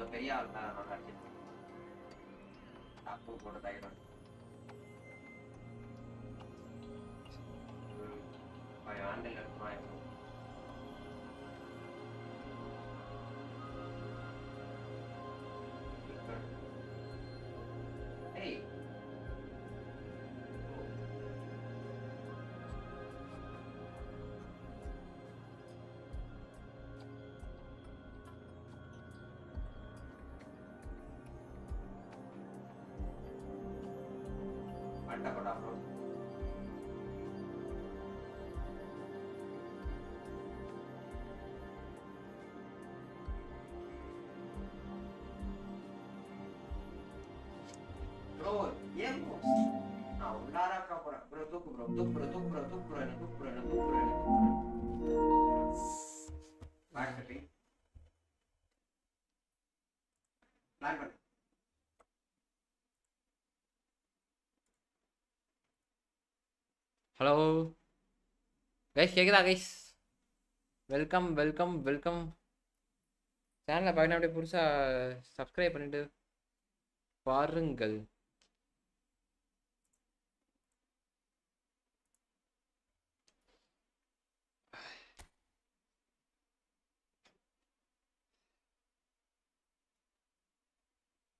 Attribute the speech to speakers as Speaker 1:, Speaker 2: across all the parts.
Speaker 1: கொஞ்சம் பெரிய ஆள் தான் நல்லா அடிச்சிருக்கேன். தப்பு போட்டு தைக்கிறேன். ஆண்டில் எடுத்துருவாங்க. ஏய் பட்டப்படா ப்ரோ. ப்ரோ ஏன் ப்ரோ நான் உள்ளாராக்கா போறேன். ப்ரோ தூக்கு ப்ரோ தூக்கு ப்ரோ தூக்கு ப்ரோ தூக்கு ப்ரோ என்ன தூக்கு ப்ரோ என்ன தூக்கு ப்ரோ என்ன தூக்கு ப்ரோ பேக் செட்டிங் பிளான் பண்ணு.
Speaker 2: ஹலோ கைஸ், கேக்குதா கைஸ்? Welcome welcome welcome. சேனலை பார்க்கணும் அப்படியே புதுசாக சப்ஸ்கிரைப் பண்ணிட்டு பாருங்கள்.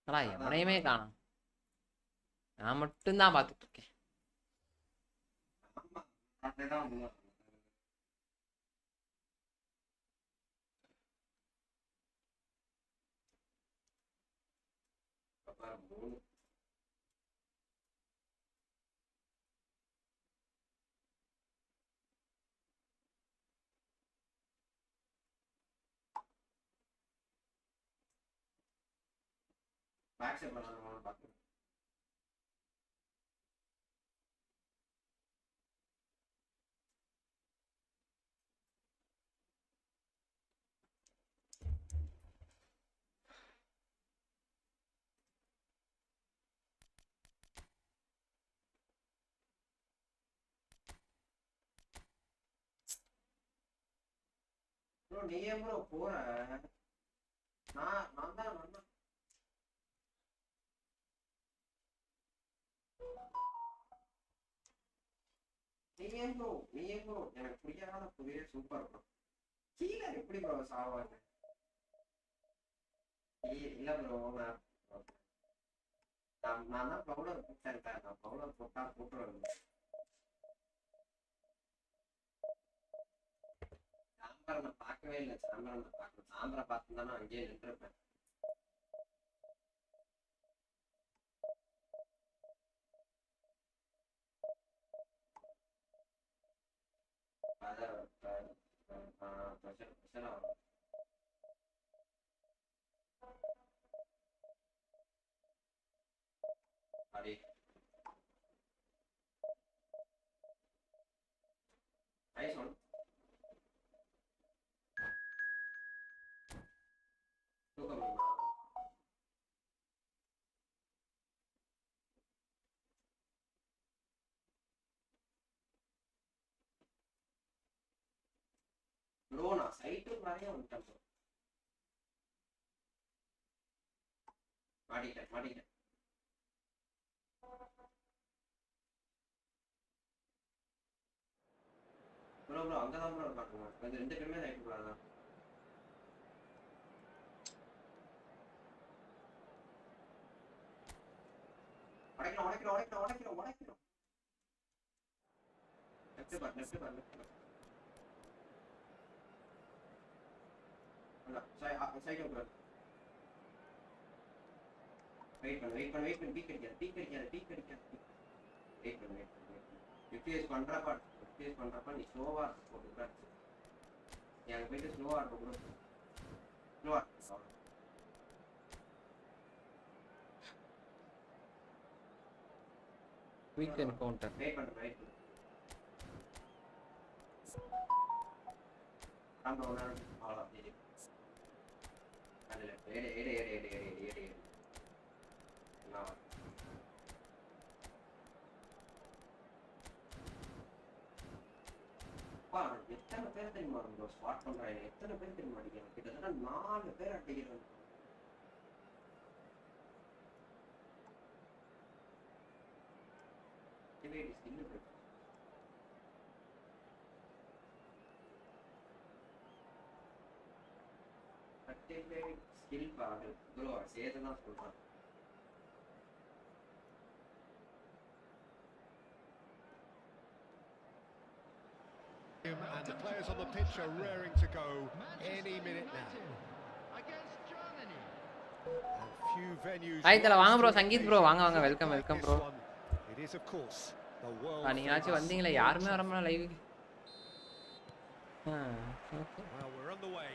Speaker 2: ஆனால் எவனையுமே காணோம். நான் மட்டும்தான் பார்த்துட்டு இருக்கேன்.
Speaker 1: பேக் செட் பண்ணலாம்னு பார்த்து ப்ரோ. நீ ஏன் ப்ரோ போற? நான் தான் நீ ஏன் ப்ரோ எனக்கு புரியாத புரிய சூப்பர் ப்ரோ. கீழே எப்படி ப்ரோ சாவாங்க? இல்ல ப்ரோ நான் தான் பவுலர் போட்டேன். நான் பவுலர் போட்டா போட்டுருவேன். சாம்பரை நான் பார்க்கவே இல்லை. சாம்பரை நான் பார்க்கணும். சாம்பரை பார்த்துருந்தானே அங்கேயே நின்றுருப்பேன். அடி நைஸ் ஒன். தூக்கம் ப்ரோ. நான் சைட்டு நிறைய வந்துட்டேன் ப்ரோ. மாட்டிக்கிட்டேன் மாட்டிக்கிட்டேன். ப்ரோ ப்ரோ அங்கதான் ப்ரோ இருக்காங்க. கொஞ்சம் 2 பேருமே சைட்டு போறாங்க. உடைக்கிறோம் உடைக்கிறோம் உடைக்கிறோம் உடைக்கிறோம் உடைக்கிறோம். லெஃப்ட் பார் லெஃப்ட் பார் லெஃப்ட் பார். Side bro. வெயிட் பண்ணு வெயிட் பண்ணு வெயிட் பண்ணு. பீக் அடிக்காது பீக் அடிக்காது பீக் அடிக்காது. வெயிட் பண்ணு வெயிட் பண்ணு. ரிப்ளேஸ் பண்றப்ப நீ ஸ்லோவா போட்டுக்க. எனக்கு போயிட்டு ஸ்லோவா இருக்க கூட ஸ்லோவா
Speaker 2: குயிக் என்கவுண்டர்.
Speaker 1: வெயிட் பண்ணு வெயிட் பண்ணு. நம்ம ஒன்று அவ்வளோ அதில் ஏடு ஏடு ஏடு ஏடு ஏடு ஏடு ஏடு ஏடு எத்தனை பேர் தெரியுமா ஸ்பாட் பண்றாங்க? எத்தனை பேர் தெரியுமா அடிக்கிறாங்க? கிட்டத்தட்ட 4 பேர் அடிக்கிறாங்க. activate skill bro. Activate skill பாரு bro சேதனா சொல்றான்.
Speaker 3: And the players on the pitch are raring to go any minute now. Against Germany. And few venues.
Speaker 2: Hi தல வாங்க bro சங்கீத் bro வாங்க வாங்க welcome bro.
Speaker 3: It is of course the world.
Speaker 2: நீங்களாச்சு வந்தீங்களா யாருமே வரமாட்டா live.
Speaker 3: Okay. Well, we're on the way.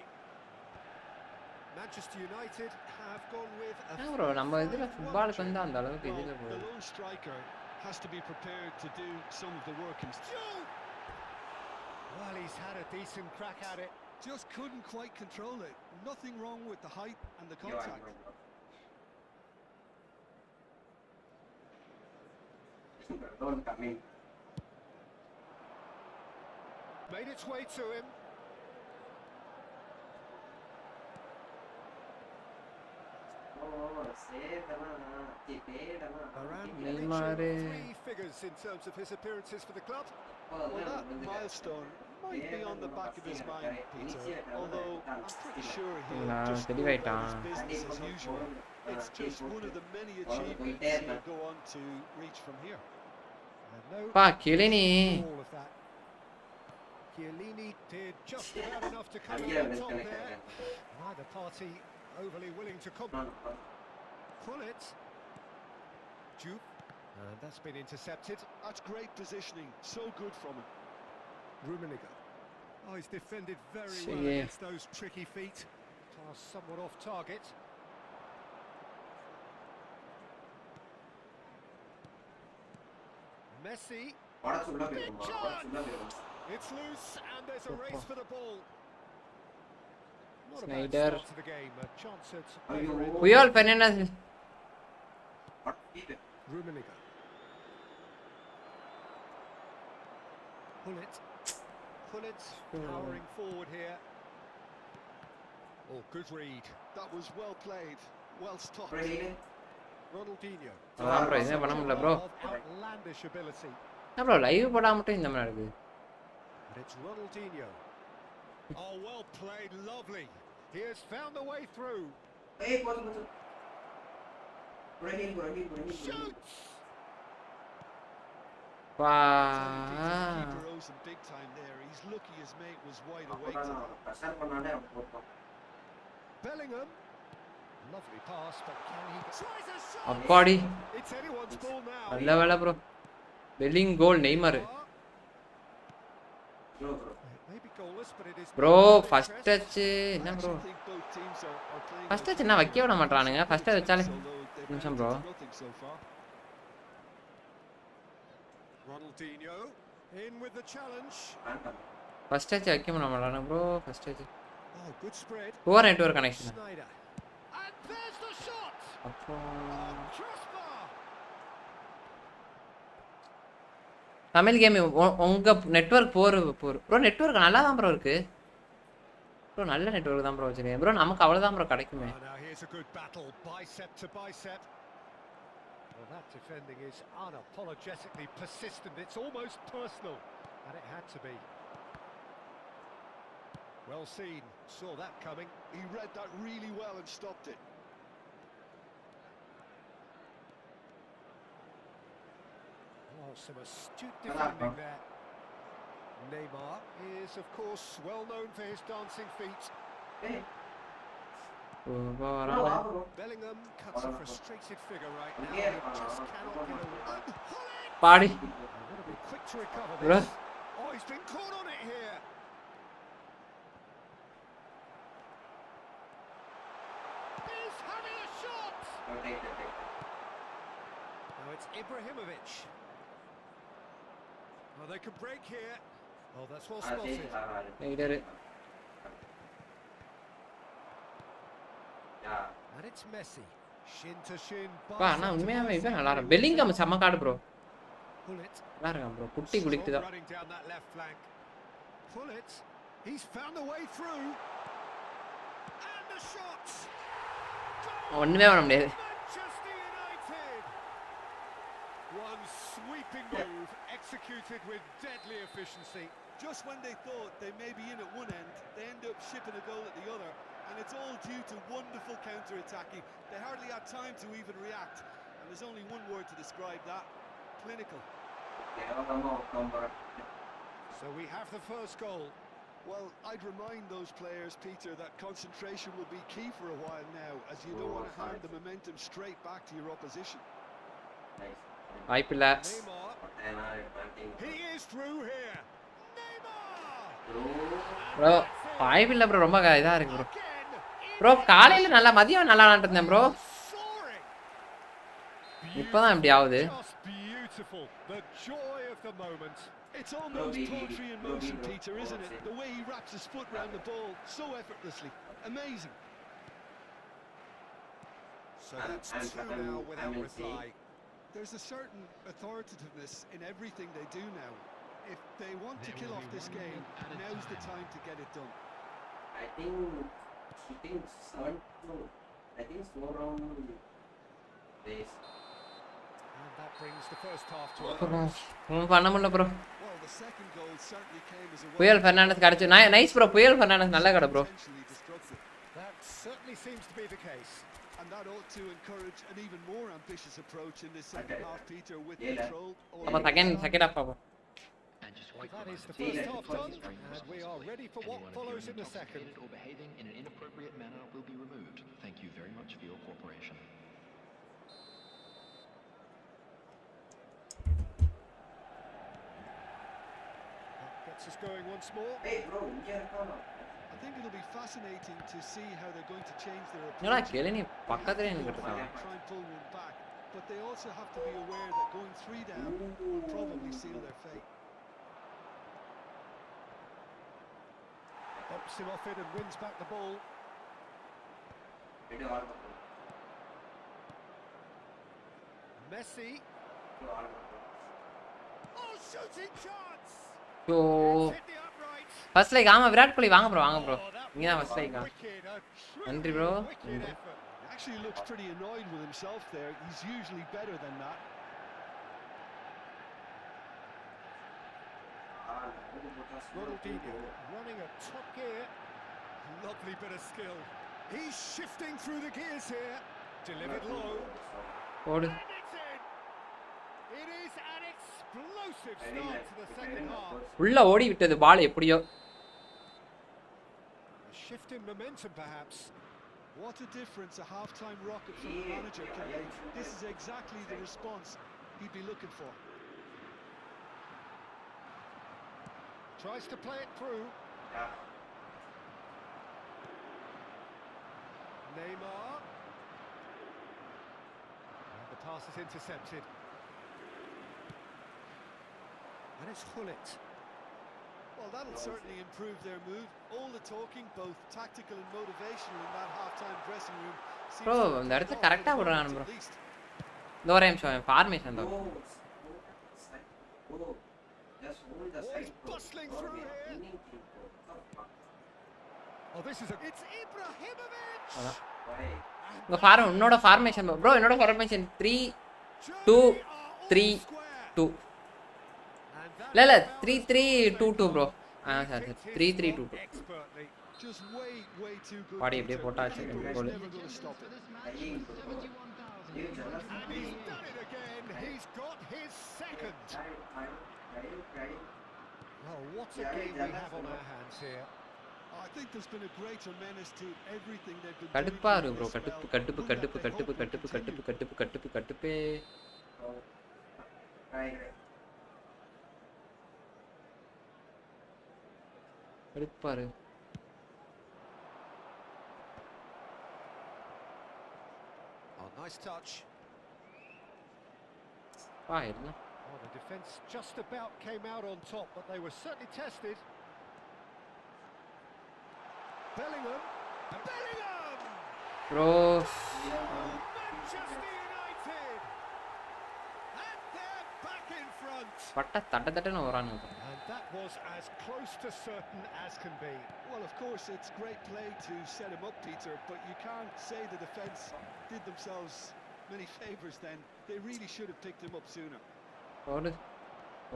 Speaker 3: Manchester United have gone with a
Speaker 2: bro நம்ம இதுல ஃபுட்பாலுக்கு வந்து அந்த அளவுக்கு இதுல bro.
Speaker 3: The lone striker has to be prepared to do some of the work himself. Well, he's had a decent crack at it. Just couldn't quite control it. Nothing wrong with the height and the contact.
Speaker 1: Don't come in.
Speaker 3: Made its way to him.
Speaker 2: Neymar.
Speaker 3: 3 figures in terms of his appearances for the club. Well, that milestone might be on the back of his mind, Peter, although I'm pretty sure he'll just go about his business as usual. It's just one of the many achievements he'll go on to reach from here.
Speaker 2: Chiellini.
Speaker 3: All of that. Chiellini did just about enough to come on top there. Neither party overly willing to pull it. Jupe. And that's been intercepted. That's great positioning. So good from him. Rummenigge. Oh, he's defended very well against those tricky feet. Pass somewhat off target. Messi. It's loose and there's a race for the ball. Not a bad start to the game. A chance at
Speaker 2: Puyol Fernandes.
Speaker 3: Rummenigge. Pull it, powering forward here. Oh, good read. That was well played, well stopped. Ronaldinho.
Speaker 2: bro என்ன பண்ண முடியல bro.
Speaker 3: Outlandish ability.
Speaker 2: bro live போடா மட்டும் இந்த மாதிரி இருக்கு.
Speaker 3: It's Ronaldinho. Oh, well played, lovely. He has found the way through.
Speaker 1: Hey,
Speaker 3: Shoots.
Speaker 2: Wow.
Speaker 3: Big time there. He's lucky his mate was wide awake. Bellingham. Lovely pass, but can he tries a shot?
Speaker 2: அப்பாடி.
Speaker 3: It's anyone's ball now.
Speaker 2: நல்ல வேளை bro. பெல்லிங் goal Neymar.
Speaker 3: Maybe goalless, but it is
Speaker 2: bro first touch என்ன bro? First touch என்ன வைக்க விட மாட்டானுங்க. First touch வச்சாலே நிமிஷம் bro.
Speaker 3: Ronaldinho in with the challenge.
Speaker 2: First touch வைக்க விட மாட்டானுங்க bro. First touch.
Speaker 3: Oh, good spread.
Speaker 2: Poor network connection.
Speaker 3: And there's the shot.
Speaker 2: அப்போ தமிழ் கேம் உங்க நெட்வொர்க் போர் ப்ரோ நெட்வொர்க் நல்லா தான் ப்ரோ இருக்கு ப்ரோ நல்ல நெட்வொர்க் தான் ப்ரோ வச்சிருக்கேன் ப்ரோ நமக்கு அவ்வளவுதான் ப்ரோ கிடைக்குமே
Speaker 3: Now here's a good battle, bicep to bicep. Well, that defending is unapologetically persistent. It's almost personal, and it had to be. Well seen, saw that coming. He read that really well and stopped it. Oh, some astute defending there. Neymar is, of course, well known for his dancing feet. Bellingham cuts a frustrated figure right now. He just cannot get away.
Speaker 2: Party.
Speaker 3: Got to be quick to recover this. Oh, he's been caught on it here. He's having a shot. Now it's Ibrahimovic. Oh, they could break here. Oh, that's well spotted.
Speaker 2: He did it.
Speaker 3: And it's Messi. Shin to shin.
Speaker 2: பா நான் உண்மையாவே இவன் நல்லா இருக்கு Bellingham செம card bro
Speaker 3: Pull it.
Speaker 2: நல்லா இருக்கான் bro குட்டி குளிக்குது தான்
Speaker 3: Running down that left flank. Pull it. He's found a way through. And the shot.
Speaker 2: ஒண்ணுமே பண்ண முடியாது
Speaker 3: Manchester United. One sweeping move, executed with deadly efficiency. Just when they thought they may be in at one end, they end up shipping a goal at the other, and it's all due to wonderful counter-attacking. They hardly had time to even react, and there's only one word to describe that: clinical. So we have the first goal. Well, I'd remind those players, Peter, that concentration will be key for a while now, as you don't want to hand the momentum straight back to your opposition.
Speaker 2: வாய்ப்பில்ல.
Speaker 3: Neymar. He is through here. Neymar.
Speaker 2: Bro வாய்ப்பில்ல bro, ரொம்ப இதா இருக்கு bro. Bro காலையில நல்லா மதியம் நல்லா விளையாண்டுட்டு இருந்தேன் ப்ரோ. இப்பதான் இப்படி ஆகுது.
Speaker 3: Beautiful. The joy of the moment. It's almost poetry in motion, Peter, isn't it? The way he wraps his foot round the ball so effortlessly. Amazing. So that's two now without reply. There's a certain authoritativeness in everything they do now. If they want to kill off this game, now's the time to get it done.
Speaker 1: I think 4 round race.
Speaker 3: And that brings the first half to
Speaker 2: பண்ண முடியல bro.
Speaker 3: well, the second goal certainly came as a
Speaker 2: புயல் Fernandez கடச்சு. Nice bro, புயல் Fernandez நல்ல கடை bro.
Speaker 3: That certainly seems to be the case. And that ought to encourage an even more ambitious approach in this second half, Peter, with control.
Speaker 2: அப்ப second half பாப்போம்.
Speaker 3: That is the first half done, and we are ready for what follows in the second.
Speaker 4: Or behaving in an inappropriate manner will be removed. Thank you very much for your cooperation.
Speaker 3: That gets us going once more.
Speaker 1: Hey bro,
Speaker 3: I think it'll be fascinating to see how they're going to change their
Speaker 2: என்னடா
Speaker 3: approach.
Speaker 2: கேளு, நீ பக்கத்துலயே நின்னுட்டு இருக்கான்.
Speaker 3: Try and pull one back, but they also have to be aware that going 3 down will probably seal their fate. Bumps him off it and wins back the ball. Messi. Oh, shooting chance!
Speaker 2: So
Speaker 3: It's hit the upright.
Speaker 2: First like ஆமா விராட் கோலி வாங்க bro, வாங்க bro.
Speaker 3: Oh, that
Speaker 2: இங்க தான்
Speaker 3: was
Speaker 2: first Lyca.
Speaker 3: wicked, a
Speaker 2: நன்றி
Speaker 3: truly
Speaker 2: bro.
Speaker 3: wicked effort. He actually looks pretty annoyed with himself there. He's usually better than that. Ronaldinho running a top gear. Lovely bit of skill. He's shifting through the gears here. Delivered low.
Speaker 2: ஓடு.
Speaker 3: And it's in. It is an explosive start to the second half.
Speaker 2: உள்ள ஓடி விட்டது பால் எப்படியோ.
Speaker 3: A shift in momentum, perhaps. What a difference a half-time rocket from the manager can make. This is exactly the response he'd be looking for. Tries to play it through. Neymar. And the pass is intercepted. And it's Hullet. Well, that'll certainly improve their mood. All the talking, both tactical and motivational, in that half-time dressing room.
Speaker 2: Bro இந்த இடத்துல கரெக்டா விடுறான் bro. இந்த ஒரே நிமிஷம் formation தான்.
Speaker 3: He's bustling through here. Oh, this is it's Ibrahimovic.
Speaker 2: உங்க form என்னோட ஃபார்மேஷன் ப்ரோ, என்னோட ஃபார்மேஷன் 3-2-3-2. இல்ல 3-3-2-2 ப்ரோ. சரி 3-3-2-2.
Speaker 3: Just way too good.
Speaker 2: பாடி அப்படியே போட்டாச்சு கோல்.
Speaker 3: And he's done it again. He's got his second. Well, what a game we have on our hands here. I think there's been a greater menace to everything they've been doing.
Speaker 2: கடுப்பா இருக்கு bro. கடுப்பு. கடுப்பாரு.
Speaker 3: Oh, nice touch.
Speaker 2: வா என்ன?
Speaker 3: Oh, the defence just about came out on top, but they were certainly tested. Bellingham.
Speaker 2: Bro
Speaker 3: Manchester United. And they're back in front.
Speaker 2: தட்டன்னு வரானுங்க.
Speaker 3: And that was as close to certain as can be. Well, of course, it's great play to set him up, Peter, but you can't say the defence did themselves many favours then. They really should have picked him up sooner.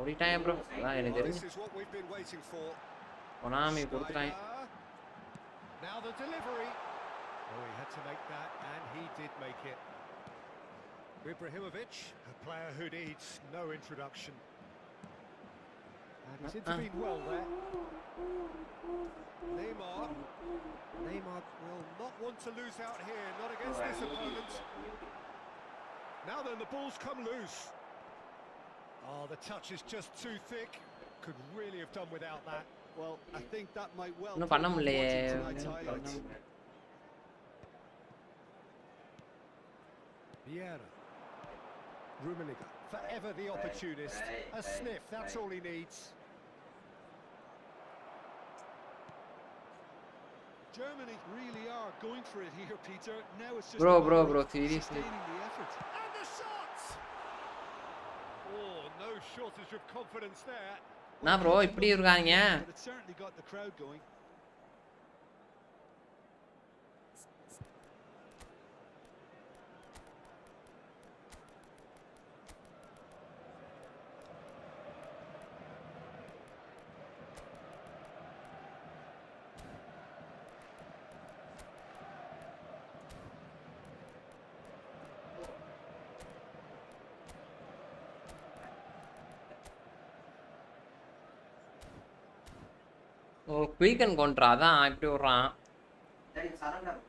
Speaker 2: ஓடிட்டான் bro அதான் எனக்கு
Speaker 3: This
Speaker 2: தெரிஞ்சு
Speaker 3: is what we've been waiting for.
Speaker 2: konami கொடுத்துட்டான்
Speaker 3: Schneider. Now the delivery. Oh, he had to make that, and he did make it. Ibrahimovic, a player who needs no introduction. And he's intervened well there. Neymar will not want to lose out here, not against this opponent. Now then, the ball's come loose. Oh, the touch is just too thick. Could really have done without that. Well, I think that might well
Speaker 2: இன்னும் பண்ண முடியலையே
Speaker 3: tonight's highlights. Vieira. Rummenigge, forever the opportunist. A sniff, that's all he needs. Germany really are going for it here, Peter. Now it's just
Speaker 2: bro seriously
Speaker 3: sustaining the effort. And the shots! Oh, no shortage of confidence there.
Speaker 2: நான் bro இப்படி இருக்காங்க
Speaker 3: But it certainly got the crowd going.
Speaker 2: ஓ quick and counter அதான் இப்படி விடுறான்
Speaker 1: surrender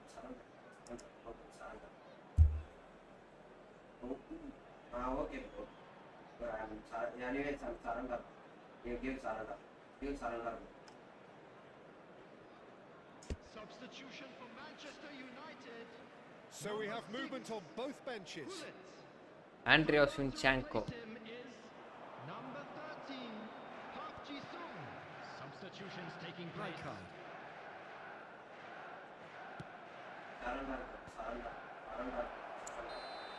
Speaker 1: okay bro anyway surrender you give surrender
Speaker 4: Substitution for Manchester United.
Speaker 3: So we have movement on both benches.
Speaker 2: Andriy Shevchenko
Speaker 4: Number 13, Park Ji-sung. Substitutions taking place.
Speaker 1: surrender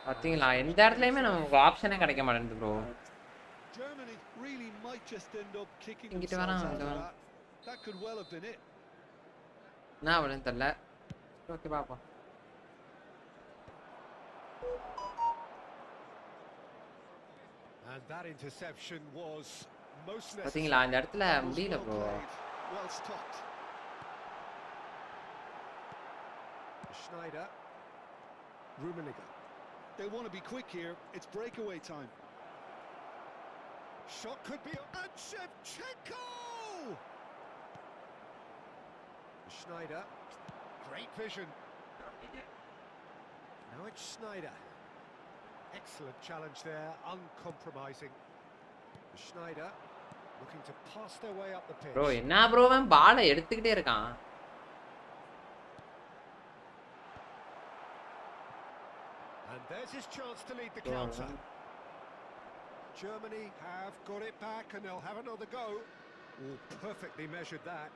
Speaker 2: பாத்தீங்களா எந்த இடத்துலயுமே நமக்கு ஆப்ஷனே கிடைக்க மாட்டேங்குது bro
Speaker 3: Germany really might just end up kicking
Speaker 2: இங்கிட்டு
Speaker 3: themselves
Speaker 2: வரான்
Speaker 3: out of that. That could well have been it.
Speaker 2: நான் அவளும் தெரியல ஓகே பாப்போம்
Speaker 3: And that interception was most necessary.
Speaker 2: பாத்தீங்களா இந்த இடத்துல முடியல bro
Speaker 3: Well stopped. Schneider. Rummenigge. They want to be quick here. It's breakaway time. Shot could be and Shevchenko! Schneider. Great vision. Now it's Schneider. Excellent challenge there, uncompromising. Schneider looking to pass their way up the pitch.
Speaker 2: Bro என்ன bro அவன் பாலை எடுத்துக்கிட்டே இருக்கான்
Speaker 3: And there's his chance to lead the counter. Germany have got it back and they'll have another go. Oh, perfectly measured that.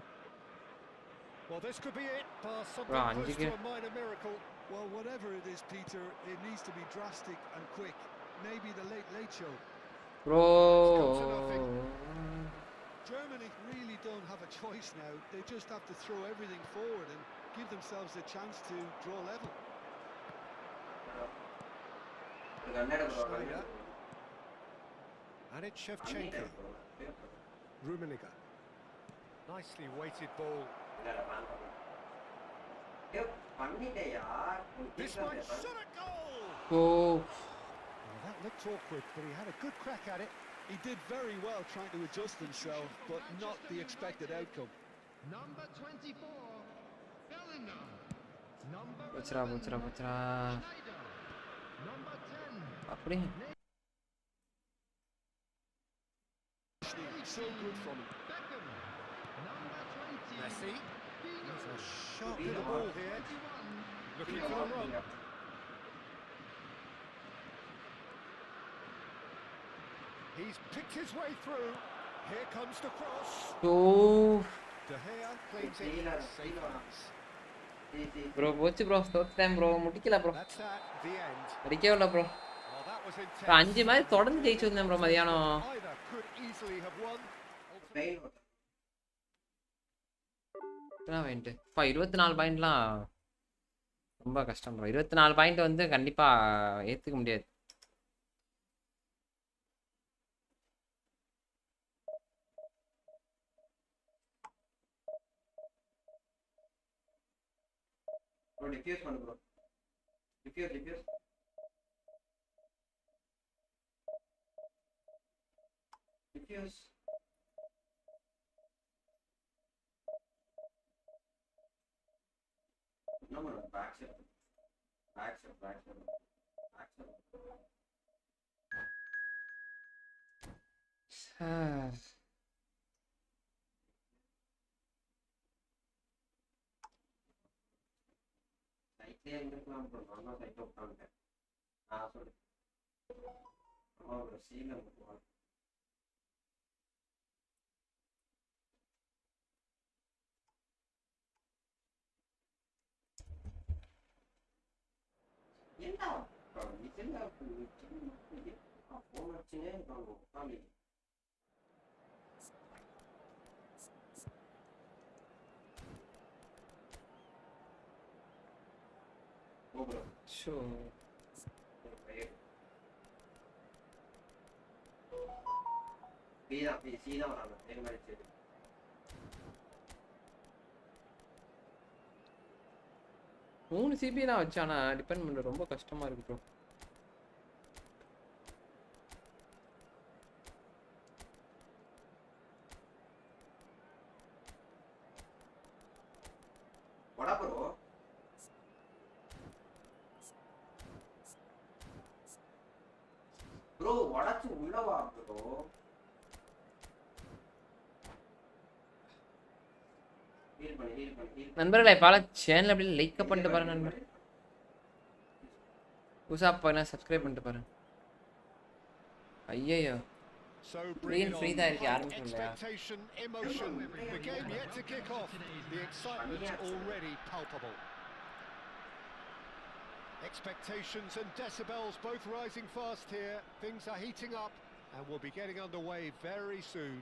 Speaker 3: Well, this could be it. Pass something close to a minor miracle. Well, whatever it is, Peter, it needs to be drastic and quick. Maybe the late show.
Speaker 2: Bro
Speaker 3: Germany really don't have a choice now. They just have to throw everything forward and give themselves a chance to draw level. Schneider. And it's Shevchenko. Rummenigge. Nicely weighted ball. This might shot a goal!
Speaker 2: ஓ
Speaker 3: Well, that looked awkward, but he had a good crack at it. He did very well trying to adjust himself, but not the expected outcome.
Speaker 4: Number 24, Bellingham. Number
Speaker 2: போச்சுரா
Speaker 4: 11,
Speaker 2: போச்சுரா
Speaker 4: Schneider. Number 10,
Speaker 2: அப்படி
Speaker 3: So good from him.
Speaker 4: Beckham. Number 20,
Speaker 3: Messi.
Speaker 4: Fino.
Speaker 3: There's a shot to the ball here.
Speaker 4: 21,
Speaker 3: Looking for the run. He's picked his way through. Here comes the cross.
Speaker 2: ஓ
Speaker 3: De Gea claims it. Safe hands.
Speaker 2: Bro போச்சு bro தோத்துட்டேன் bro முடிக்கல bro
Speaker 3: That's at the end.
Speaker 2: அடிக்கவே இல்லை bro
Speaker 3: Well, that was intense.
Speaker 2: 5 மாதிரி தொடர்ந்து ஜெயிச்சு வந்தேன் ப்ரோ மதியானம்
Speaker 3: Either could easily have won.
Speaker 2: எத்தனை பாயிண்ட் 24 பாயிண்ட்லாம் ரொம்ப கஷ்டம் ப்ரோ. 24 பாயிண்ட் வந்து கண்டிப்பா ஏத்துக்க முடியாது.
Speaker 1: ப்ரோ டிஃப்யூஸ் பண்ணு ப்ரோ. Defuse defuse. டிஃப்யூஸ். நம்ம back set. Back set back set. Back set. சைட்லயே இருந்திருக்கலாம் ப்ரோ. நான் தான் சைட்ல உட்காந்துட்டேன். சொல்லு. ஆமா ப்ரோ சீல போவாங்க. என்ன இதெல்லாம் ஃபோன் வச்சுனே இருக்காங்க உட்காந்து.
Speaker 2: ஷோ
Speaker 1: சீதா வராங்க நேரம் ஆயிடுச்சு.
Speaker 2: மூணு சிபி தான் வச்சானா டிபெண்ட் பண்ண ரொம்ப கஷ்டமா இருக்கு ப்ரோ.
Speaker 1: வடா ப்ரோ. ப்ரோ வடச்சு உள்ள வா ப்ரோ. ஹீல் பண்ணி.
Speaker 2: நண்பர்களே பால சேனல் அப்படியே லைக் பண்ணிட்டு பாருங்க நண்பர். புதுசா பண்ணா சப்ஸ்கிரைப் பண்ணிட்டு பாருங்க. ஐயோ
Speaker 3: So
Speaker 2: Green free தான் இருக்கு யாரும் இல்லையா?
Speaker 3: expectation, emotion. The game yet to kick off. The excitement already palpable. Expectations and decibels both rising fast here. Things are heating up and we'll be getting underway very soon.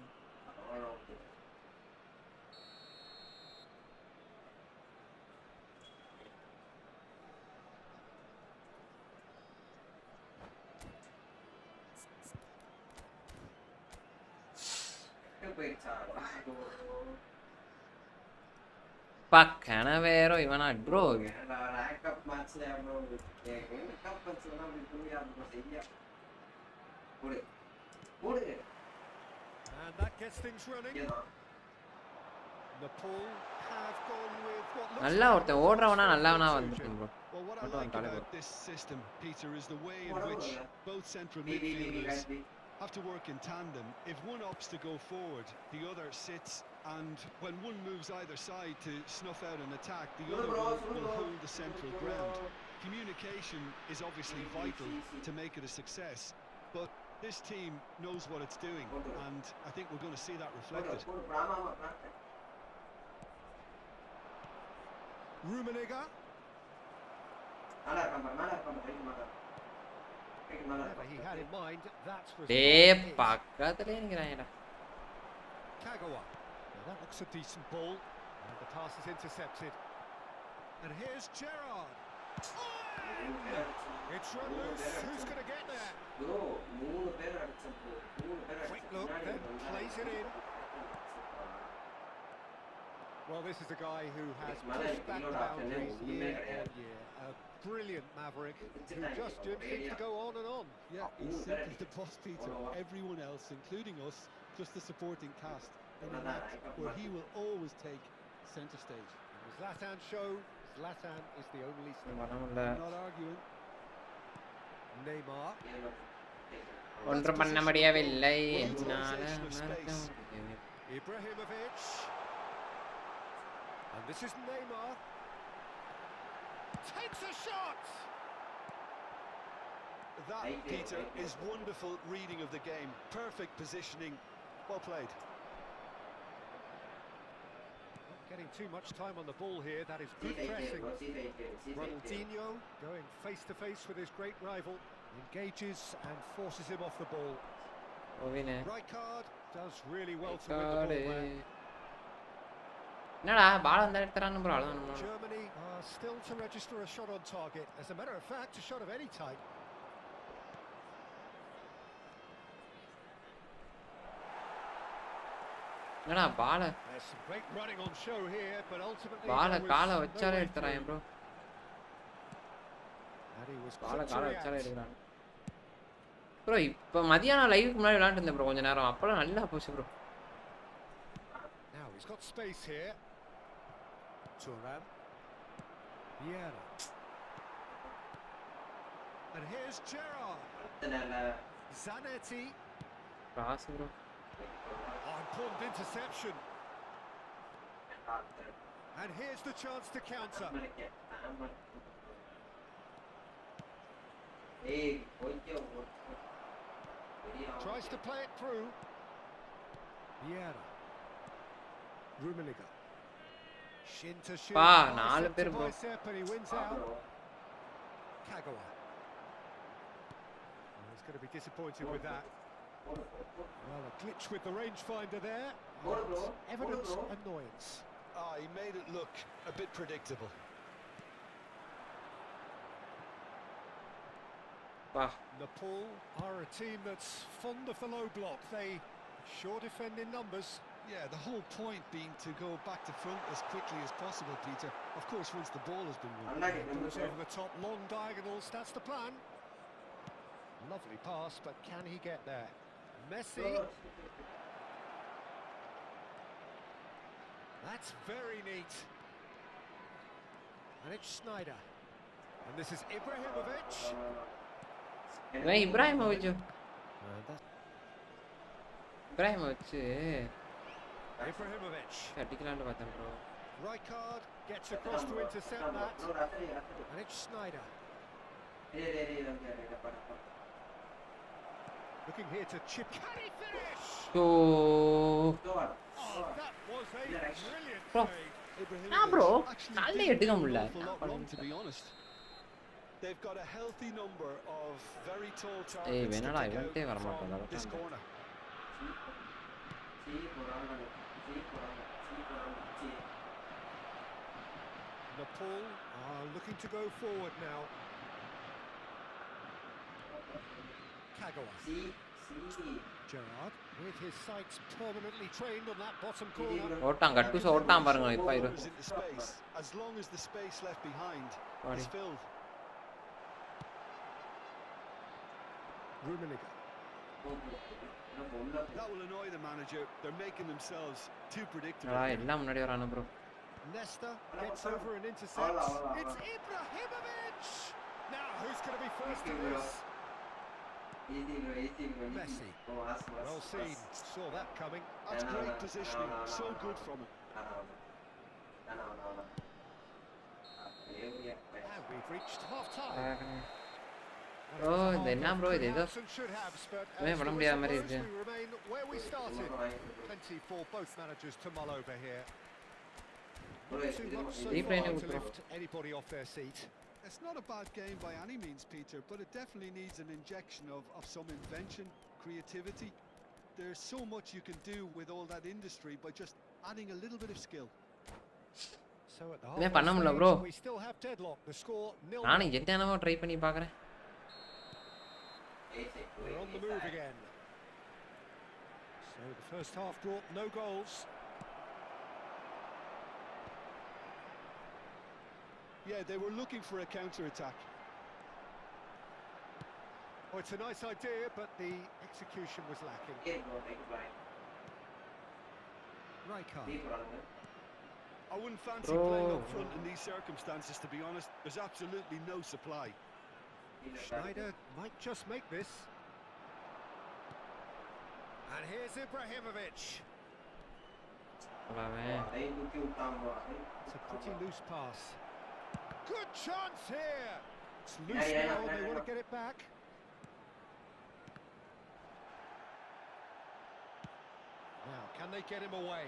Speaker 2: பக்கன வேற இவனா bro.
Speaker 1: Rank up மேட்ச்ல bro rank up மேட்ச்ல அப்படி புரியா bro சரியா. போடு.
Speaker 3: And that gets things running. Nepal have gone with what looks
Speaker 2: நல்லா
Speaker 3: like
Speaker 2: ஒருத்தன் ஓடுறவனா நல்லவனா வந்துட்டீங்க bro.
Speaker 5: Well, what I like about this system, Peter, is the way in which both central midfielders have to work in tandem. If one opts to go forward, the other sits, and when one moves either side to snuff out an attack, the other will hold the central ground. Communication is obviously vital to make it a success, but this team knows what it's doing, and I think we're going to see that reflected.
Speaker 3: Rummenigge. Whatever he had in mind, that's
Speaker 2: டேய் பக்கத்துலயே நிக்கறானேடா.
Speaker 3: Kagawa. Now that looks a decent ball, and the pass is intercepted. And here's Gerrard. It's run loose. Who's going to get there? Quick look, then plays it in. Well, this is a guy who has pushed back the boundaries year on year. A brilliant maverick who just seems to go on and on.
Speaker 5: Yeah, he's simply the boss, Peter. Everyone else, including us, just the supporting cast. In an act where he will always take centre stage.
Speaker 3: And the Zlatan show, Zlatan is the only star.
Speaker 5: I'm not arguing.
Speaker 3: Neymar.
Speaker 2: ஒன்றும் பண்ண முடியவில்லை என்னால மறக்க முடியவில்லை.
Speaker 3: Ibrahimovic. And this is Neymar. Takes a shot!
Speaker 5: That, Peter, is wonderful reading of the game. Perfect positioning. Well played.
Speaker 3: Not getting too much time on the ball here. That is good pressing. Ronaldinho going face to face with his great rival. Engages and forces him off the ball.
Speaker 2: ஓவினே
Speaker 3: Rijkaard does really well to win the ball back.
Speaker 2: என்னடா பால் வந்தா எடுத்துறான்னு bro அவ்வளவுதான்.
Speaker 3: Germany are still to register a shot on target. As a matter of fact, a shot of any type.
Speaker 2: என்னடா ball
Speaker 3: There's some great running on show here, but ultimately
Speaker 2: ball
Speaker 3: there was
Speaker 2: காலை
Speaker 3: no
Speaker 2: வச்சாலே
Speaker 3: way
Speaker 2: எடுத்துறான்
Speaker 3: through.
Speaker 2: ப்ரோ.
Speaker 3: And he was
Speaker 2: ball
Speaker 3: quick to
Speaker 2: காலை வச்சாலே
Speaker 3: react.
Speaker 2: எடுக்கிறான் bro. இப்போ மதியானம் லைவுக்கு முன்னாடி விளையாண்டு இருந்தேன் ப்ரோ கொஞ்ச நேரம். அப்பெல்லாம் நல்லா போச்சு bro.
Speaker 3: Now he's got space here. Turan. Vieira. And here's Gerrard. Zanetti.
Speaker 2: Cross bro.
Speaker 3: Oh, important interception. And here's the chance to counter. Tries to play it through. Vieira. Rummenigge. Shin to shin.
Speaker 2: Pa,
Speaker 3: Bicep
Speaker 2: nalu
Speaker 3: to
Speaker 2: per bro.
Speaker 3: bicep, and he wins out. Kagawa. Oh, he's going to be disappointed with that. Well, a glitch with the rangefinder there. Evidence annoyance.
Speaker 5: Ah, he made it look a bit predictable.
Speaker 2: Wow.
Speaker 3: Nepal are a team that's fond of the low block. They sure defend in numbers.
Speaker 5: Yeah, the whole point being to go back to front as quickly as possible, Peter. Of course, once the ball has been won.
Speaker 3: Goes over the top, long diagonals, that's the plan. Lovely pass, but can he get there? Messi. That's very neat. And it's Schneider. And this is Ibrahimovic.
Speaker 2: இவன் Ibrahimovic
Speaker 3: That's
Speaker 2: Ibrahimovic
Speaker 3: Ibrahimovic.
Speaker 2: அடிக்கலான்னு பார்த்தேன் bro.
Speaker 3: Rijkaard gets across to intercept that. And it's Schneider. Looking here to chip. Can he finish?
Speaker 2: So
Speaker 3: Oh, that was a brilliant
Speaker 2: Bro.
Speaker 3: save.
Speaker 5: Ibrahimovic
Speaker 2: bro.
Speaker 5: actually
Speaker 2: Nalle
Speaker 5: didn't
Speaker 2: edukka
Speaker 5: do an
Speaker 2: mudiyala.
Speaker 5: awful lot wrong, to be honest. They've got a healthy number of very tall targets to
Speaker 2: venada
Speaker 5: take
Speaker 2: ivante
Speaker 5: out
Speaker 2: varamatanga
Speaker 5: from this corner.
Speaker 3: Nepal are looking to go forward now. Kagawa. Gerrard with his sights permanently trained on that bottom corner.
Speaker 2: ஓட்டான் கட்டுஸ் ஓட்டான் பாருங்க இப்போ இரு.
Speaker 5: Ball is into space. As long as the space left behind
Speaker 2: Sorry.
Speaker 5: is filled.
Speaker 3: Rummenigge.
Speaker 5: That will annoy the manager. They're making themselves too predictable.
Speaker 2: எல்லாம் முன்னாடி வரானு bro.
Speaker 3: Nesta gets over and intercepts. It's Ibrahimovic! Now, who's going to be first to this? Messi. Well seen. Saw that coming.
Speaker 5: That's great positioning. So good from him.
Speaker 3: And we've reached half-time.
Speaker 2: ஓ இந்த என்ன bro இது ஏதோ
Speaker 3: Should have, but
Speaker 2: இவன் பண்ண முடியாத மாதிரி இருக்கு.
Speaker 3: we remain where we started. Plenty for both managers to mull over here. Not too much so
Speaker 2: Replay
Speaker 3: far
Speaker 2: no
Speaker 3: to
Speaker 2: bro.
Speaker 3: lift anybody off their seat.
Speaker 5: It's not a bad game by any means, Peter, but it definitely needs an injection of some invention, creativity. There's so much you can do with all that industry by just adding a little bit of skill.
Speaker 3: So at the
Speaker 2: இவன் பண்ண
Speaker 3: halfway
Speaker 2: முடியல bro.
Speaker 3: stage, we still have deadlock. The score 0.
Speaker 2: நானும் என்னென்னமோ try பண்ணி பார்க்கறேன்.
Speaker 3: We're on the move again. So the first half brought no goals.
Speaker 5: Yeah, they were looking for a counter-attack.
Speaker 3: Oh, it's a nice idea, but the execution was lacking. Rijkaard.
Speaker 5: I wouldn't fancy playing up front in these circumstances, to be honest. There's absolutely no supply.
Speaker 3: Schneider might just make this. And here's Ibrahimovic. It's a pretty loose pass. Good chance here. It's loose now, they want to get it back. Now, can they get him away?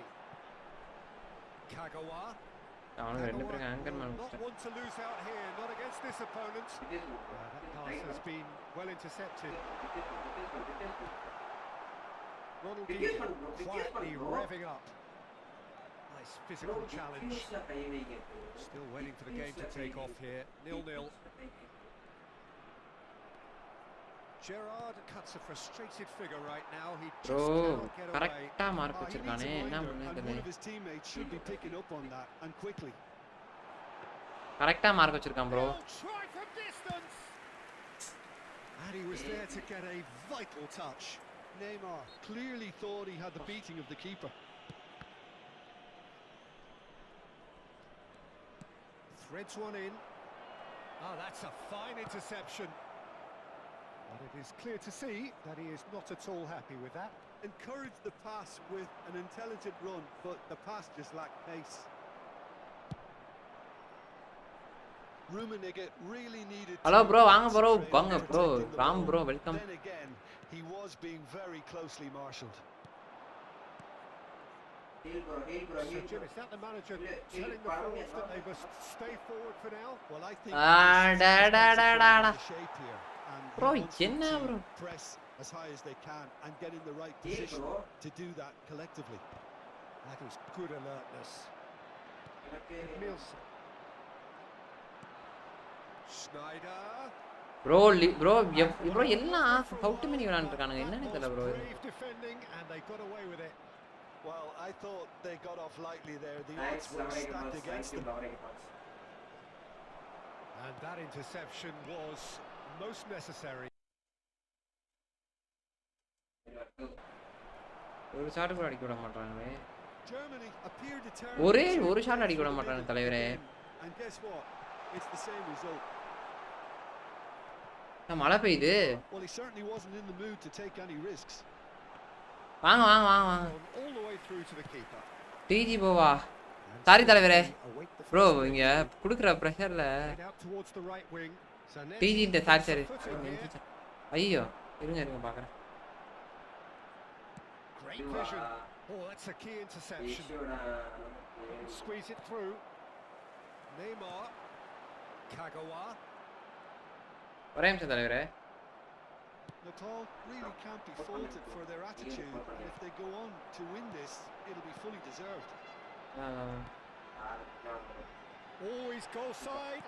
Speaker 3: Kagawa. Not one to lose out here, not against this opponent. That pass has been well intercepted. Ronald quietly revving up. Nice intense physical challenge. Still waiting for the game to take off here. 0-0. Gerard cuts a frustrated figure right now. He just
Speaker 2: bro
Speaker 3: cannot get away.
Speaker 2: கரெக்ட்டா mark
Speaker 5: He needs
Speaker 2: வச்சிருக்கானே
Speaker 5: a
Speaker 2: என்ன
Speaker 5: minder, and
Speaker 2: பண்ணுது
Speaker 5: one of his teammates should be picking up on that and quickly.
Speaker 2: கரெக்ட்டா mark வச்சிருக்கான் bro
Speaker 3: He'll try from distance. And he was there to get a vital touch.
Speaker 5: Neymar clearly thought he had the beating of the keeper.
Speaker 3: Threads one in. Oh, that's a fine interception. But it is clear to see that he is not at all happy with that.
Speaker 5: Encouraged the pass with an intelligent run, but the pass just lacked pace. Rummenigge really needed
Speaker 2: hello
Speaker 5: to
Speaker 2: bro வாங்க bro
Speaker 5: concentrate
Speaker 2: வாங்க
Speaker 5: on
Speaker 2: bro
Speaker 5: protecting the
Speaker 2: Ram
Speaker 5: ball.
Speaker 2: Bro welcome
Speaker 5: Then again, he was being very closely marshalled.
Speaker 3: So, Jim, is that the manager telling the forwards that they must stay forward for now?
Speaker 5: Well, I think
Speaker 2: da da da da da.
Speaker 5: shape here, and he
Speaker 2: Bro,
Speaker 5: wants them
Speaker 2: enna
Speaker 5: to
Speaker 2: bro?
Speaker 5: press as high as they can and get in the right position to do that collectively.
Speaker 3: That is good alertness. Nielsen. Schneider.
Speaker 2: Bro bro bro எல்லாம் out பண்ணி விளையாண்டுருக்கானுங்க என்னன்னு தெரியல bro
Speaker 3: Brave defending, and they got away with it.
Speaker 5: Well, I thought they got off lightly there. The odds were stacked against them.
Speaker 3: And that interception was most necessary.
Speaker 2: ஒரு shot கூட அடிக்க விட மாட்டாங்களே
Speaker 5: Germany appeared determined.
Speaker 2: ஒரு shot அடிக்க விட மாட்டாங்க தலைவரே
Speaker 5: And guess what? It's the same result.
Speaker 2: மழை பெய்யுது
Speaker 5: Well, he certainly wasn't in the mood to take any risks.
Speaker 2: வாங்க வாங்க வாங்க வாங்க
Speaker 3: All the way through to the keeper.
Speaker 2: டிஜி போவா சாரி தலைவரே
Speaker 3: Await the
Speaker 2: ப்ரோ
Speaker 3: first
Speaker 2: இங்க குடுக்குற ப்ரெஷர்ல
Speaker 3: Played out towards the right wing. So next,
Speaker 2: டிஜி இந்த sorry sorry
Speaker 3: footing here.
Speaker 2: ஐயோ இருங்க பாக்குறேன்
Speaker 3: Great vision. Oh, that's a key interception. Squeeze it through. Neymar. Kagawa.
Speaker 2: ஒரே நிமிஷம் தலைவரே
Speaker 5: Nepal really can't be faulted for their attitude, and if they go on to win this, it'll be fully deserved.
Speaker 3: Always goal side.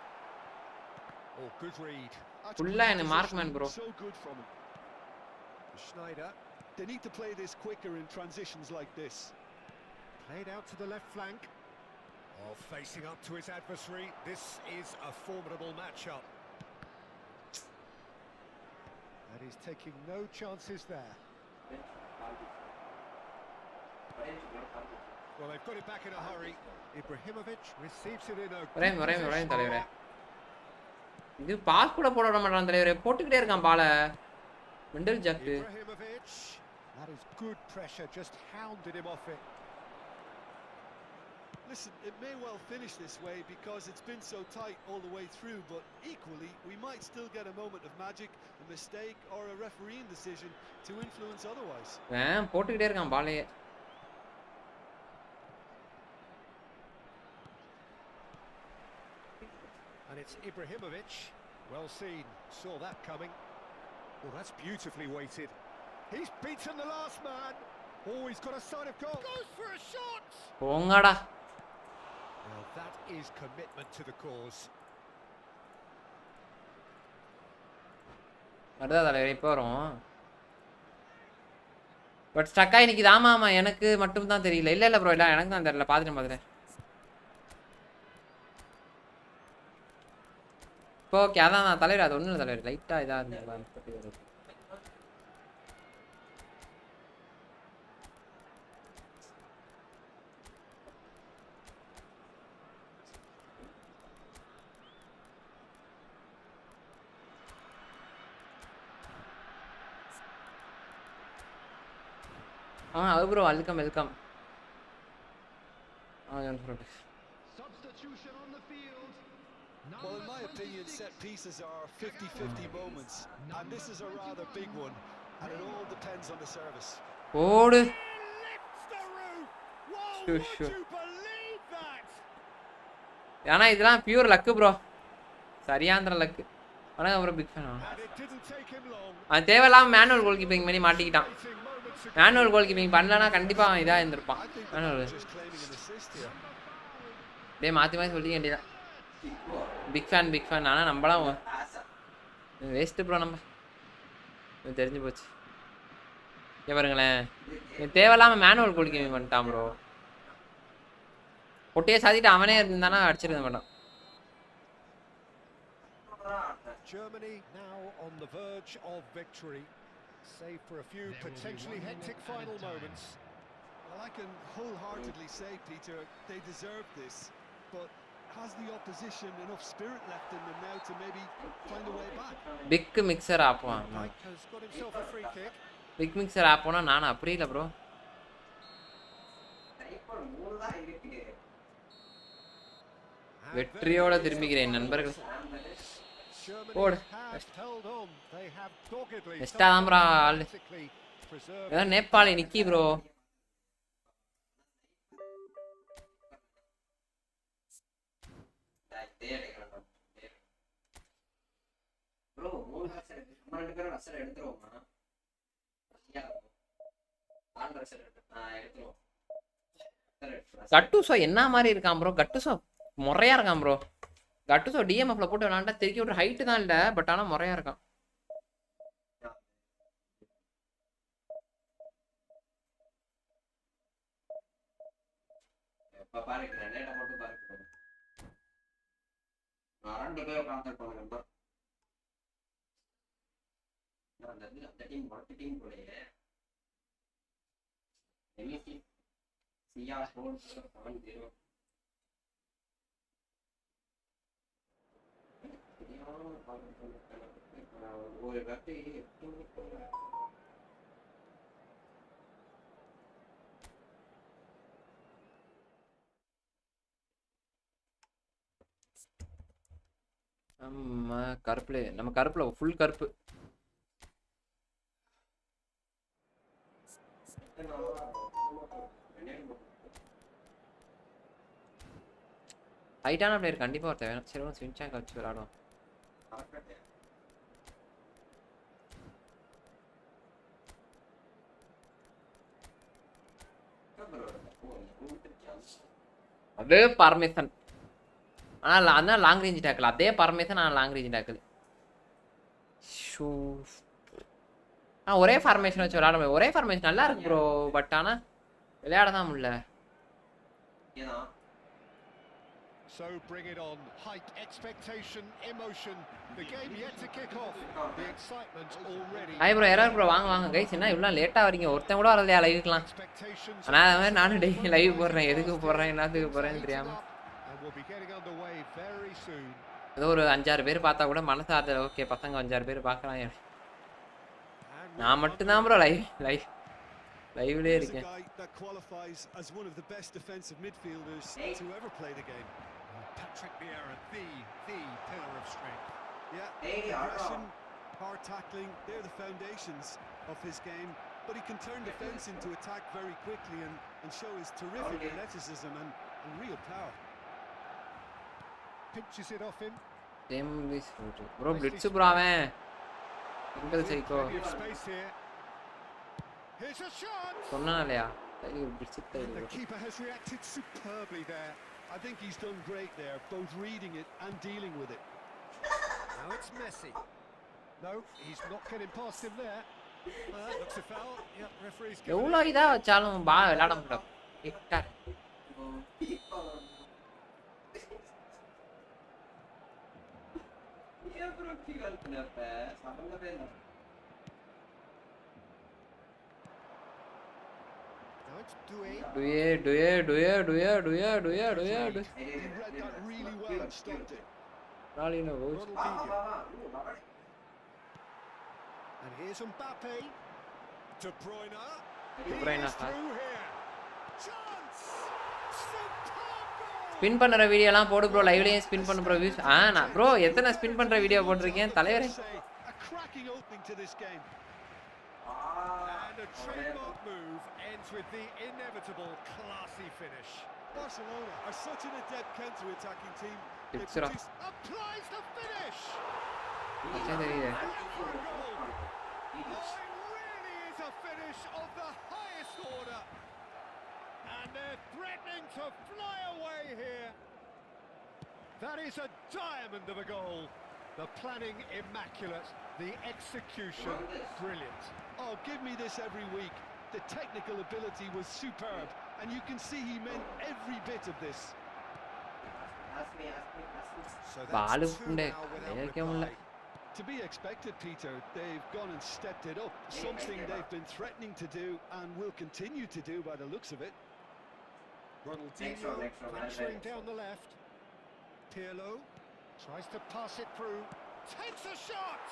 Speaker 3: Oh, good read.
Speaker 5: That's
Speaker 2: Fulla
Speaker 5: good
Speaker 2: and
Speaker 5: positioning,
Speaker 2: markman, bro.
Speaker 5: So good from him.
Speaker 3: Schneider.
Speaker 5: They need to play this quicker in transitions like this.
Speaker 3: Played out to the left flank. Oh, facing up to his adversary. This is a formidable matchup. And he's taking no chances there. Well, they've got it back in a hurry. Ibrahimovic receives it in a
Speaker 2: ஒரே
Speaker 3: good
Speaker 2: தலைவரே
Speaker 3: position.
Speaker 2: இது pass கூட போட விட மாட்டான் தலைவரே போட்டுக்கிட்டே இருக்கான் பால மெண்டல் ஜாக்கு
Speaker 3: Ibrahimovic. That is good pressure, just hounded him off it.
Speaker 5: Listen, it may well finish this way because it's been so tight all the way through, but equally, we might still get a moment of magic, a mistake, or a refereeing decision to influence otherwise.
Speaker 2: போட்டுக்கிட்டே இருக்கான் பாலையே
Speaker 3: And it's Ibrahimovic. Well seen, saw that coming. Oh, that's beautifully weighted. He's beaten the last man. Oh, he's got a side of goal. Goes for a shot.
Speaker 2: போங்கடா
Speaker 3: Now that is commitment to the cause.
Speaker 2: வருதா தலைவரே இப்போ வரும் but stuck ஆகி நிற்கிது ஆமாம் ஆமாம் எனக்கு மட்டும் தான் தெரியல இல்லை ப்ரோ இல்லை எனக்கு தான் தெரியல பார்த்துட்டேன் இப்போ ஓகே அதான் தலைவர் அது ஒன்றும் இல்லை தலைவர் லைட்டாக இதாக இருந்தது bro welcome
Speaker 4: Substitution on the field.
Speaker 5: Well, in my opinion, set pieces are 50-50 moments, and this is a rather big one, and it all depends on the service.
Speaker 2: ஓடு
Speaker 3: Lifts the roof. Whoa, would you believe that?
Speaker 2: ஏன்னா இதெல்லாம் pure luck bro சரியாந்திர luck ஆனால் அப்புறம் big fan
Speaker 3: And it didn't take him long.
Speaker 2: அவன் தேவையில்லாமல் manual goal keeping பண்ணி மாட்டிக்கிட்டான் மேனுவல் கோல் கீப்பிங் பண்ணலன்னா கண்டிப்பாக அவன் இதாக இருந்திருப்பான் manual
Speaker 5: Just claiming an assist assist here.
Speaker 2: டேய் மாத்தி மாத்தி சொல்லிக்க வேண்டியதான். பிக் ஃபேன் ஆனா நம்மளாம் வேஸ்ட் ப்ரோ நம்ம. இது தெரிஞ்சு போச்சு. இங்க பாருங்களேன். இது தேவையில்லாம மேனுவல் குடிக்க பண்ணிட்டான் ப்ரோ. பொட்டியை சாத்திட்டு அவனே இருந்தானா அடிச்சிருக்க மாட்டான்.
Speaker 3: Germany now on the verge of victory, save for a few potentially hectic final moments.
Speaker 5: Well, I can wholeheartedly say, Peter, they deserve this, but has the opposition enough spirit left in them now to maybe find a way back?
Speaker 2: பிக் மிக்சர் ஆப்புவான்.
Speaker 3: Mike has got himself a free kick.
Speaker 2: பிக் மிக்சர் ஆப்போனா நானா புரியல bro. வெற்றியோட திரும்பிக்கிறேன் நண்பர்கள். போடு. பெஸ்டா தான் ப்ரோ ஆளு. ஏதோ நேபாளி நிக்கி ப்ரோ. கட்டுசோ என்ன மாதிரி இருக்கான் ப்ரோ. கட்டுசோ முறையா இருக்கான் ப்ரோ. கட்டுசோ டிஎம்எஃப்ல போட்டு விளாண்டா திருக்கி விட்டு ஹைட்டு தான் இல்ல, பட் ஆனா முறையா இருக்கான். நம்ம கருப்புல நம்ம கருப்புல ஃபுல் கருப்பு. ஹைட்டான பிளேயர் கண்டிப்பா ஒருத்தர் வேணும். சரி ஒன்று ஸ்வின்சாங்க வச்சு விளாடும். அதே பர்மிஷன் ஆனால் அதான் லாங் ரேஞ்ச் டேக்கிள். அதே பர்மிஷன் ஆனால் லாங் ரேஞ்ச் டேக்கிள். ஒரே ஃபார்மேஷன் வச்சு விளையாட முடியும். ஒரே ஃபார்மேஷன் நல்லா இருக்கு ப்ரோ, பட் ஆனால் விளையாட தான் முடியல.
Speaker 3: So bring it on. Height, expectation, emotion. The game yet to kick off. The excitement already.
Speaker 2: Hi bro error bro. வாங்க கைஸ். என்ன இவ்வளோ லேட்டாக வரீங்க? ஒருத்தன் கூட வரலையா லைவுக்குலாம்? ஆனால் அது மாதிரி நானும் டெய்லி லைவ் போடுறேன். எதுக்கு போடுறேன் என்னத்துக்கு போடுறேன்னு தெரியாமல். ஏதோ ஒரு 5-6 பேர் பார்த்தா கூட மனசு ஆறுதல். ஓகே பசங்க 5-6 பேர் பார்க்கலாம். நான் மட்டும்தான் ப்ரோ லைவ்லேயே இருக்கேன்.
Speaker 3: Patrick Vieira, the pillar of strength.
Speaker 5: Yeah, aggression, hard tackling, they're the foundations of his game. But he can turn defence into attack very quickly and show his terrific athleticism and real power.
Speaker 3: Pinches it off him.
Speaker 2: Bro, blitz bro அவன். Single psycho.
Speaker 3: Here's a shot.
Speaker 2: சொன்னானேயா.
Speaker 3: The keeper has reacted superbly there.
Speaker 5: I think he's done great there, both reading it and dealing with it.
Speaker 3: Now it's Messi. No, he's not getting past him there. Looks a foul. Yeah, referee's given.
Speaker 2: எவ்வளோ இதா வச்சாலும் பா விளையாட முடியும். Hector.
Speaker 1: ஏன் bro கீழ பண்ணப்ப சம்பந்தமே இல்ல.
Speaker 3: Do
Speaker 2: it.
Speaker 5: He read that really well and stopped it.
Speaker 3: And here's Mbappe. De Bruyne.
Speaker 2: Bruyne
Speaker 3: through here. Chance.
Speaker 2: Spin பண்ற வீடியோலாம் போடு ப்ரோ. லைவ்லயே ஸ்பின் பண்ணு ப்ரோ. வியூஸ் நான் ப்ரோ எத்தனை ஸ்பின் பண்ற வீடியோ போட்டுருக்கேன் தலைவரே.
Speaker 5: A cracking opening to this game.
Speaker 3: And a trademark move ends with the inevitable classy finish.
Speaker 5: Barcelona are such an adept counter-attacking team.
Speaker 3: Applies the finish.
Speaker 2: अच्छा தெரியுது.
Speaker 3: It really is a finish of the highest order. And they're threatening to fly away here. That is a diamond of a goal. The planning immaculate, the execution brilliant.
Speaker 5: Oh, give me this every week. The technical ability was superb, and you can see he meant every bit of this.
Speaker 1: Ask me.
Speaker 3: So
Speaker 2: Balu
Speaker 3: that's two
Speaker 2: unde.
Speaker 3: now without
Speaker 2: Kaleya mulla.
Speaker 3: reply.
Speaker 5: To be expected, Peter. They've gone and stepped it up. Something they've been threatening to do and will continue to do by the looks of it.
Speaker 3: Ronaldinho
Speaker 1: Next one.
Speaker 3: venturing down the left. Pirlo tries to pass it through. Takes a shot.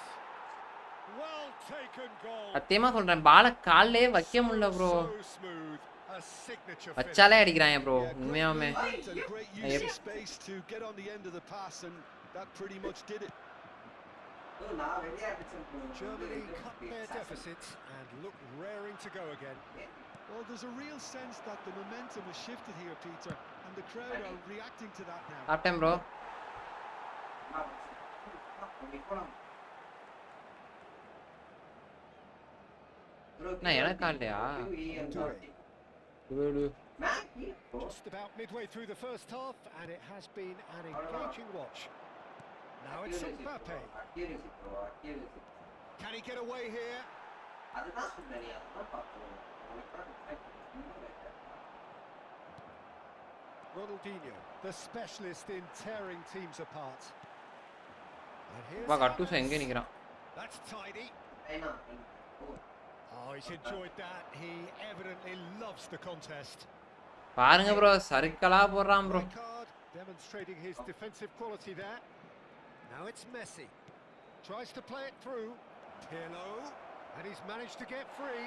Speaker 3: Well taken goal.
Speaker 2: சத்தியமா சொல்றேன் பால கால்லே வைக்க முடியல bro
Speaker 3: So smooth. A signature finish.
Speaker 2: வச்சாலே அடிக்கிறாங்க bro
Speaker 5: Yeah, great
Speaker 2: உண்மையாவே
Speaker 5: movement and great use of space to get on the end of the pass, and that pretty much did it.
Speaker 3: Germany cut their deficits and look raring to go again.
Speaker 5: Well, there's a real sense that the momentum has shifted here, Peter, and the crowd are reacting to that now.
Speaker 2: சாப்பிட்டேன் bro நான் எனக்கு ஆடலையா
Speaker 3: Just about midway through the first half, and it has been an engaging watch. Now it's Mbappe. Can he get away here? Ronaldinho, the specialist in tearing teams apart. And here's
Speaker 2: வா கட்டூஸ் எங்க
Speaker 3: Havertz.
Speaker 2: நிக்கிறான்
Speaker 3: That's tidy. Oh, he's enjoyed that. He evidently loves the contest.
Speaker 2: பாருங்க bro சறுக்கலா போடுறான் bro
Speaker 3: Red card, demonstrating his defensive quality there. Now it's Messi. Tries to play it through. Pirlo, and he's managed to get free.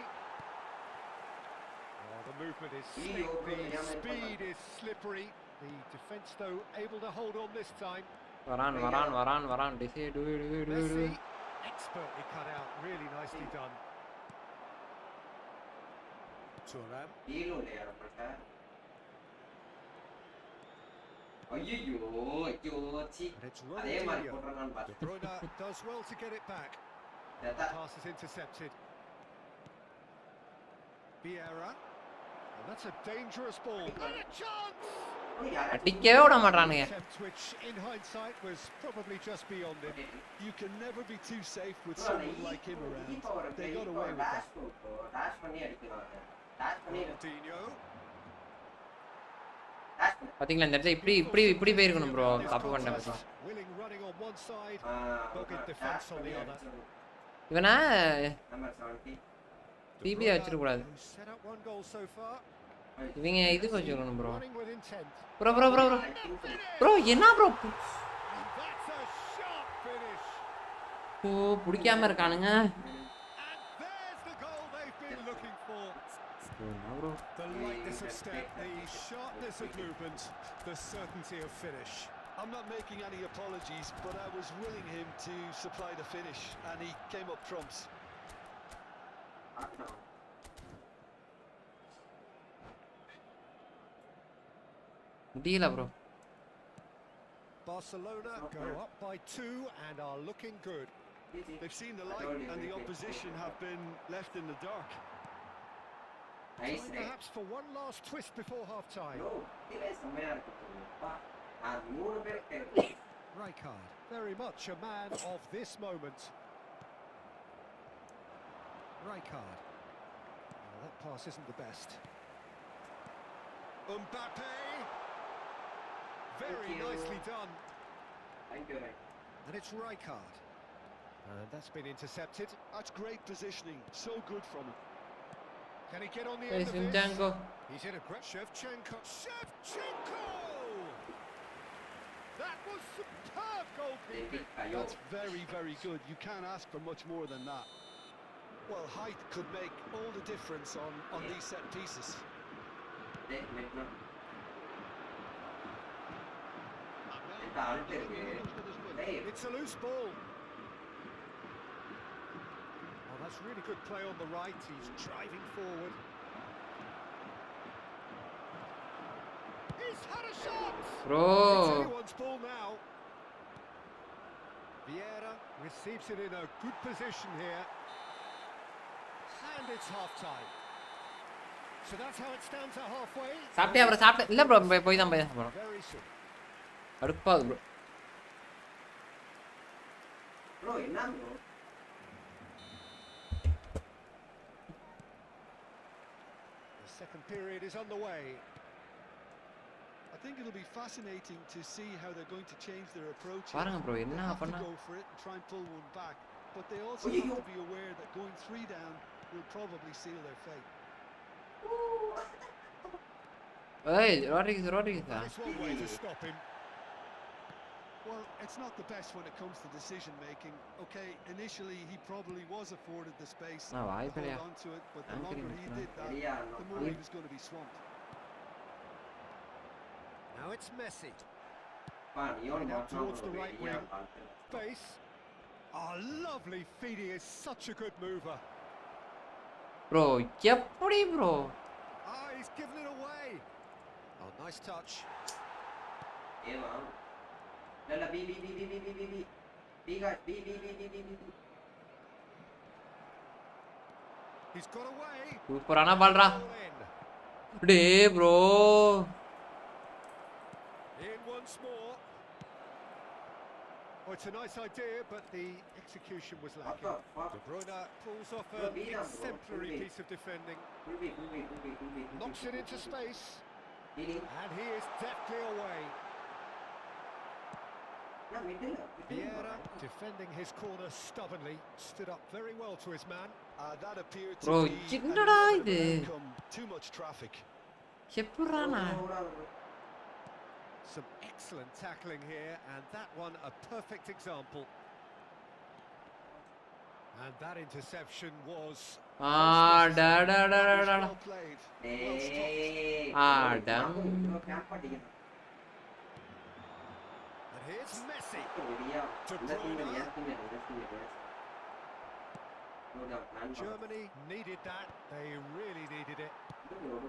Speaker 3: Oh, the movement is slick, the speed is slippery. The defence, though, able to hold on this time.
Speaker 2: வரான் டிசை to
Speaker 3: Messi, expertly cut out, really nicely done. Thuram. And it's Ronaldinho. De Bruyne does well to get it back. The pass is intercepted. Vieira. And that's a dangerous ball. And a chance!
Speaker 2: அடிக்கவே விட மாட்டானுங்க
Speaker 3: Attempt which, in hindsight, was probably just beyond him.
Speaker 5: You can never be too safe with someone like him around. They got away with that.
Speaker 3: Ronaldinho.
Speaker 2: பாத்தீங்களா இந்த இடத்துல இப்படி இப்படி இப்படி போயிருக்கணும் ப்ரோ தப்பு பண்ணிட்டேன் bro
Speaker 3: Willing running on one side, dogged defence on the other.
Speaker 2: இவனா டிபியா வச்சிட கூடாது
Speaker 3: Set up one goal so far.
Speaker 2: இவங்க இதுக்கு வச்சிருக்கணும் bro
Speaker 3: Running with intent.
Speaker 2: Bro என்ன bro
Speaker 3: And that's a sharp finish.
Speaker 2: ஓ பிடிக்காம இருக்கானுங்க
Speaker 3: And there's the goal they've been looking for.
Speaker 2: என்ன bro
Speaker 3: The lightness of step, the sharpness of movement, the certainty of finish.
Speaker 5: I'm not making any apologies, but I was willing him to supply the finish, and he came up trumps.
Speaker 2: முடியல bro
Speaker 3: Barcelona go up by 2 and are looking good.
Speaker 5: They've seen the light, and the opposition have been left in the dark.
Speaker 3: Time perhaps for one last twist before half-time. Rijkaard, very much a man of this moment. Rijkaard. Oh, that pass isn't the best. Mbappe. Very nicely done. And it's Rijkaard. And that's been intercepted.
Speaker 5: That's great positioning. So good from him.
Speaker 3: Can he get on the end of this?
Speaker 2: Shevchenko
Speaker 3: He's in a great Shevchenko. Shevchenko! That was superb goalkeeping.
Speaker 5: That's very, very good. You can't ask for much more than that. Well, height could make all the difference on these set pieces.
Speaker 3: It's a loose ball. Oh, that's really good play on the right. He's driving forward. He's had a shot!
Speaker 2: Bro
Speaker 3: It's anyone's ball now. Vieira receives it in a good position here. And it's half-time. So that's how it stands at halfway.
Speaker 2: சாப்பிட்டியா bro சாப்பிட்டேன் இல்லை bro போய் தான் bro
Speaker 3: Very soon.
Speaker 2: கடுப்பாது bro
Speaker 1: bro என்ன bro
Speaker 3: The second period is on the way.
Speaker 5: I think it'll be fascinating to see how they're going to change their approach.
Speaker 2: பாருங்க bro
Speaker 5: They
Speaker 2: என்ன
Speaker 5: have to
Speaker 2: பண்ணா
Speaker 5: go for it and try and pull one back, but they also have to be aware that going 3 down will probably seal their fate.
Speaker 2: ஏய் Rodrigues
Speaker 3: That's one way to stop him.
Speaker 5: Well, it's not the best when it comes to decision making. Okay, initially he probably was afforded the space to hold on to it, but the longer he did that, the more he was going to be swamped.
Speaker 3: Now it's Messi.
Speaker 1: பா neon
Speaker 3: Out
Speaker 1: மாட்னா
Speaker 3: towards the
Speaker 1: bro
Speaker 3: right
Speaker 1: வெளியா
Speaker 3: wing.
Speaker 1: பாத்து
Speaker 3: Base. Oh, lovely feed. He is such a good mover.
Speaker 2: Bro எப்படி bro
Speaker 3: Ah, he's given it away. Oh, nice touch.
Speaker 1: ஏவா இல்ல பி guys பி
Speaker 3: He's got away.
Speaker 2: சூப்பரான பால்ரா
Speaker 3: Ball in.
Speaker 2: டே bro
Speaker 3: In once more. Oh, it's a nice idea, but the execution was
Speaker 1: what
Speaker 3: lacking.
Speaker 1: the fuck
Speaker 3: De Bruyne pulls off
Speaker 1: Bro,
Speaker 3: an
Speaker 1: beat him, bro.
Speaker 3: exemplary
Speaker 1: Full
Speaker 3: piece of defending.
Speaker 1: Could be.
Speaker 3: Knocks it into space.
Speaker 1: Leading.
Speaker 3: And he is deftly away.
Speaker 1: No, middle.
Speaker 3: Vieira, defending his corner stubbornly, stood up very well to his man.
Speaker 5: That appeared to
Speaker 2: Bro,
Speaker 5: be an
Speaker 2: என்னடா
Speaker 5: inevitable
Speaker 2: இது?
Speaker 5: outcome. Too much traffic.
Speaker 2: எப்பறானா
Speaker 3: Some excellent tackling here, and that one a perfect example. And that interception was...
Speaker 2: டா டா டா டா டா
Speaker 5: Well played. Well stopped.
Speaker 1: Hey.
Speaker 2: Adam.
Speaker 1: Camp அடிக்கணும்.
Speaker 3: And here's Messi.
Speaker 1: வெளியா.
Speaker 3: De
Speaker 1: இந்த
Speaker 3: Bruyne.
Speaker 1: Team No doubt, man.
Speaker 3: Germany needed that. They really needed it.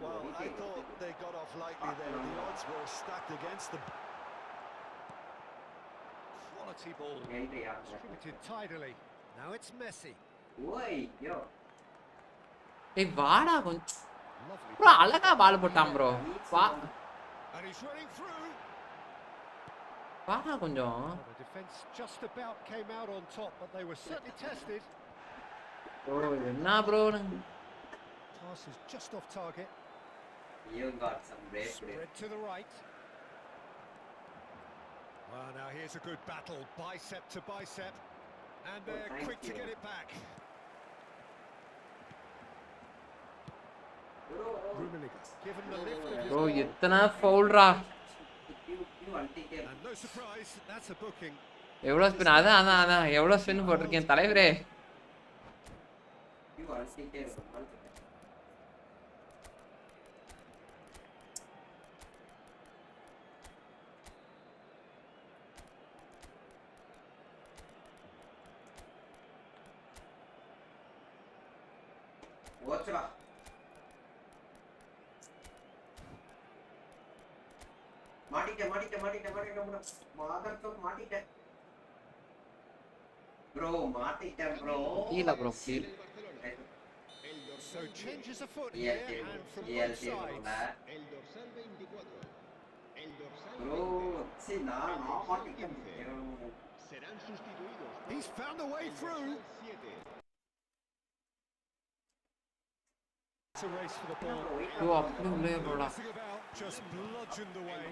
Speaker 5: Well, I thought they got off lightly there. The odds were stacked against them.
Speaker 3: Quality ball.
Speaker 1: Entry ஆ.
Speaker 3: Distributed tidily. Now it's Messi.
Speaker 1: ஓய் யோ.
Speaker 2: டேய் வாடா கொஞ்சம்
Speaker 3: Lovely.
Speaker 2: Bro அழகா பால் போட்டான் bro வா
Speaker 3: And he's running through.
Speaker 2: வாடா கொஞ்சம்
Speaker 3: Well, the defence just about came out on top, but they were certainly tested.
Speaker 2: Bro என்ன bro
Speaker 3: Pass is just off target.
Speaker 1: You got some brave play.
Speaker 3: Spread to the right. Well, now here's a good battle, bicep to bicep. And they're
Speaker 1: thank
Speaker 3: quick to
Speaker 1: you.
Speaker 3: get it back. Rummenigge given the lift of his
Speaker 2: bro
Speaker 3: ball.
Speaker 2: எத்தனை ஃபவுல்ரா
Speaker 1: You anti-care.
Speaker 3: And no surprise, that's a booking.
Speaker 2: எவ்வளோ spin அதான் எவ்வளோ spin போட்டிருக்கேன் தலைவரே
Speaker 1: You anti-care. ஓச்சடா மாட்டிட்டேன் மாதர்த்தம் மாட்டிட்டேன் bro மாட்டிட்டேன் bro
Speaker 2: கீழே bro கீழே
Speaker 3: So changes a foot
Speaker 1: Yeah,
Speaker 3: here,
Speaker 1: yeah,
Speaker 3: and from
Speaker 1: yeah,
Speaker 3: both sides.
Speaker 1: Bro சரி நான் மாட்டிட்டேன்
Speaker 3: He's found a way through. It's a race for the ball.
Speaker 2: Bro அப்படி உள்ளே போடா
Speaker 3: Nothing about, just bludgeoned away.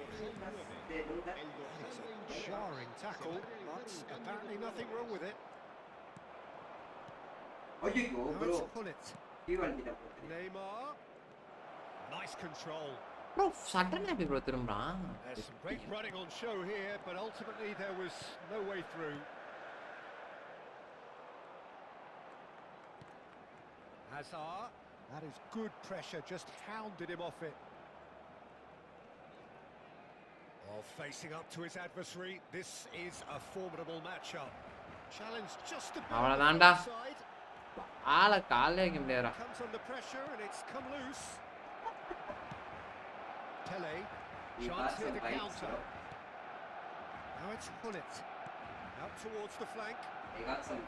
Speaker 3: It's a jarring tackle, but apparently nothing wrong with it.
Speaker 1: ஐயோ
Speaker 3: Now
Speaker 1: bro
Speaker 3: it's Pullet.
Speaker 1: டியூ அடிச்சிட்டேன்
Speaker 3: Neymar. Nice control.
Speaker 2: Bro சட்டன் எப்படி bro திரும்புறான்
Speaker 3: There's some great running on show here, but ultimately there was no way through. Hazard. That is good pressure, just hounded him off it. Oh, facing up to his adversary, this is a formidable matchup. Challenge just a bit on the
Speaker 2: அவ்வளோதான்டா
Speaker 3: side.
Speaker 2: ஆளை காலே வைக்க முடியாதுடா
Speaker 3: Comes under pressure and it's come loose. Pele,
Speaker 1: You
Speaker 3: chance
Speaker 1: got
Speaker 3: here
Speaker 1: some
Speaker 3: to
Speaker 1: bites,
Speaker 3: counter.
Speaker 1: bro.
Speaker 3: Now it's Pullet. Out towards the flank.
Speaker 1: They got some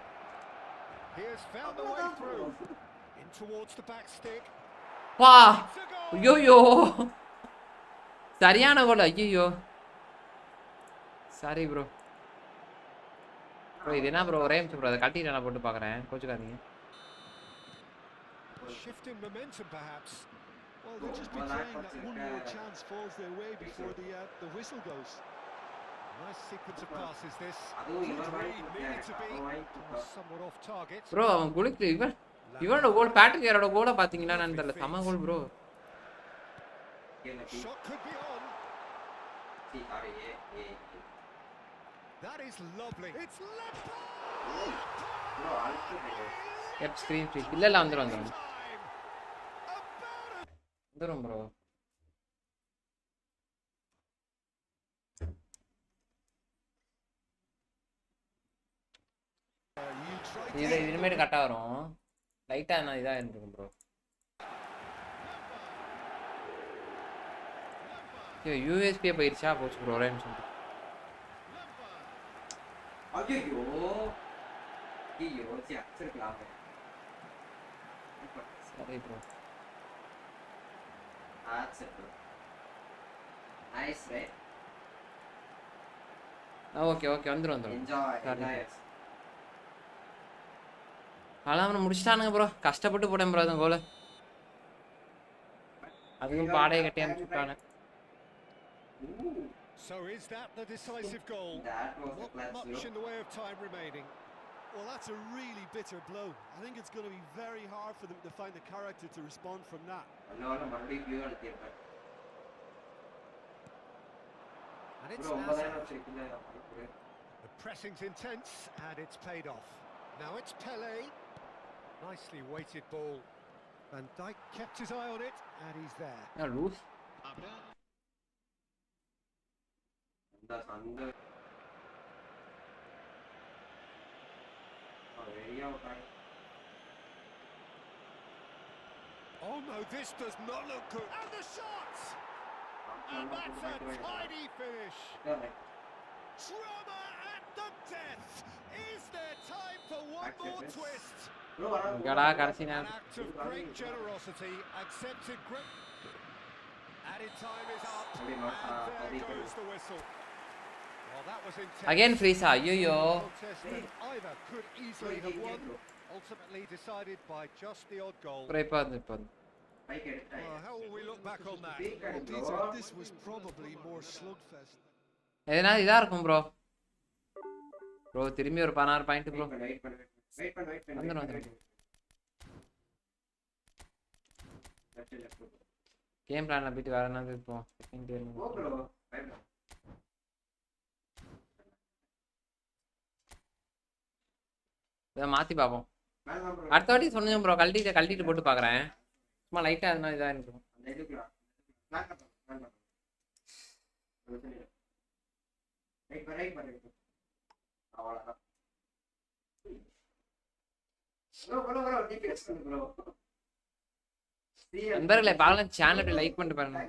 Speaker 3: He has found the way through. In towards the back stick.
Speaker 2: வா
Speaker 3: It's a goal.
Speaker 2: ஐயோ சரியான கோல் ஐயோ sorry bro bro இது என்ன bro ஒரே நிமிஷம் bro அதை கட்டிட்டு நான் போட்டு பார்க்குறேன் கோச்சுக்காதீங்க
Speaker 3: Shift in momentum, perhaps.
Speaker 5: Well, they'll just be praying that one more chance falls their way before the whistle goes.
Speaker 3: Nice sequence of passes, this.
Speaker 1: அதுவும்
Speaker 3: Good
Speaker 1: இவர்
Speaker 3: read, needed to be. Somewhat off target.
Speaker 2: Bro அவன் குளிக்கு இவனோட கோல் Patrick யாரோட கோலை பார்த்தீங்களா நான் தெரியல செம கோல் bro
Speaker 3: Shot could be on. That is lovely. It's left.
Speaker 2: எப் ஸ்க்ரீன் ஃப்ரீ இல்ல வந்துரும் ப்ரோ இது இனிமேட்டு கரெக்டா வரும் லைட்டா நான் இதா இருக்கும் ப்ரோ யூஎஸ்பி போயிடுச்சா போச்சு ப்ரோ ஒரே நிமிஷம் சரி ப்ரோ ஓகே ஓகே வந்துரும் அதெல்லாம் முடிச்சிட்டானுங்க ப்ரோ கஷ்டப்பட்டு போட்டேன் ப்ரோ அந்த கோலை அதுவும் பாடையை கட்டி அனுப்பிச்சுட்டானு
Speaker 3: So is that the decisive goal? Not much in the way of time remaining.
Speaker 5: Well, that's a really bitter blow. I think it's going to be very hard for them to find the character to respond from that.
Speaker 3: And it's the pressing's intense and it's paid off. Now it's Pele. Nicely weighted ball. Van Dijk kept his eye on it and he's there.
Speaker 2: Now loose.
Speaker 3: Oh no, this does not look good. And the shot! And that's a tidy finish. Drama at the death. Is there time for one more twist? An act of great generosity, accepted great. Added time is up, and there goes the whistle. Well, that was intense.
Speaker 2: Again Frisa, yo.
Speaker 3: Contest that either could easily have won, ultimately decided by just the odd goal.
Speaker 5: Well, how will we look back on that? Well, Peter, this was probably more slugfest.
Speaker 2: எதனா இதா இருக்கும் bro bro திரும்பி ஒரு 16 point bro வந்துரும் game பிளான்ல போயிட்டு வேற என்ன இப்போ செகண்ட் இயர் இதை மாத்தி பார்ப்போம் அடுத்த வாட்டி சொன்னேன் ப்ரோ கழட்டிட்டு போட்டு பார்க்குறேன் சும்மா லைட்டாக அதனால இதாக இருக்கும் நண்பர்களே பார்க்கலாம் சேனல் அப்படி லைக் பண்ணிட்டு பாருங்க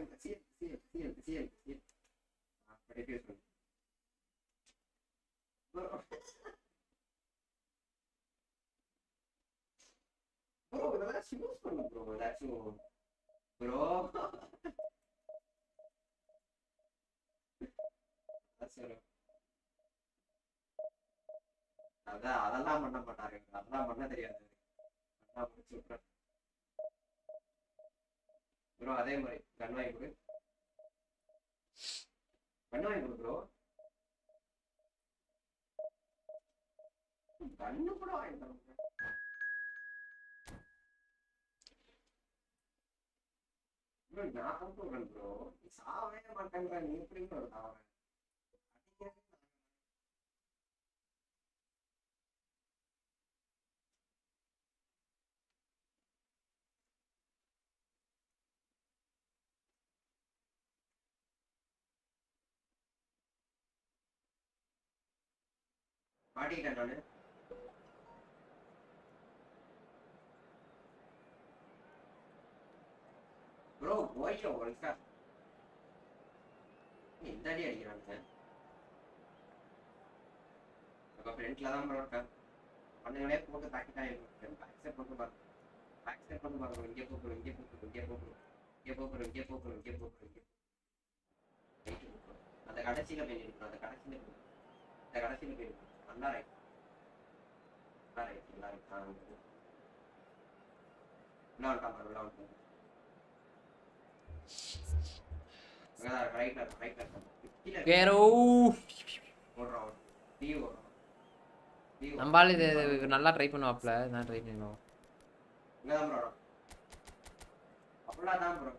Speaker 1: அதெல்லாம் பண்ண மாட்டாரு அதெல்லாம் பண்ண தெரியாது ப்ரோ அதே மாதிரி கன் வாங்கி கொடு ப்ரோ கண்ணு கூட வாங்கி தரேன் ப்ரோ நான் சொல்றேன் ப்ரோ நீ சாவே மாட்டேங்கிற நீ எப்படி ஒரு சாவே மாட்டிக்கிட்டேன் நானு ப்ரோ போய்யோ ஒன்ஸா எந்த அடி அடிக்கிறானுங்க அப்போ ஃப்ரெண்ட்ல தான் ப்ரோ இருக்கேன் பண்ணுங்களே போட்டு பேக்கெட் ஆகிடும் அக்செப்ட் பண்ணி பாருங்க பேக் ஸ்டெப் பண்ணி பாருங்க இங்கே போறோம் இங்கே போறோம் இங்கே போறோம் இங்கே போறோம் இங்கே போறோம் இங்கே போறோம் அந்த கடைசியில போய் நிற்கணும் அந்த கடைசியில போய் இந்த கடைசியில போய் நிற்கணும் நல்லா ரைட் நல்லா ரைட் நல்லா ரைட் விளாண்டான் விளாண்டான் ரைட்ல ரைட்ல
Speaker 2: கேரோ
Speaker 1: ஓடுறான் டீ ஓடுறான்
Speaker 2: நம்பால இது நல்லா ட்ரை பண்ணுவாப்ல நான் ட்ரை பண்ணுவோம்
Speaker 1: என்னதான் ப்ரோ அப்படிலாம் ப்ரோ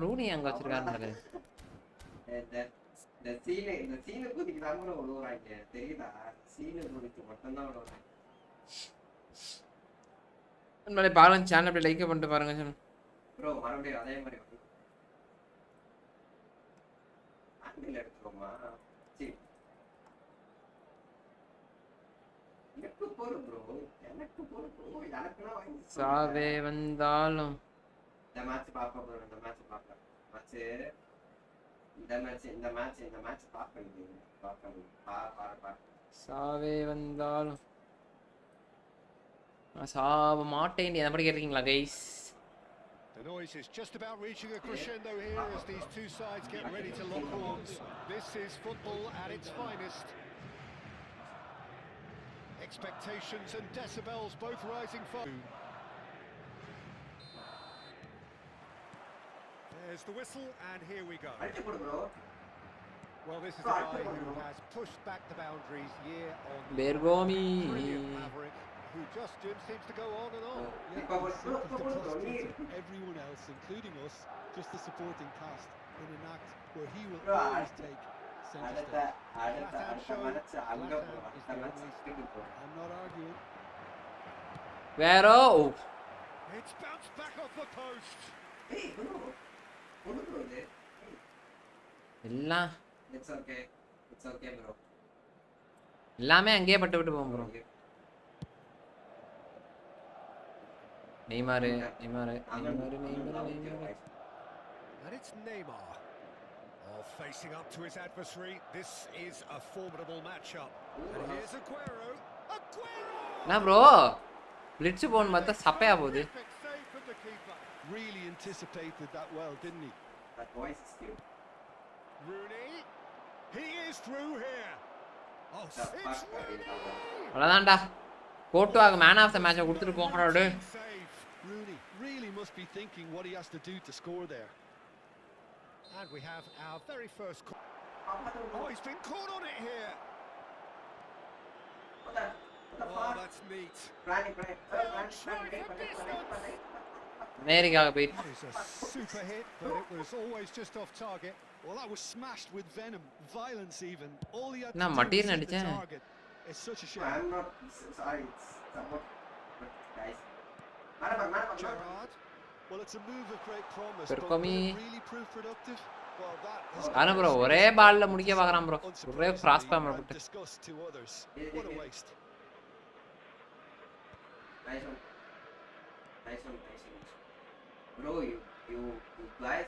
Speaker 2: ரூனி அங்க வச்சிருக்காரு
Speaker 1: இந்த சீனை குதிக்கு தான் ப்ரோ விழுவுறாங்க தெரியுதா சீனை குதிக்கு மட்டும்தான் விழுவுறாங்க
Speaker 2: உண்மையிலே பாருங்க சேனல் அப்படியே லைக் பண்ணிட்டு பாருங்க சார்
Speaker 1: ப்ரோ மறுபடியும் அதே மாதிரி ஆங்கில எடுத்துக்கோமா சரி எனக்கு போறோம் ப்ரோ எனக்கு போறோம் ப்ரோ எனக்குலாம் வாங்கி
Speaker 2: சாவே வந்தாலும்
Speaker 1: இந்த மேட்ச் பார்ப்போம் ப்ரோ இந்த மேட்ச் பார்ப்பேன் இந்த மேட்ச் பார்க்கணும் பாரு
Speaker 2: சாவே வந்தாலும் சாவ மாட்டேன் என்ன படி கேட்டிருக்கீங்களா guys
Speaker 3: The noise is just about reaching a crescendo here as these two sides get ready to lock horns. This is football at its finest. Expectations and decibels both rising fast. There's the whistle and here we go. Well, this is a guy who has pushed back the boundaries year on year.
Speaker 2: Bergomi
Speaker 3: Brilliant maverick who just seems to go on and on.
Speaker 5: Everyone else, including us, just the supporting cast, in an act where he will always take centre stage. I'm not arguing.
Speaker 2: Vero
Speaker 3: It's bounced back off the post.
Speaker 2: எல்லாம்
Speaker 1: It's okay bro.
Speaker 2: எல்லாமே அங்கேயே பட்டு விட்டு போகும் bro Neymar
Speaker 3: And it's Neymar. Facing up to his adversary. This is a formidable matchup. And here's Aguero.
Speaker 2: என்ன bro blitz phone பார்த்தா சப்பையா போகுது
Speaker 3: Perfect save from the keeper.
Speaker 5: Really anticipated that well, didn't he?
Speaker 1: That voice is cute.
Speaker 3: Rooney. He is through here. Oh, it's Rooney.
Speaker 2: அவ்வளோதான்டா கோட்டுவாக man of the மேட்சை கொடுத்துட்டு போங்கடாடு
Speaker 3: Save.
Speaker 5: Rooney really must be thinking what he has to do to score there.
Speaker 3: And we have our very first call. Oh, he's been caught on it here.
Speaker 1: What the
Speaker 3: Oh,
Speaker 1: fuck?
Speaker 3: that's neat.
Speaker 1: Planning.
Speaker 2: அமெரிக்காக போயிட்டு
Speaker 3: That is a super hit, but it was always just off target.
Speaker 5: Well, that was smashed with venom, violence even. All he had to
Speaker 2: நான்
Speaker 5: do
Speaker 2: மட்டீர்னு
Speaker 5: was hit the
Speaker 2: அடிச்சேன்
Speaker 5: target. It's such a shame.
Speaker 1: I'm not sorry. It's somewhat, but guys.
Speaker 3: Gerrard.
Speaker 5: Well, it's a move of great promise, but
Speaker 2: Percomi.
Speaker 5: will it really prove productive? Well, that has
Speaker 2: ஆனா bro ஒரே பால்ல முடிக்க பார்க்கறான் bro ஒரே cross bomb
Speaker 5: and
Speaker 2: போட்டு
Speaker 5: discussed to others. What a waste.
Speaker 1: Nice one. Bro, you guys.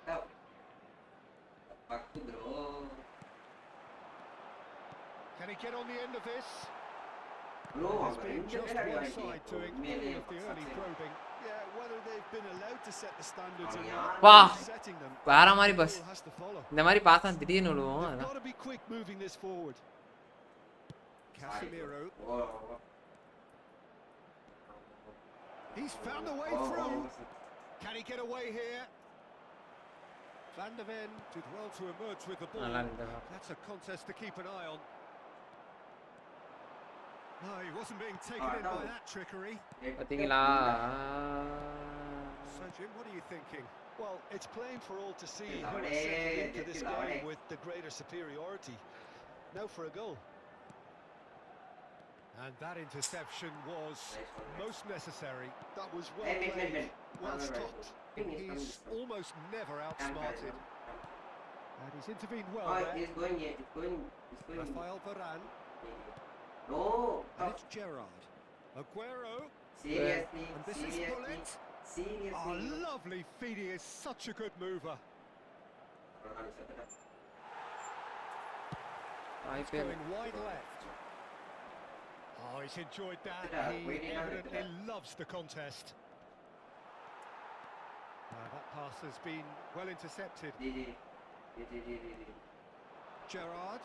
Speaker 1: Stop. Fuck, bro.
Speaker 3: Can he get on the end of this?
Speaker 1: Bro,
Speaker 3: Has been just one side doing all of the early probing.
Speaker 5: Yeah, whether they've been allowed to set the standards or
Speaker 1: Yeah.
Speaker 5: not,
Speaker 2: Wow.
Speaker 5: setting them,
Speaker 2: வேற மாதிரி bus
Speaker 5: has to follow.
Speaker 2: இந்த மாதிரி பார்த்தா திடீர்னு விழுவோம்
Speaker 5: They've
Speaker 2: அதான்
Speaker 5: got to be quick moving this forward.
Speaker 3: Casemiro.
Speaker 1: Oh.
Speaker 3: He's found a way through. Can he get away here? Van der Ven did well to emerge with the ball.
Speaker 2: நல்லா இருக்கு
Speaker 3: That's a contest to keep an eye on. No, he wasn't being taken in by that trickery.
Speaker 2: பாத்தீங்களா
Speaker 3: So, Jim, what are you thinking?
Speaker 5: Well, it's plain for all to see who is settling into this game with the greater superiority. Now for a goal.
Speaker 3: And that interception was most necessary.
Speaker 5: That was well played, well stopped.
Speaker 3: He's almost never outsmarted. And he's intervened well
Speaker 1: Oh,
Speaker 3: there.
Speaker 1: he's going.
Speaker 3: Rafael Varane.
Speaker 1: No.
Speaker 3: And it's Gerrard. Aguero.
Speaker 1: Seriously.
Speaker 3: And this is Bullet. Oh, lovely feed. He is such a good mover. It's going wide left. Oh, he's enjoyed that. He evidently loves the contest. That pass has been well intercepted. Gerrard.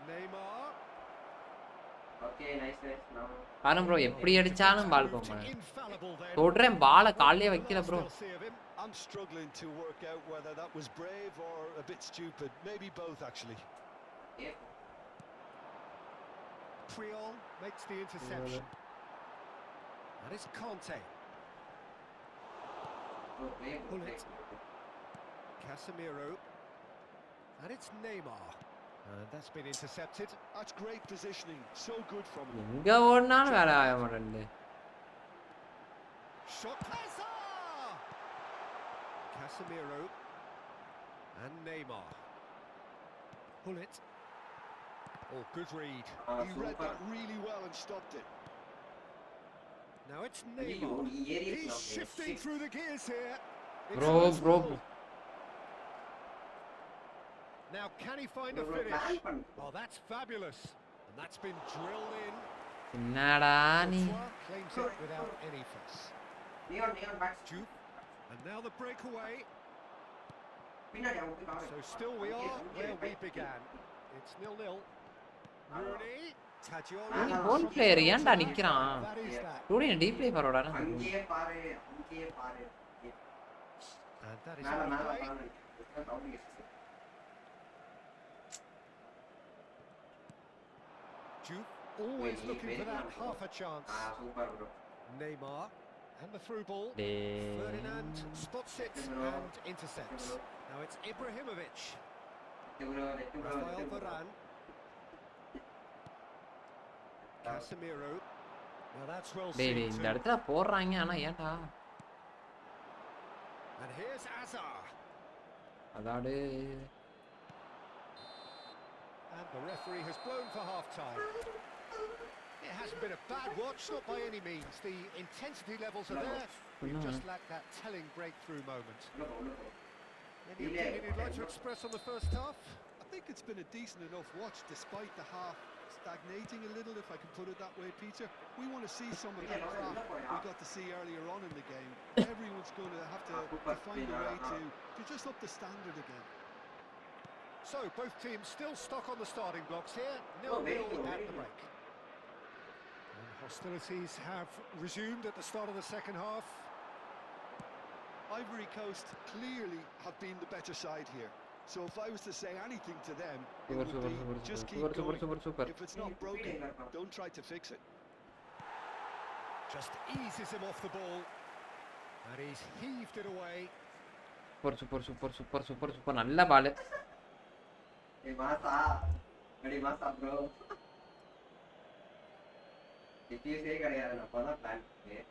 Speaker 3: Neymar.
Speaker 1: Okay, nice now.
Speaker 2: பாருங்க bro எப்படி அடிச்சாலும் பால் போக மாட்டேன். தொடுறேன் பாலை காலையே வைக்கல bro.
Speaker 5: I'm struggling to work out whether that was brave or a bit stupid. Maybe both actually.
Speaker 1: Yeah.
Speaker 3: Priol makes the interception. That is Conte. Bullet. Casemiro. And it's Neymar. And that's been intercepted.
Speaker 5: That's great positioning. So good from him.
Speaker 2: எங்க ஓடுனாலும் வேலை ஆக மாட்டேங்குது.
Speaker 3: Shot. Casemiro. And Neymar. Bullet. Oh, good read.
Speaker 5: He read that really well and stopped it.
Speaker 3: Now it's Neymar. He's shifting through the gears here.
Speaker 2: Bro.
Speaker 3: Now can he find a finish? Oh, that's fabulous. And that's been drilled in.
Speaker 2: என்னடா நீ?
Speaker 3: Claims it without any fuss.
Speaker 1: Neon back.
Speaker 3: And now the breakaway. So still we are where we began. It's 0-0. Rooney.
Speaker 2: நீ goal player ஏன்டா நிக்கறான்? Rooney deep play பரோடா.
Speaker 1: அங்கேயே பாரு.
Speaker 3: And that is Juve always looking for that half a chance.
Speaker 1: Super bro.
Speaker 3: Neymar and the through ball. Ferdinand spots it and intercepts. Now it's Ibrahimovic. Rafael Varane. Casemiro. Now that's well seen.
Speaker 2: இந்த இடத்துல போடுறாங்க ஆனா ஏன்டா?
Speaker 3: And here's Azar.
Speaker 2: அதாடு.
Speaker 3: And the referee has blown for half time. It hasn't been a bad watch, not by any means. The intensity levels are there. We've just lacked that telling breakthrough moment. Any opinion you'd like to express on the first half?
Speaker 5: I think it's been a decent enough watch despite the half stagnating a little, if I can put it that way, Peter. We want to see some of that craft we got to see earlier on in the game. Everyone's going to have to find a way to just up the standard again.
Speaker 3: So, both teams still stuck on the starting blocks here, 0-0 at the break. And hostilities have resumed at the start of the second half.
Speaker 5: Ivory Coast clearly have been the better side here. So if I was to say anything to them, it would be just keep going. If it's not broken, don't try to fix it.
Speaker 3: Just eases him off the ball. And he's heaved it away.
Speaker 2: Super. நல்ல பால்.
Speaker 1: Hey Masa. Ready Masa bro. டிபிஎஸ்ஏ கிடையாது நான் அப்பதான் plan பண்ணேன்.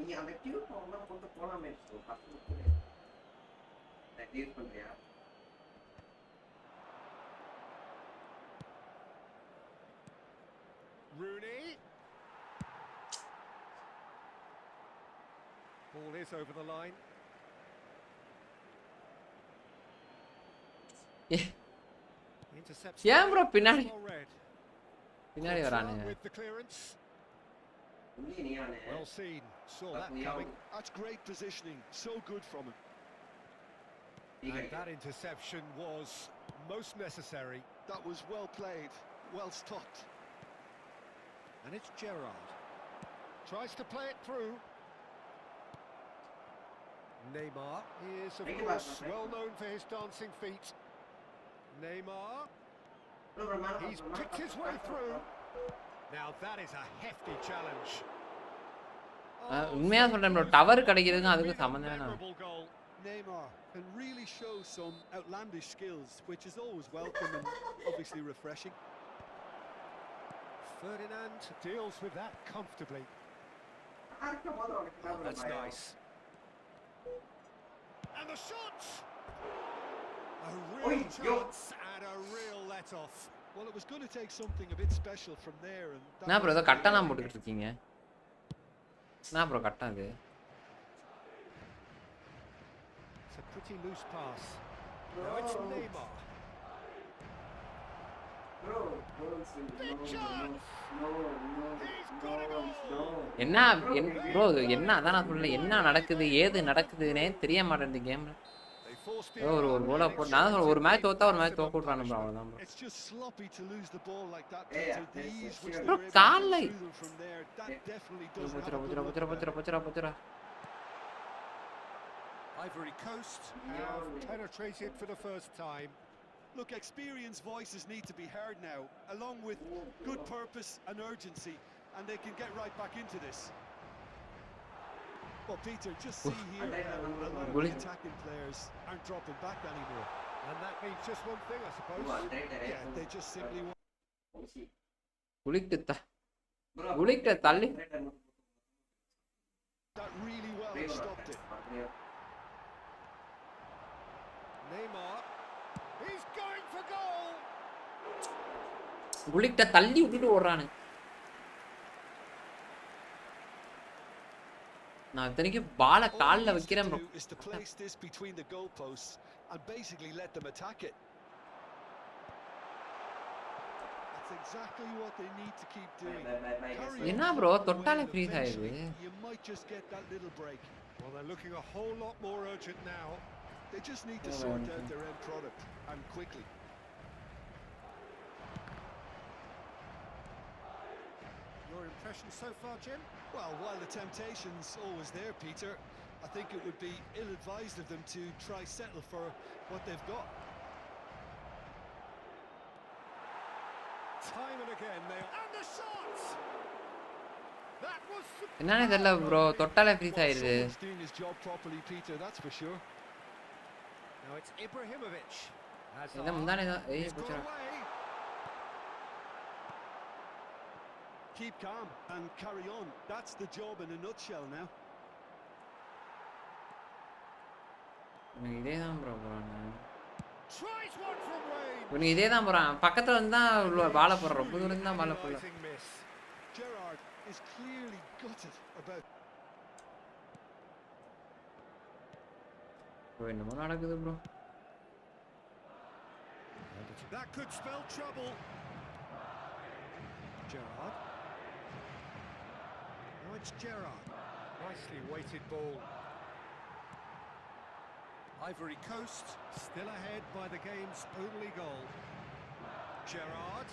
Speaker 1: நீ அந்த Q போனா போட்டு போலாமே ப்ரோ ஃபர்ஸ்ட் நான் யூஸ் பண்றியா?
Speaker 3: Rooney. Ball is over the line. Intercepts.
Speaker 2: Yeah, bro, பின்னாடி வரானே.
Speaker 3: With the clearance. Well seen. Saw that coming.
Speaker 5: That's great positioning. So good from him.
Speaker 3: And that interception was most necessary.
Speaker 5: That was well played, well stopped.
Speaker 3: And it's Gerrard. Tries to play it through. Neymar is, of course, well known for his dancing feet. Neymar. He's picked his way through. Now that is a hefty challenge.
Speaker 2: உண்மையா சொல்றேன் bro, tower கிடைக்கிறதுக்கு அதுக்கு சம்பந்தமே இல்ல.
Speaker 5: Neymar can really show some outlandish skills, which is always welcome and obviously refreshing.
Speaker 3: Ferdinand deals with that comfortably. Oh, that's nice. And the shots! A real chance and a real let-off.
Speaker 5: Well, it was going to take something a bit special from there. And
Speaker 2: நான் bro இத கட்டலாம் போட்டுட்டு இருக்கீங்க. நான் bro கட்டாது.
Speaker 3: Pretty loose pass. Now it's Neymar. Big chance. He's got a goal.
Speaker 2: என்ன bro என்ன அதான் நான் சொல்லல என்ன நடக்குது ஏது நடக்குதுன்னே தெரிய மாட்டேங்குது கேம்ல.
Speaker 3: They forced the
Speaker 2: ஒரு
Speaker 3: error
Speaker 2: கோல
Speaker 3: and
Speaker 2: போட்டு நான் சொல்றேன் ஒரு மேட்ச் தோத்தா ஒரு மேட்ச்
Speaker 3: maximum
Speaker 2: தோக்க விட்றானு ப்ரோ
Speaker 3: punishment.
Speaker 2: அவ்வளவுதான் bro.
Speaker 5: It's just sloppy to lose the ball like that, Peter. The ease which they
Speaker 2: Bro,
Speaker 5: were able to
Speaker 2: கால்ல
Speaker 5: get through them from there, that definitely doesn't have a good look there.
Speaker 2: போச்சுடா.
Speaker 3: Ivory Coast have penetrated for the first time.
Speaker 5: Look, experienced voices need to be heard now, along with good purpose and urgency, and they can get right back into this. Well, Peter, just see here how a lot of the attacking players aren't dropping back anymore.
Speaker 3: And that means just one thing, I suppose.
Speaker 5: Yeah, they just simply want...
Speaker 2: குளிக்க தள்ளி
Speaker 5: That really well and stopped it.
Speaker 3: Neymar. He's going for goal.
Speaker 2: குளிக்க தள்ளி விட்டுட்டு ஓடுறானு. நான் இத்தனைக்கு பால கால்ல வைக்கிறேன் bro.
Speaker 5: Is to place this between the goalposts and basically let them attack it. That's exactly what they need to keep doing.
Speaker 2: என்ன bro தொட்டாலே freeze ஆயிடுது.
Speaker 5: You might just get that little break.
Speaker 3: Well, they're looking a whole lot more urgent now.
Speaker 5: They just need to sort out their end product and quickly.
Speaker 3: Your impression so far, Jim?
Speaker 5: Well, while the temptation's always there, Peter, I think it would be ill-advised of them to try settle for what they've got.
Speaker 3: Time and again they are. And the shots! That was
Speaker 2: என்னன்னே தெரியல bro தொட்டாலே freeze ஆயிடுது.
Speaker 5: Someone's doing his job properly, Peter, that's for sure.
Speaker 3: Now it's Ibrahimovic.
Speaker 2: என்ன முந்தானே ஏய்
Speaker 3: He's
Speaker 2: போச்சுடா.
Speaker 3: gone away.
Speaker 5: Keep calm and carry on. That's the job in a nutshell now.
Speaker 2: எனக்கு இதே தான் ப்ரோ போறானே.
Speaker 3: Tries one from range.
Speaker 2: இவனுக்கு இதே தான் போறான். பக்கத்துல வந்து தான் பால போடுற. ரொம்ப தூரம் தான் பால போடல.
Speaker 3: Agonizing miss.
Speaker 5: Gerrard is clearly gutted about...
Speaker 2: bro என்னமோ நடக்குது bro.
Speaker 3: That could spell trouble. Gerrard. Now it's Gerrard. Nicely weighted ball. Ivory Coast still ahead by the game's only goal. Gerrard.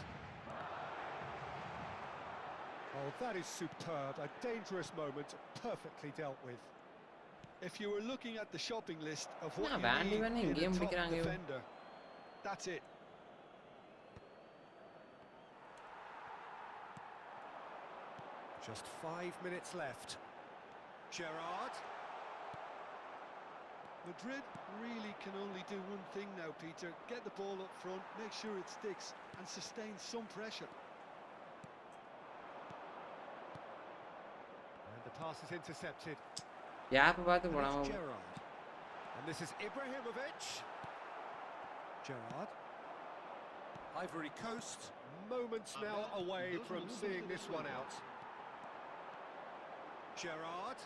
Speaker 3: Oh, that is superb. A dangerous moment, perfectly dealt with.
Speaker 5: If you were looking at the shopping list of what
Speaker 2: Yeah,
Speaker 5: you
Speaker 2: band
Speaker 5: need
Speaker 2: even in
Speaker 5: in a
Speaker 2: game
Speaker 5: top
Speaker 2: பிடிக்கிறாங்க இவங்க.
Speaker 5: defender, that's it.
Speaker 3: Just 5 minutes left. Gerrard.
Speaker 5: Madrid really can only do one thing now, Peter. Get the ball up front, make sure it sticks, and sustain some pressure.
Speaker 3: And the pass is intercepted.
Speaker 2: Gap பார்த்து
Speaker 3: And
Speaker 2: போடாம
Speaker 3: it's Gerrard. And this is Ibrahimovic. Gerrard. Ivory Coast, moments now away from seeing this one out. Gerrard.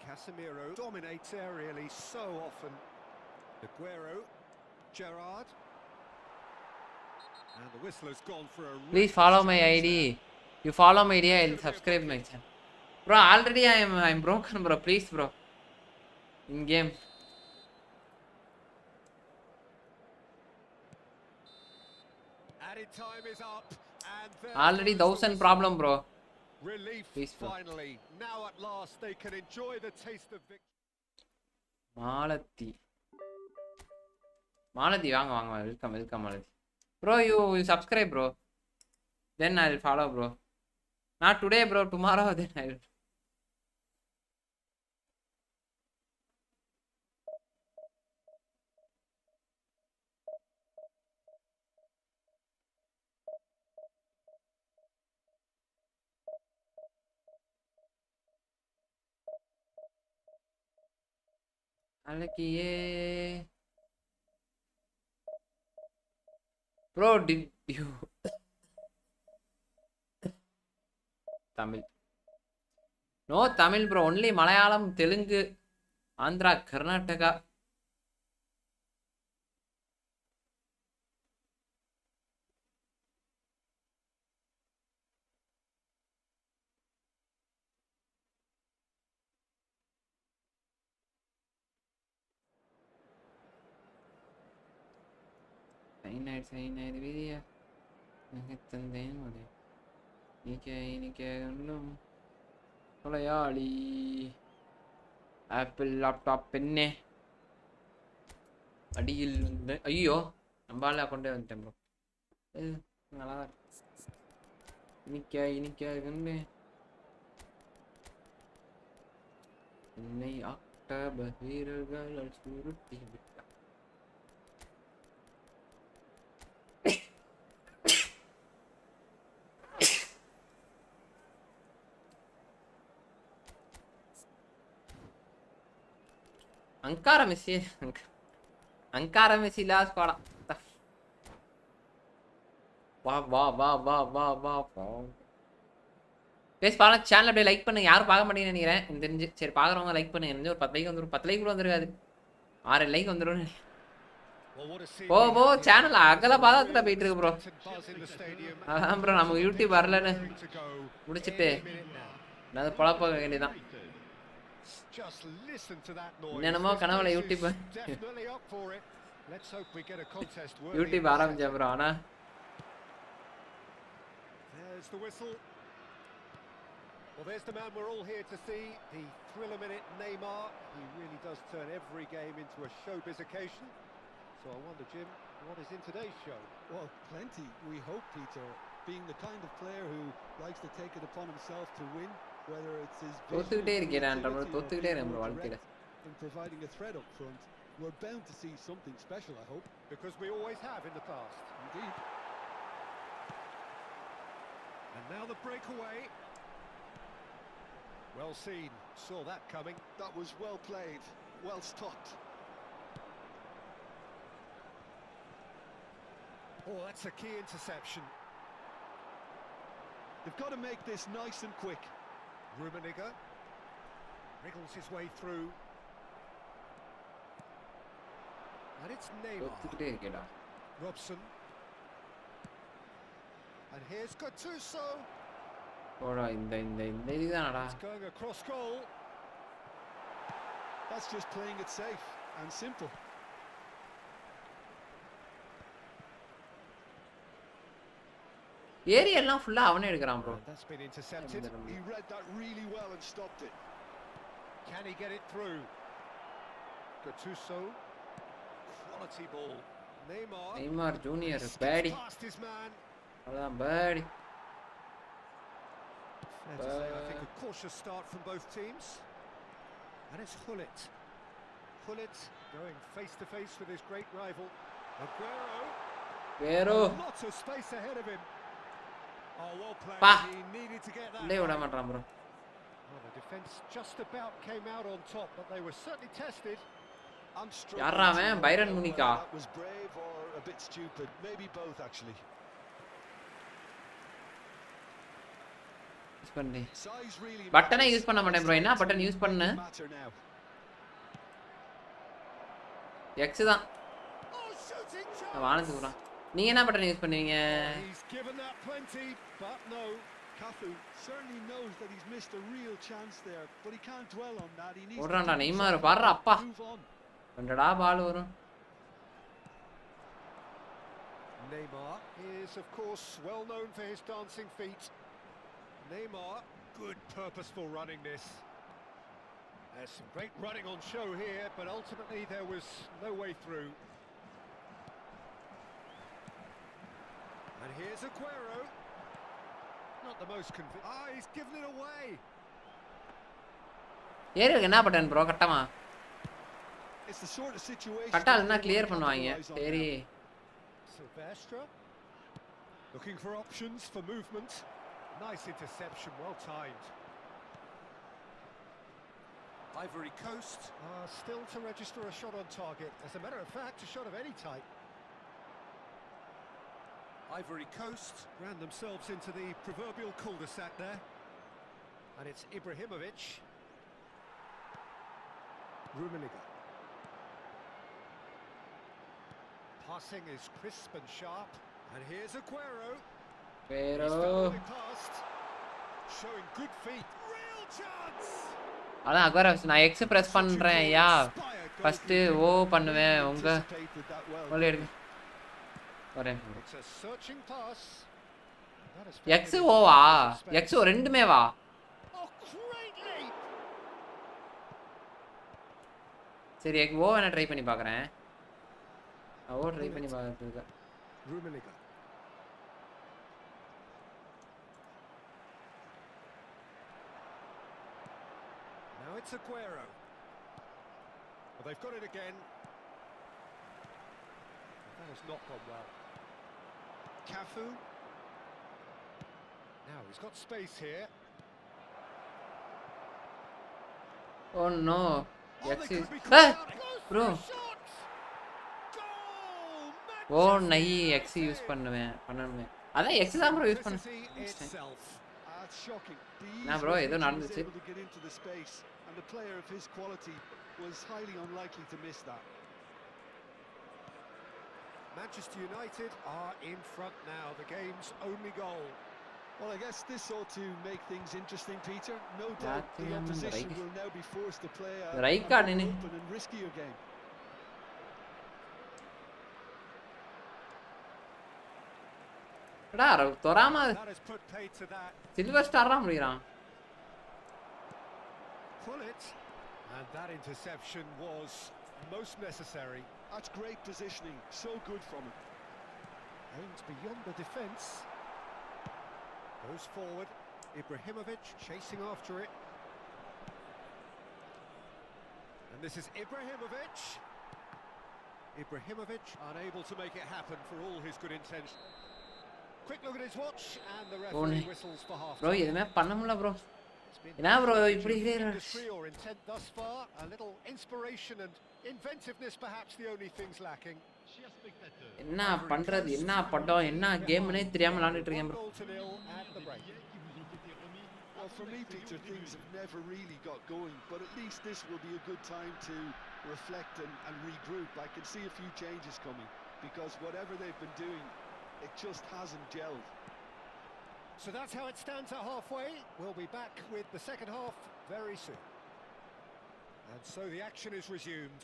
Speaker 3: Casemiro dominates aerially so often. Aguero. Gerrard. And the whistle has gone for a...
Speaker 2: Please follow my ID. You follow my ID, I'll subscribe my channel. Bro, already I'm broken, bro. Please, bro. In game.
Speaker 3: Added time is up. And there
Speaker 2: Already
Speaker 3: goes the
Speaker 2: 1000
Speaker 3: whistle.
Speaker 2: problem, bro.
Speaker 3: Relief
Speaker 2: Please, bro.
Speaker 3: finally. Now at last they can enjoy the taste of victory.
Speaker 2: Malathi வாங்க welcome Malathi. Bro, you subscribe, bro. Then I'll follow, bro. Not today, bro. Tomorrow, then I'll. அலக்கியே bro, did you Tamil? No Tamil, bro. Only Malayalam, Telugu, Andhra Karnataka சைனாய்டு வீதியா தந்தேன் மொழி இன்னைக்கு ஒன்றும் கொலையாளி apple laptop பெண்ணே அடியில் வந்து ஐயோ நம்பால கொண்டே வந்துட்டேன் ப்ரோ நல்லா இனிக்க கண்ணே என்னை அக்டோபர் வீரர்கள் சுருட்டி விட்டார் அங்கார மெஸ்ஸி லாஸ்ட் பாடா வா பேஸ் பாருங்க சேனல் அப்படியே லைக் பண்ணுங்க யாரும் பார்க்க மாட்டேங்கன்னு நினைக்கிறேன் எனக்கு தெரிஞ்சு சரி பார்க்குறவங்க லைக் பண்ணுங்க எனக்கு ஒரு 10 லைக் வந்துடும் 10 லைக் கூட வந்துருக்காது 6 லைக் வந்துடும் போ சேனல் அகல பாதத்துல போயிட்டு இருக்கு ப்ரோ அதான் ப்ரோ நமக்கு யூடியூப் வரலன்னு முடிச்சுட்டு அது பொழப்ப வேண்டியதான் என்னென்னமோ கனவுல யூடியூப் ஆரம்பிச்சேன் ப்ரோ ஆனா
Speaker 3: Well, there's the man we're all here to see, the thriller-minute Neymar. He really does turn every game into a showbiz occasion. So I wonder, Jim, what is in today's show?
Speaker 5: Well, plenty, we hope, Peter. Being the kind of player who likes to take it upon himself to win, whether it's his in providing a threat up front, we're bound to see something special, I hope.
Speaker 3: Because we always have in the past.
Speaker 5: Indeed.
Speaker 3: And now the breakaway. Well seen, saw that coming.
Speaker 5: That was well played, well stopped.
Speaker 3: Oh, that's a key interception.
Speaker 5: They've got to make this nice and quick.
Speaker 3: Rummenigge wriggles his way through. And it's Neymar. Robson. And here's Gattuso. It's going across goal.
Speaker 5: That's just playing it safe and simple.
Speaker 2: ஏரியெல்லாம் ஃபுல்லா அவனே எடுக்கறான் bro
Speaker 3: That's been intercepted.
Speaker 5: He read that really well and stopped it.
Speaker 3: Can he get it through? Gattuso. Quality ball.
Speaker 2: Neymar Junior baddie.
Speaker 3: Past his man.
Speaker 2: அதான் baddie.
Speaker 3: Fair to say, I think a cautious start from both teams. And it's Gullit. Gullit going face to face with his great rival. Aguero. Lots of space ahead of him. Oh, well played. He needed to get that. Well, the defence just about came out on top, but they were certainly tested.
Speaker 5: I'm struggling.
Speaker 2: Byron Munica.
Speaker 5: That was brave or a bit stupid. Maybe both, actually.
Speaker 2: பட்டனை use பண்ண மாட்டேன் bro என்ன button use பண்ணு X தான் வானத்து bro நீங்க என்ன button use பண்ணுவீங்க ஓடுறான்டா நெய்மார் பாருடா அப்பா ரெண்டடா பால் வரும்
Speaker 3: Neymar is of course well known for his dancing feet. Neymar, good purposeful running this. There's some great running on show here, but ultimately there was no way through. And here's Aguero. Not the most convincing. Ah, he's given it away.
Speaker 2: ஏருக்கு என்ன button bro கட்டமா
Speaker 5: It's the sort of situation
Speaker 2: கட்டாலனா clear பண்ணுவாங்க சரி
Speaker 3: Silvestre looking for options for movement. Nice interception, well timed. Ivory Coast still to register a shot on target. As a matter of fact, a shot of any type. Ivory Coast ran themselves into the proverbial cul-de-sac there. And it's Ibrahimovic. Rummenigge. Passing is crisp and sharp. And here's Aguero. He's stumbling past. Showing good feet. Real chance.
Speaker 2: அதான் அக்வாரா நான் X press பண்றேன் yeah first ஓ பண்ணுவேன் உங்க கோல் எடுங்க ஒரே
Speaker 3: It's a searching pass.
Speaker 2: X ஓவா X O ரெண்டுமே வா
Speaker 3: Oh, great leap.
Speaker 2: சரி ஓ வேணா ட்ரை பண்ணி பார்க்கறேன் ஓ ட்ரை பண்ணி பார்த்துக்க
Speaker 3: Rummenigge. Now it's Aguero. Well, they've got it again. That has not gone well. Cafu. Now he's got space here.
Speaker 2: Oh no.
Speaker 3: Oh,
Speaker 2: X
Speaker 3: they
Speaker 2: is
Speaker 3: could be caught
Speaker 2: hey
Speaker 3: out. Goes for
Speaker 2: bro
Speaker 3: a shot. Goal!
Speaker 2: ஓ நை X use பண்ணணுமே அதான் X தான் bro use பண்ண
Speaker 3: Magnificity itself.
Speaker 5: That's shocking. The
Speaker 2: Nah,
Speaker 5: ease
Speaker 2: bro,
Speaker 5: with
Speaker 2: ஏதோ
Speaker 5: which he was
Speaker 2: நடந்துச்சு.
Speaker 5: able to get into the space, and the player of his quality was highly unlikely to miss that.
Speaker 3: Manchester United are in front now. The game's only goal.
Speaker 5: Well, I guess this ought to make things interesting, Peter. No doubt
Speaker 2: That's
Speaker 5: the
Speaker 2: him,
Speaker 5: opposition
Speaker 2: right.
Speaker 5: will now be forced to play a
Speaker 2: Right
Speaker 5: more
Speaker 2: card, innit?
Speaker 5: open and riskier game.
Speaker 2: டா தொராம
Speaker 3: That has put paid to that.
Speaker 2: Silver star தான் முடிறான்
Speaker 3: Pull it. And that interception was most necessary.
Speaker 5: That's great positioning. So good from him.
Speaker 3: Aims beyond the defence. Goes forward. Ibrahimovic chasing after it. And this is Ibrahimovic. Ibrahimovic unable to make it happen for all his good intention. Quick look at his watch and the referee whistles for half
Speaker 2: bro
Speaker 3: time.
Speaker 2: எதுமே பண்ண முடியல bro
Speaker 3: It's been
Speaker 2: என்ன bro
Speaker 3: no
Speaker 2: இப்படி
Speaker 3: shortage of
Speaker 2: இருக்கீங்க
Speaker 3: industry or intent thus far. A little inspiration and inventiveness perhaps the only things lacking.
Speaker 2: என்ன பண்றது என்ன படம் என்ன கேம்னே தெரியாம விளையாடிட்டு இருக்கேன் bro
Speaker 3: 1-0 at the break.
Speaker 5: Well, for me, Peter, things have never really got going, but at least this will be a good time to reflect and regroup. I can see a few changes coming, because whatever they've been doing, it just hasn't gelled.
Speaker 3: So that's how it stands at halfway. We'll be back with the second half very soon. And so the action is resumed.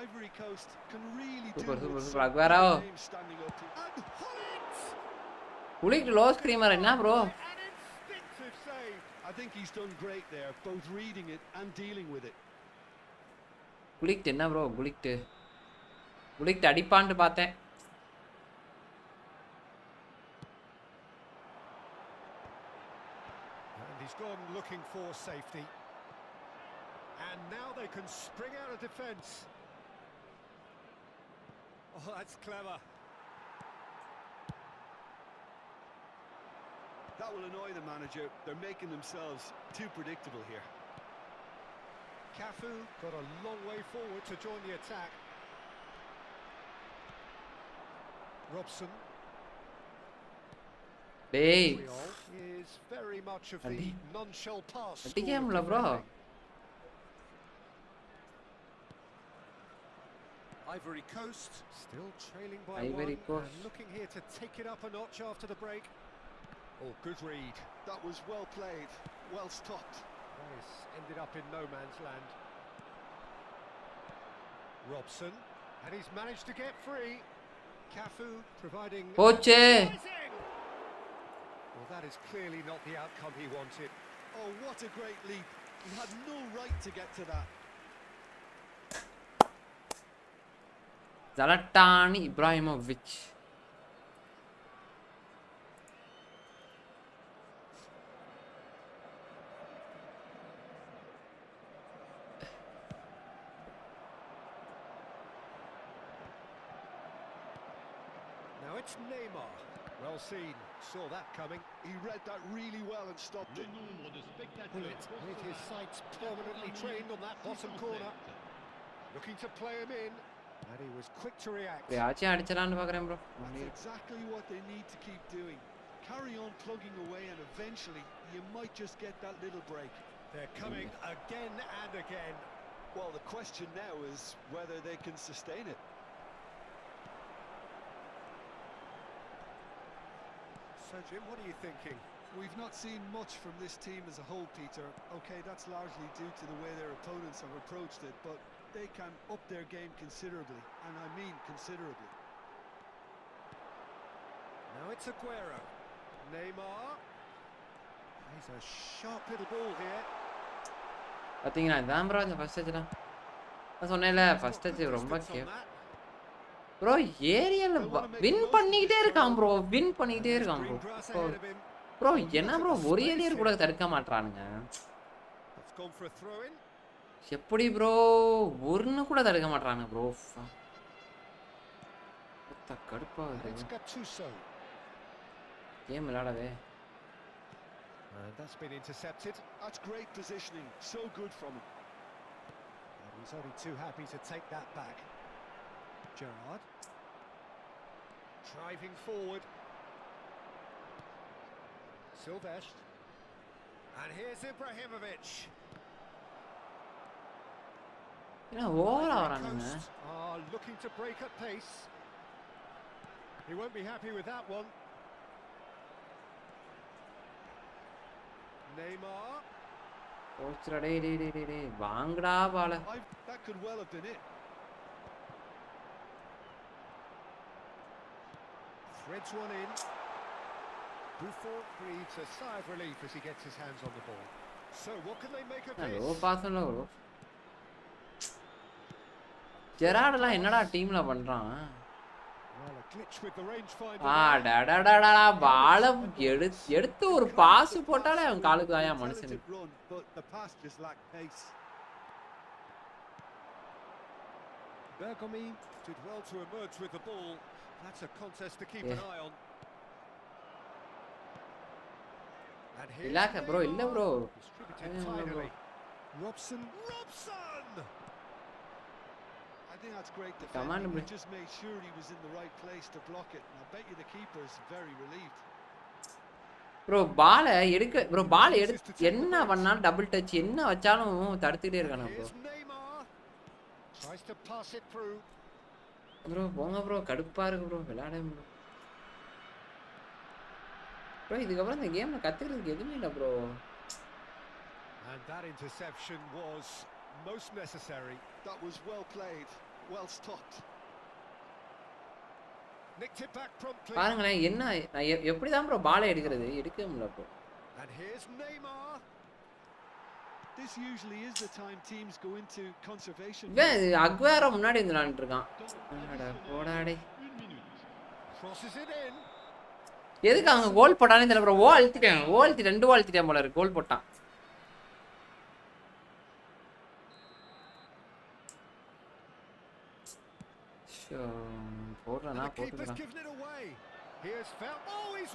Speaker 5: Ivory Coast can really do
Speaker 2: Super,
Speaker 5: with
Speaker 2: super,
Speaker 5: some
Speaker 2: Aguero.
Speaker 5: good names standing up.
Speaker 3: And Hullet!
Speaker 2: புளிக்கு low screamer என்ன bro
Speaker 3: An instinctive save.
Speaker 5: I think he's done great there, both reading it and dealing with it.
Speaker 2: குளிக்ட் என்ன bro குளிக்ட் அடிப்பான்னு பார்த்தேன்
Speaker 3: And he's gone looking for safety. And now they can spring out of defence. Oh, that's clever.
Speaker 5: That will annoy the manager. They're making themselves too predictable here.
Speaker 3: Cafu got a long way forward to join the attack. Robson.
Speaker 2: டேய்
Speaker 3: Montreal is very much of the non-shell pass.
Speaker 2: அடிக்கேம்ல bro
Speaker 3: Ivory Coast still trailing by
Speaker 2: Ivory
Speaker 3: one
Speaker 2: Coast.
Speaker 3: and looking here to take it up a notch after the break. Oh, good read.
Speaker 5: That was well played, well stopped.
Speaker 3: This ended up in no man's land. Robson, and he's managed to get free. Cafu providing.
Speaker 2: போச்சே
Speaker 3: Well, that is clearly not the outcome he wanted.
Speaker 5: Oh, what a great leap. He had no right to get to that.
Speaker 2: Zlatan Ibrahimovic
Speaker 3: Now it's Neymar. Well seen. Saw that coming.
Speaker 5: He read that really well and stopped it.
Speaker 3: Bullet with his sights permanently trained on that bottom corner. Looking to play him in. And he was quick to react.
Speaker 2: யாச்சும் அடிச்சலாம்னு பார்க்கறேன் bro
Speaker 5: That's exactly what they need to keep doing. Carry on plugging away and eventually you might just get that little break.
Speaker 3: They're coming again and again.
Speaker 5: Well, the question now is whether they can sustain it.
Speaker 3: So, Jim, what are you thinking?
Speaker 5: We've not seen much from this team as a whole, Peter. Okay, that's largely due to the way their opponents have approached it, but they can up their game considerably, and I mean considerably.
Speaker 3: Now it's Aguero. Neymar. He's a sharp little ball here.
Speaker 2: பார்த்தீங்களா இதான் bro இந்த first டச்லாம் நான் சொன்னேன்ல first touch ரொம்ப cave bro Ariel win பண்ணிக்கிட்டே இருக்கான் bro win பண்ணிக்கிட்டே இருக்கான் ப்ரோ ப்ரோ என்ன ப்ரோ ஒரு ஏரியர் கூட தடுக்க மாட்றானுங்க எப்படி ப்ரோ ஒன்னு கூட தடுக்க மாட்றானுங்க ப்ரோ கடுப்பாகுது game விளையாடவே.
Speaker 3: And that's been intercepted.
Speaker 5: That's great positioning, so good from him.
Speaker 3: And he's only too happy to take that back. Gerrard. Driving forward. Silvestre. And here's Ibrahimovic.
Speaker 2: ஓவரா வரானுங்க.
Speaker 3: Looking to break at pace. He won't be happy with that one. Neymar.
Speaker 2: ஓச்சடா டேய் வாங்கடா பால.
Speaker 5: That could well have been it.
Speaker 3: Threads one in. Buffon breathes a sigh of relief as he gets his hands on the ball. So what can they make of this?
Speaker 2: ஓ பாசம்ல bro. ஜெரார்ட்லாம் என்னடா டீம்ல பண்றான்?
Speaker 3: Well, a glitch with the rangefinder.
Speaker 2: டடடடடா பால எடுத்து ஒரு pass போட்டாலே அவன் காலுக்கு ஆயா மனுஷனுக்கு.
Speaker 5: But the pass just lacked pace.
Speaker 3: Bergomi did well to emerge with the ball. That's a contest to keep an eye on. And here
Speaker 2: இல்ல bro இல்ல bro.
Speaker 3: Robson.
Speaker 5: I think that's great defending. He just made sure he was in the right place to block it. And I bet you the keeper is very relieved.
Speaker 2: Bro பால எடுக்க bro பால் எடுத்து என்ன பண்ணாலும் double touch என்ன வச்சாலும் தடுத்துட்டே இருக்கானே bro.
Speaker 3: Tries to pass it through.
Speaker 2: Bro போங்க bro கடுப்பா இருக்கு ப்ரோ விளையாடவே ப்ரோ. ப்ரோ இதுக்கு அப்புறம் இந்த கேம்ல கத்துக்கிறதுக்கு எதுவுமே இல்ல bro.
Speaker 3: And that interception was most necessary.
Speaker 5: That was well played, well stopped.
Speaker 3: Nicked it back promptly.
Speaker 2: பாருங்களே என்ன எப்படி தான் ப்ரோ பால் எடுக்கிறது எடுக்கவே முடியல bro.
Speaker 3: And here's Neymar.
Speaker 5: This usually is the time teams go into conservation.
Speaker 2: Aguero முன்னாடி வந்து விளையாண்டுட்டு இருக்கான். அடடா போடா டேய்.
Speaker 3: Crosses it in.
Speaker 2: எதுக்கு அவங்க கோல் போட்டானே தெரியல ப்ரோ. ஓ அழுத்திட்டேன். ஓ அழுத்தி ரெண்டு ஓ அழுத்திட்டேன் போல இருக்கு. கோல் போட்டான். போடுறானா போட்டுறான்.
Speaker 3: Here's foul. Oh, he's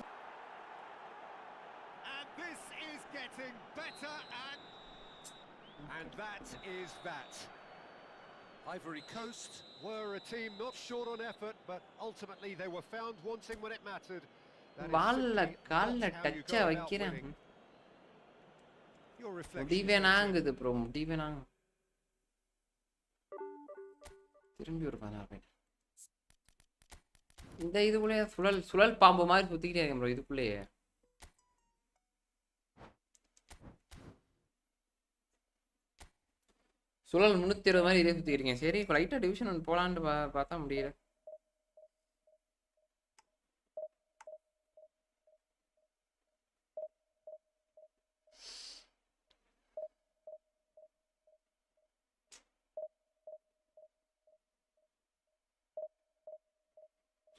Speaker 3: and this is getting better and that is that. Ivory Coast were a team not short on effort, but ultimately they were found wanting when it mattered.
Speaker 2: பால்ல கால்ல டச்சா வைக்கிறேன். முடிவேனாங்குது bro முடிவேனாங்க. திரும்பி ஒரு 16 இந்த இதுக்குள்ளே சுழல் பாம்பு மாதிரி சுத்திக்கிட்டே இருக்கேன் ப்ரோ இதுக்குள்ளேயே. சுழல் 320 மாதிரி இதே சுத்திட்டு இருக்கேன். சரி லைட்டா டிவிஷன் 1 போலான்னு பார்த்தா முடியல.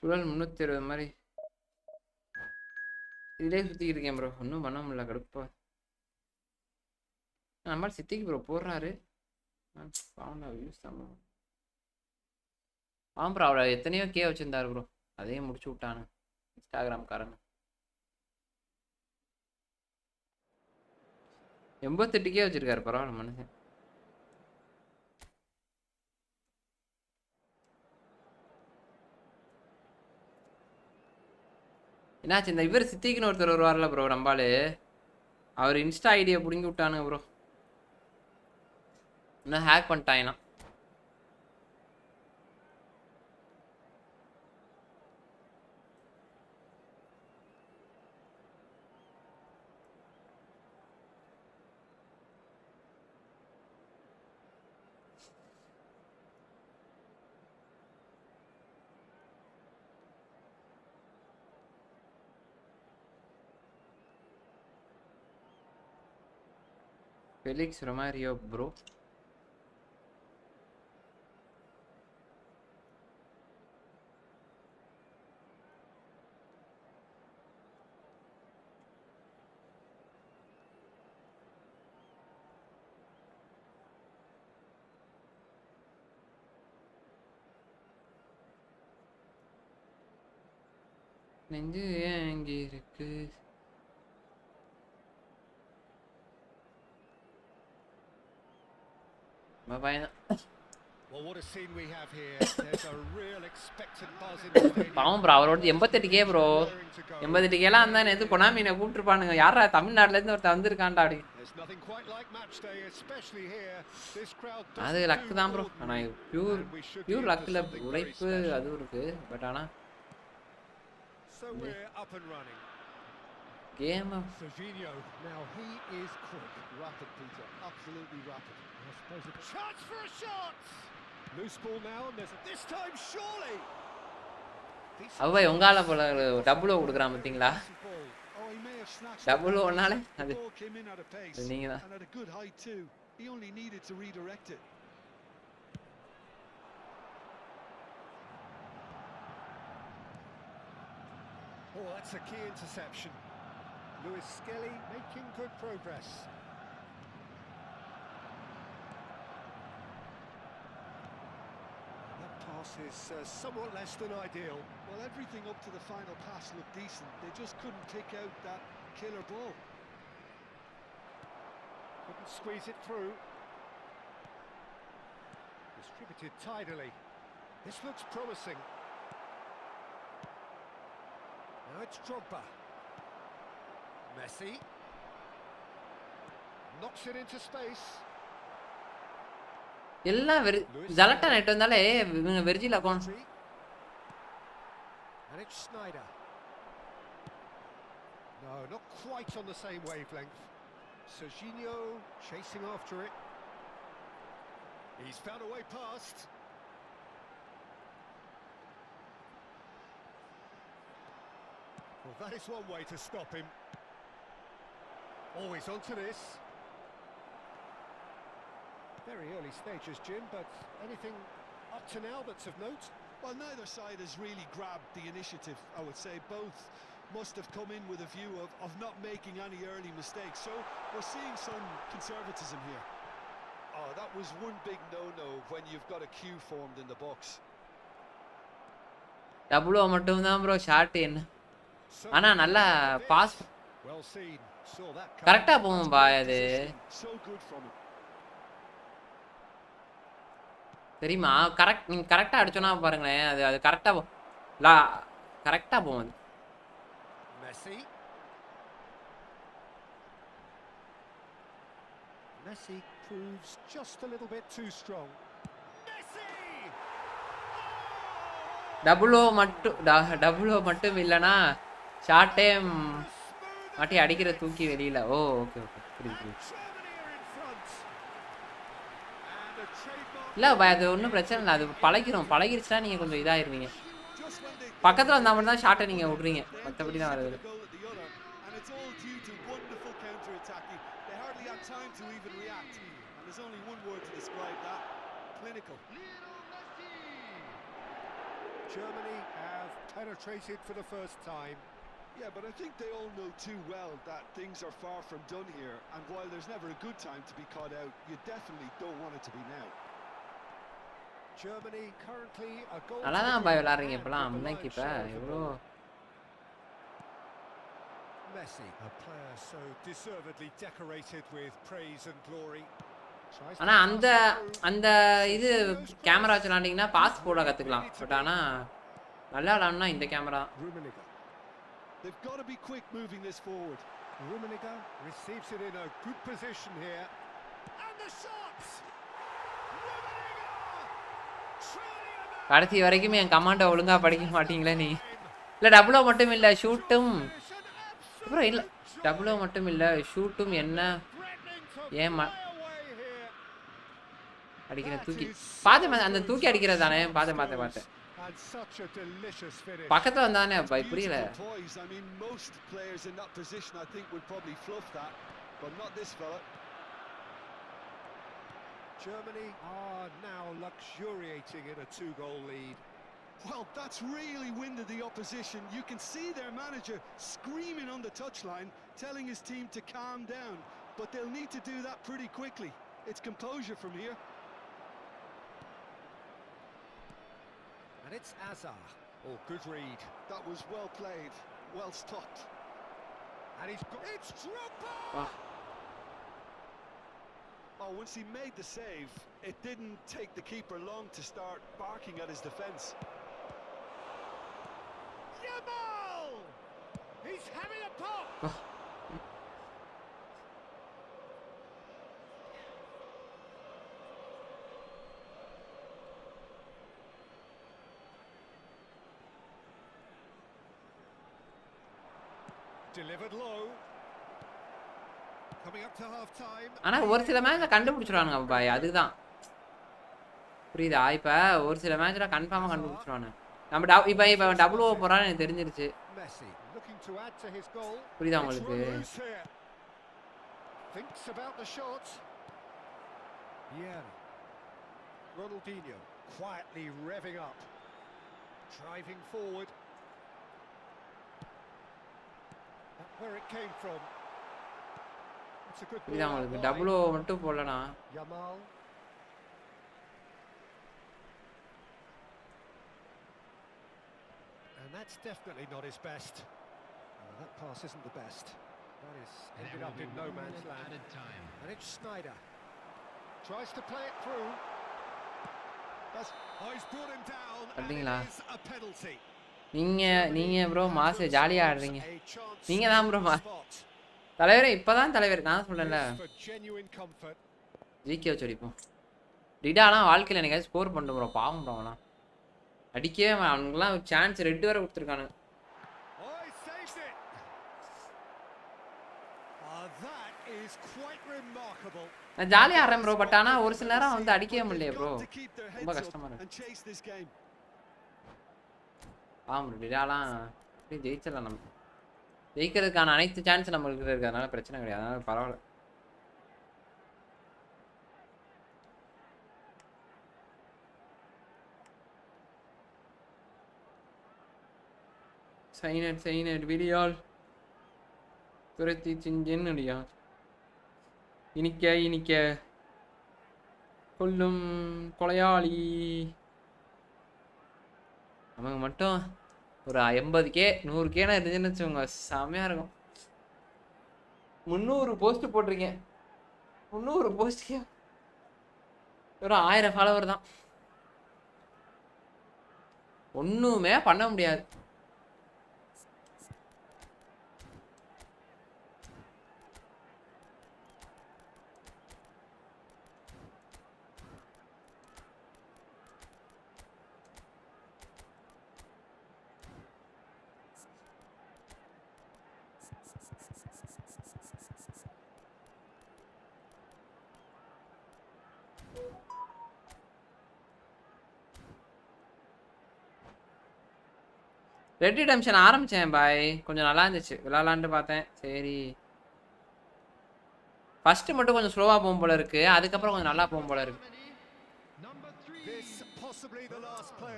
Speaker 2: சுழல் 320 மாதிரி இதே சுத்திக்கிட்டு இருக்கேன் ப்ரோ. ஒன்றும் பண்ண முடியல கடுப்பா. நம்ம சித்திக்கு ப்ரோ போடுறாரு. ப்ரோ அவரை எத்தனையோ கே வச்சிருந்தாரு ப்ரோ. அதையும் முடிச்சு விட்டானு இன்ஸ்டாகிராம் காரன். 88 கே வச்சிருக்காரு பரவாயில்ல மனுஷன். என்னாச்சு இந்த இவர் சித்திக்குன்னு ஒருத்தர் வருவார்ல ப்ரோ நம்பாலு அவர் இன்ஸ்டா ஐடியை பிடுங்கி விட்டானுங்க ப்ரோ. இன்னும் ஹேக் பண்ணிட்டாங்கன்னா Felix Romario bro. நெஞ்சு எங்கே இருக்கு பையன்
Speaker 3: Well, what a scene we have here. There's a real expectant buzz in the stadium.
Speaker 2: பாவம் ப்ரோ அவரோட 88K ப்ரோ 88K எல்லாம் இருந்தா நேத்து கொனாமி என்ன கூப்பிட்டுருப்பானுங்க யாரா தமிழ்நாட்டுல இருந்து ஒருத்தர் வந்திருக்கான்டா அப்படி
Speaker 3: There's nothing quite like match day, especially here. This crowd
Speaker 2: அது
Speaker 3: doesn't
Speaker 2: லக்
Speaker 3: do
Speaker 2: தான் ப்ரோ
Speaker 3: ordinary.
Speaker 2: ஆனா pure
Speaker 3: And we should
Speaker 2: pure
Speaker 3: be into
Speaker 2: லக்ல
Speaker 3: something very
Speaker 2: உழைப்பு
Speaker 3: special.
Speaker 2: அதுவும் இருக்கு பட் ஆனா
Speaker 3: So we're up and running.
Speaker 2: Game
Speaker 3: Serginho, now he is quick. Rapid, Peter. Absolutely rapid. I suppose a chance for a shot. Loose ball now, and there's this time surely.
Speaker 2: அவ உங்கால போல double O கொடுக்குறான் பாத்தீங்களா
Speaker 5: Ball. Oh, he may have snatched
Speaker 2: double
Speaker 5: it.
Speaker 2: ஒன்னால
Speaker 5: The
Speaker 2: அது
Speaker 5: ball came in at a pace
Speaker 2: நீங்க தான்
Speaker 5: and at a good height too. He only needed to redirect it.
Speaker 3: Oh, that's a key interception. Lewis Skelly making good progress. That pass is somewhat less than ideal.
Speaker 5: Well, everything up to the final pass looked decent. They just couldn't pick out that killer ball.
Speaker 3: Couldn't squeeze it through. Distributed tidily. This looks promising. Now it's Drogba. Messi. Knocks it into space.
Speaker 2: எல்லாம் ஜலட்டா night வந்தாலே இவங்க Virgil account
Speaker 3: And it's Snyder. No, not quite on the same wavelength. Serginho chasing after it. He's found a way past. Well, that is one way to stop him. Always onto this. Very early stages, Jim, but anything up to now that's of note?
Speaker 5: Well, neither side has really grabbed the initiative, I would say. Both must have come in with a view of not making any early mistakes. So we're seeing some conservatism here. Oh, that was one big no-no when you've got a queue formed in the box.
Speaker 2: Double O மட்டும் தான் bro shot என்ன ஆனா நல்லா pass
Speaker 3: Well seen. Saw that coming.
Speaker 2: கரெக்டா போகும் பா அது
Speaker 5: So good from him.
Speaker 2: தெரியுமா கரெக்ட் நீங்க கரெக்டா அடிச்சோனா பாருங்களேன் அது அது கரெக்டா கரெக்டா போகும் அது
Speaker 3: Messi. Messi proves just a little bit too strong. Messi!
Speaker 2: Double O மட்டும் இல்லனா ஷாட்டே மாட்டி அடிக்கிற தூக்கி வெளியில ஓ ஓகே ஓகே புரியுது இல்ல அது ஒன்றும் பிரச்சனை இல்லை அது பழகிருச்சுன்னா நீங்க கொஞ்சம் இதாயிருவீங்க பக்கத்துல வந்தா மட்டும் தான் ஷாட்டை நீங்க விடுறீங்க மற்றபடி தான் வருது
Speaker 3: Germany have penetrated for the first time.
Speaker 5: Yeah, but I think they all know too well that things are far from done here, and while there's never a good time to be caught out, you definitely don't want it to be now.
Speaker 3: Germany currently a goal.
Speaker 2: நல்லா தான் பாய் விளையாடுறீங்க இப்பலாம் முன்னாடி இப்ப எவ்வளோ
Speaker 3: Messi, a player so deservedly decorated with praise and glory.
Speaker 2: ஆனா அந்த இது கேமரா வச்சு விளையாண்டிங்கன்னா பாஸ் போட கத்துக்கலாம் பட் ஆனா நல்லா விளையாடணும்னா இந்த camera
Speaker 5: They've got to be quick moving this forward.
Speaker 3: Rummenigge receives it in a good position here. And the shots!
Speaker 2: கடைசி வரைக்கும் என் கமாண்டை ஒழுங்கா படிக்க மாட்டீங்களே நீ. இல்லை டபுளோ மட்டும் இல்லை ஷூட்டும் அப்புறம் இல்லை டபுளோ மட்டும் இல்லை ஷூட்டும் என்ன ஏன் அடிக்கிற தூக்கி பார்த்தேன் அந்த தூக்கி அடிக்கிறது தானே பார்த்தேன் பக்கத்துல வந்தானே பாய் புரியல.
Speaker 3: Germany are now luxuriating in a 2-goal lead.
Speaker 5: Well, that's really winded the opposition. You can see their manager screaming on the touchline, telling his team to calm down. But they'll need to do that pretty quickly. It's composure from here.
Speaker 3: And it's Azar. Oh, good read.
Speaker 5: That was well played, well stopped.
Speaker 3: And it's Drogba!
Speaker 5: Oh, once he made the save, it didn't take the keeper long to start barking at his defence.
Speaker 3: Yamal! He's having a pop! Delivered low. Coming up to half time.
Speaker 2: ஆனா ஒரு சில மேட்ச்ல கண்டுபிடிச்சிடுவானுங்க பாய் அதுதான் புரியுதா. இப்போ ஒரு சில மேட்ச்ல கன்ஃபார்மா கண்டுபிடிச்சிடுவானுங்க. நம்ம இப்போ டபுள் ஓவர் போறான்னு எனக்கு தெரிஞ்சிருச்சு. புரியுதா உங்களுக்கு?
Speaker 3: Thinks about the shot. Yeah. Ronaldinho quietly revving up. Driving forward. Where it came from. It's a good ball.
Speaker 2: புரியுதா உங்களுக்கு? டபுள் ஓவர் மட்டும் போடலனா
Speaker 3: Yamal. And that's definitely not his best. That pass isn't the best. That is ended up in no man's land. And it's Snyder. Tries to play it through. He's brought him down. And it is a penalty.
Speaker 2: நீங்க bro mass ஜாலியா ஆடுறீங்க. நீங்க தான் bro தலைவரே இப்பதான் தலைவர் நான் சொல்றேன்ல. GK வச்சு அடிப்போம். டிடாலாம் வாழ்க்கையில் எனக்கு ஸ்கோர் பண்ணிட்டு ப்ரோ பாவம் ப்ரோ அவனா அடிக்கவே அவனுக்குலாம் சான்ஸ் ரெட் வேற கொடுத்துருக்கானுங்க. நான் ஜாலியாக ஆடுறேன் ப்ரோ பட் ஆனால் ஒரு சில நேரம் வந்து அடிக்கவே முடியல ப்ரோ ரொம்ப கஷ்டமா இருக்கு. ஆமாம் டிடாலாம் ஜெயிச்சிடலாம் நம்ம ஜெயிக்கிறதுக்கான அனைத்து சான்ஸ் நம்மளுக்கு இருக்கு அதனால பிரச்சனை கிடையாது அதனால பரவாயில்ல. சைனட் விடியால் துரத்தி செஞ்சென்னுடையா இனிக்க கொல்லும் கொலையாளி. நமக்கு மட்டும் ஒரு 80K 100K இருந்துச்சுன்னு வச்சுக்கோங்க செம்மையாக இருக்கும். 300 போஸ்ட் போட்டிருக்கேன் 300 போஸ்ட்டுக்கே ஒரு 1000 ஃபாலோவர் தான் ஒன்றுமே பண்ண முடியாது. ரெட் ரிடெம்ஷன் ஆரம்பித்தேன் பாய் கொஞ்சம் நல்லா இருந்துச்சு விளாட்லான்ட்டு பார்த்தேன். சரி ஃபஸ்ட்டு மட்டும் கொஞ்சம் ஸ்லோவாக போகும் போல இருக்கு அதுக்கப்புறம் கொஞ்சம் நல்லா போகும் போல இருக்கு.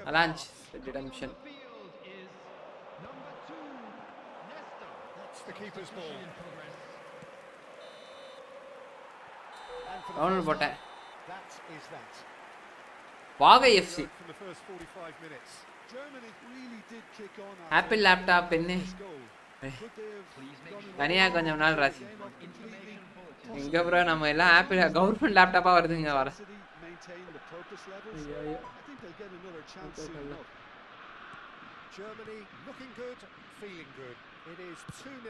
Speaker 2: நல்லா இருந்துச்சு ரெட் ரிடெம்ஷன். ரவுண்ட் போட்டேன் வாகை எஃப்சி ஆப்பிள் லேப்டாப் என்ன தனியாக கொஞ்சம் நாள் ராசி எங்க ப்ரோ நம்ம எல்லாம் ஆப்பிள் கவர்மெண்ட் லேப்டாப்பாக வருதுங்க வர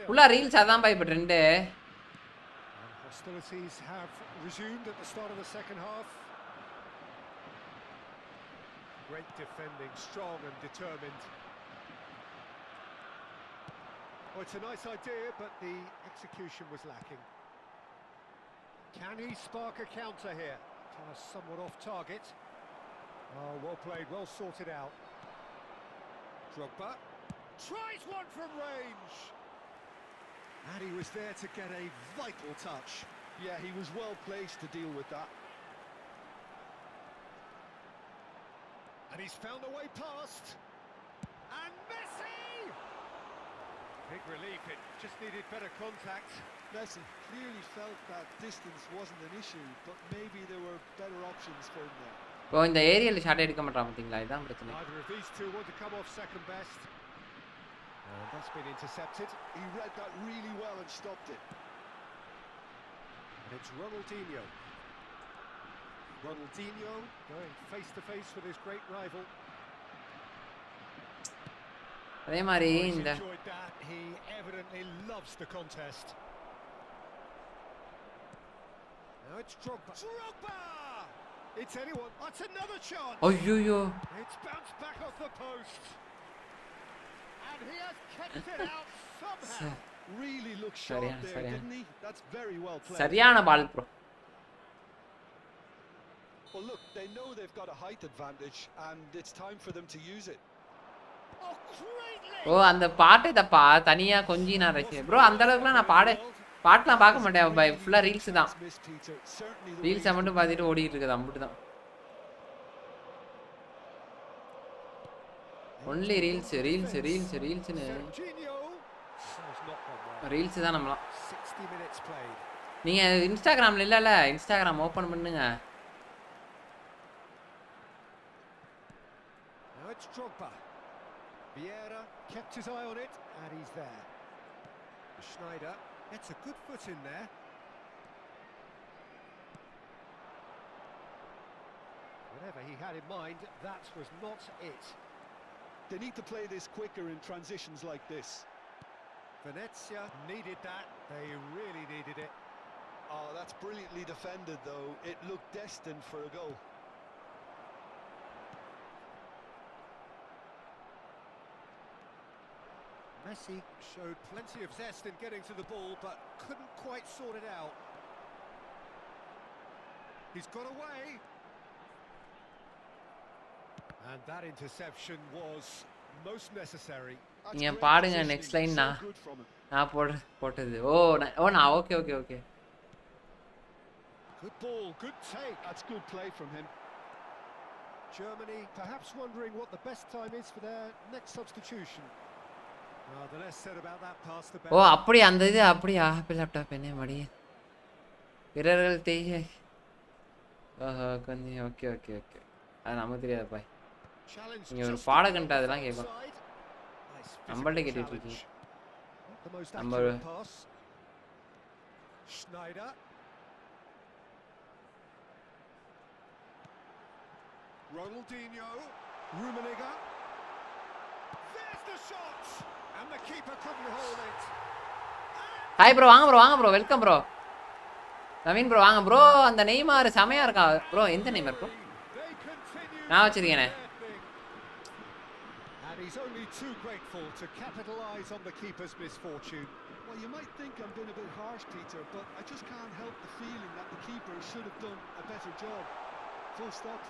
Speaker 2: ஃபுல்லா ரீல்ஸ் அதான் பாய் இப்போ trend.
Speaker 3: Great defending, strong and determined. Oh, it's a nice idea, but the execution was lacking. Can he spark a counter here? Somewhat off target. Oh, well played, well sorted out. Drogba tries one from range. And he was there to get a vital touch.
Speaker 5: Yeah, he was well placed to deal with that.
Speaker 3: And he's found a way past. And Messi! Big relief, it just needed better contact.
Speaker 5: Messi clearly felt that distance wasn't an issue, but maybe there were better options for him there.
Speaker 2: இப்போ இந்த ஏரியால shot எடுக்க மாட்டான் பாத்தீங்களா இதான் பிரச்சனை.
Speaker 3: Neither of these two want to come off second best. And that's been intercepted.
Speaker 5: He read that really well and stopped it.
Speaker 3: And it's Ronaldinho. Ronaldinho going face to face with his great rival.
Speaker 2: அதே மாதிரி
Speaker 3: Oh, he's
Speaker 2: இந்த
Speaker 3: enjoyed that. He evidently loves the contest. Now it's Drogba. Drogba! It's anyone. That's another chance.
Speaker 2: ஐயோ
Speaker 3: It's bounced back off the post. And he has kept it out somehow.
Speaker 5: Really looked sharp
Speaker 2: Sariana,
Speaker 5: there,
Speaker 2: Sariana.
Speaker 5: didn't he? That's very well played.
Speaker 2: சரியான ball bro.
Speaker 5: Well, look, they know they've got a height advantage, and it's time for them to use it.
Speaker 3: Oh, greatly.
Speaker 2: ஓ அந்த பாட்டு தப்பா தனியா கொஞ்சி நான் ரசிச்சேன் bro. அந்த அளவுக்குலாம் நான் பாட்டுலாம் பார்க்க மாட்டேன் பை. ஃபுல்லா ரீல்ஸ் தான்.
Speaker 5: Miss Peter. Certainly the
Speaker 2: ரீல்ஸை மட்டும் பார்த்துட்டு ஓடிட்டு இருக்குது அம்பிட்டு தான். ஒன்லி ரீல்ஸ்னு
Speaker 3: Serginho. Has not gone well.
Speaker 2: Reels தான் நம்மளாம்.
Speaker 3: 60 minutes played.
Speaker 2: நீங்க இன்ஸ்டாகிராம்ல இல்லல இன்ஸ்டாகிராம் ஓபன் பண்ணுங்க.
Speaker 3: Now it's Drogba. Vieira kept his eye on it, and he's there. Schneider gets a good foot in there. Whatever he had in mind, that was not it.
Speaker 5: They need to play this quicker in transitions like this.
Speaker 3: Venezia needed that. They really needed it.
Speaker 5: Oh, that's brilliantly defended, though. It looked destined for a goal.
Speaker 3: Messi showed plenty of zest in getting to the ball, but couldn't quite sort it out. He's got away. And that interception was most necessary.
Speaker 5: That's
Speaker 2: நீங்க
Speaker 5: great
Speaker 2: பாடுங்க
Speaker 5: positioning.
Speaker 2: Next line
Speaker 5: So
Speaker 2: நான்
Speaker 5: good from him.
Speaker 2: நான் போட்டது. நான் okay.
Speaker 3: Good ball, good take.
Speaker 5: That's good play from him.
Speaker 3: Germany perhaps wondering what the best time is for their next substitution. The less said about that pass, the
Speaker 2: ஓ
Speaker 3: better.
Speaker 2: அப்படி அந்த இது அப்படியா laptop என்ன மடி பிறர்கள் தேய். ஓஹோ கொஞ்சம் okay அது நமக்கு தெரியாது பாய்.
Speaker 3: Challenge
Speaker 2: நீங்க ஒரு
Speaker 3: just
Speaker 2: பாடகன்ட்ட அதெல்லாம் கேட்கும்.
Speaker 3: offside. Nice
Speaker 2: நம்மள்ட்ட
Speaker 3: physical
Speaker 2: கேட்டுட்டு
Speaker 3: challenge.
Speaker 2: இருக்கீங்க.
Speaker 3: Not the most
Speaker 2: Number-
Speaker 3: accurate pass. Schneider. Ronaldinho. Rummenigge. There's the shot. And the keeper couldn't hold it.
Speaker 2: Hi bro வாங்க bro welcome bro. Naveen bro வாங்க ப்ரோ. அந்த நெய்மார் செமையா இருக்கா ப்ரோ. எந்த Neymar bro?
Speaker 3: They continue
Speaker 2: நான் வச்சிருக்கேனே.
Speaker 3: their thing. And he's only too grateful to capitalise on the keeper's misfortune.
Speaker 5: Well, you might think I'm being a bit harsh, Peter, but I just can't help the feeling that the keeper should have done a better job. Full stop.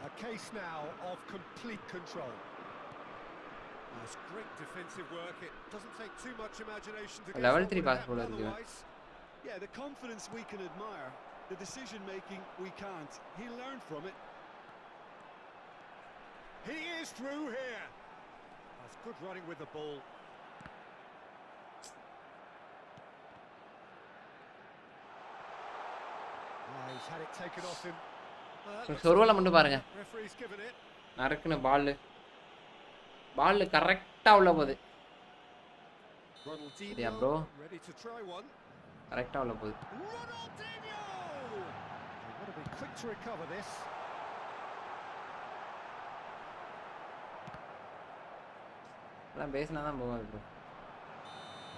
Speaker 3: A case now of complete control. That's great defensive work. It doesn't take too much imagination to guess
Speaker 2: Level
Speaker 3: what
Speaker 2: 3
Speaker 3: would
Speaker 2: pass
Speaker 3: happen
Speaker 2: போல இருக்கு.
Speaker 3: otherwise.
Speaker 5: Yeah, the confidence we can admire, the decision making we can't. He'll learn from it.
Speaker 3: He is through here. That's good running with the ball. He's had it taken off him.
Speaker 2: சொருவலை மட்டும் பாருங்க.
Speaker 3: Referee's given it.
Speaker 2: நறுக்குன்னு பால் கரெக்டா உள்ள போகுது. சரியா bro?
Speaker 3: Ready to try one.
Speaker 2: கரெக்டா உள்ள போகுது.
Speaker 3: Ronaldinho! They've got to be quick to recover this.
Speaker 2: எல்லாம் பேசினா தான் போகாது bro.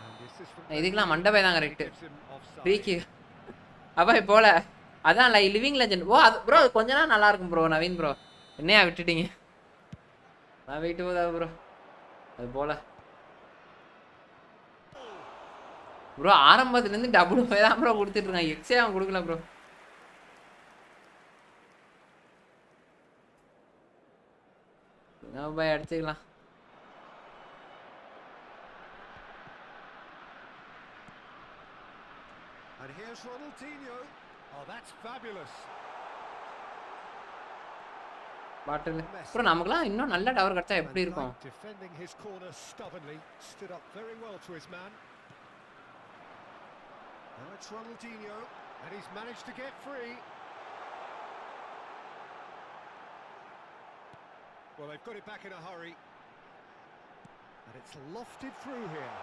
Speaker 3: And the assist from
Speaker 2: இதுக்கெல்லாம் மண்டபே தான் கரெக்ட்.
Speaker 3: gives him offside.
Speaker 2: ஃப்ரீக்கு அப்பா போல அதான் லிவிங் லெஜெண்ட். ஓ அது ப்ரோ கொஞ்ச நாள் நல்லா இருக்கும் ப்ரோ. நவீன் ப்ரோ என்னையா விட்டுட்டீங்க? நான் வெயிட்டு போதா ப்ரோ அது போல ப்ரோ. ஆரம்பத்துலேருந்து டபுள் 5 தான் ப்ரோ கொடுத்துட்டு இருக்கான். எக்ஸே அவன் கொடுக்கல ப்ரோ. நம்ம போய் அடிச்சுக்கலாம்.
Speaker 3: And here's Ronaldinho. Oh, that's fabulous.
Speaker 2: பாட்டில் ப்ரோ நமக்குலாம் இன்னும் நல்ல டவர் கிடைச்சா எப்படி இருக்கும்?
Speaker 3: Defending his corner stubbornly, stood up very well to his man. Now it's Ronaldinho, and he's managed to get free. Well, they've got it back in a hurry. And it's lofted through here.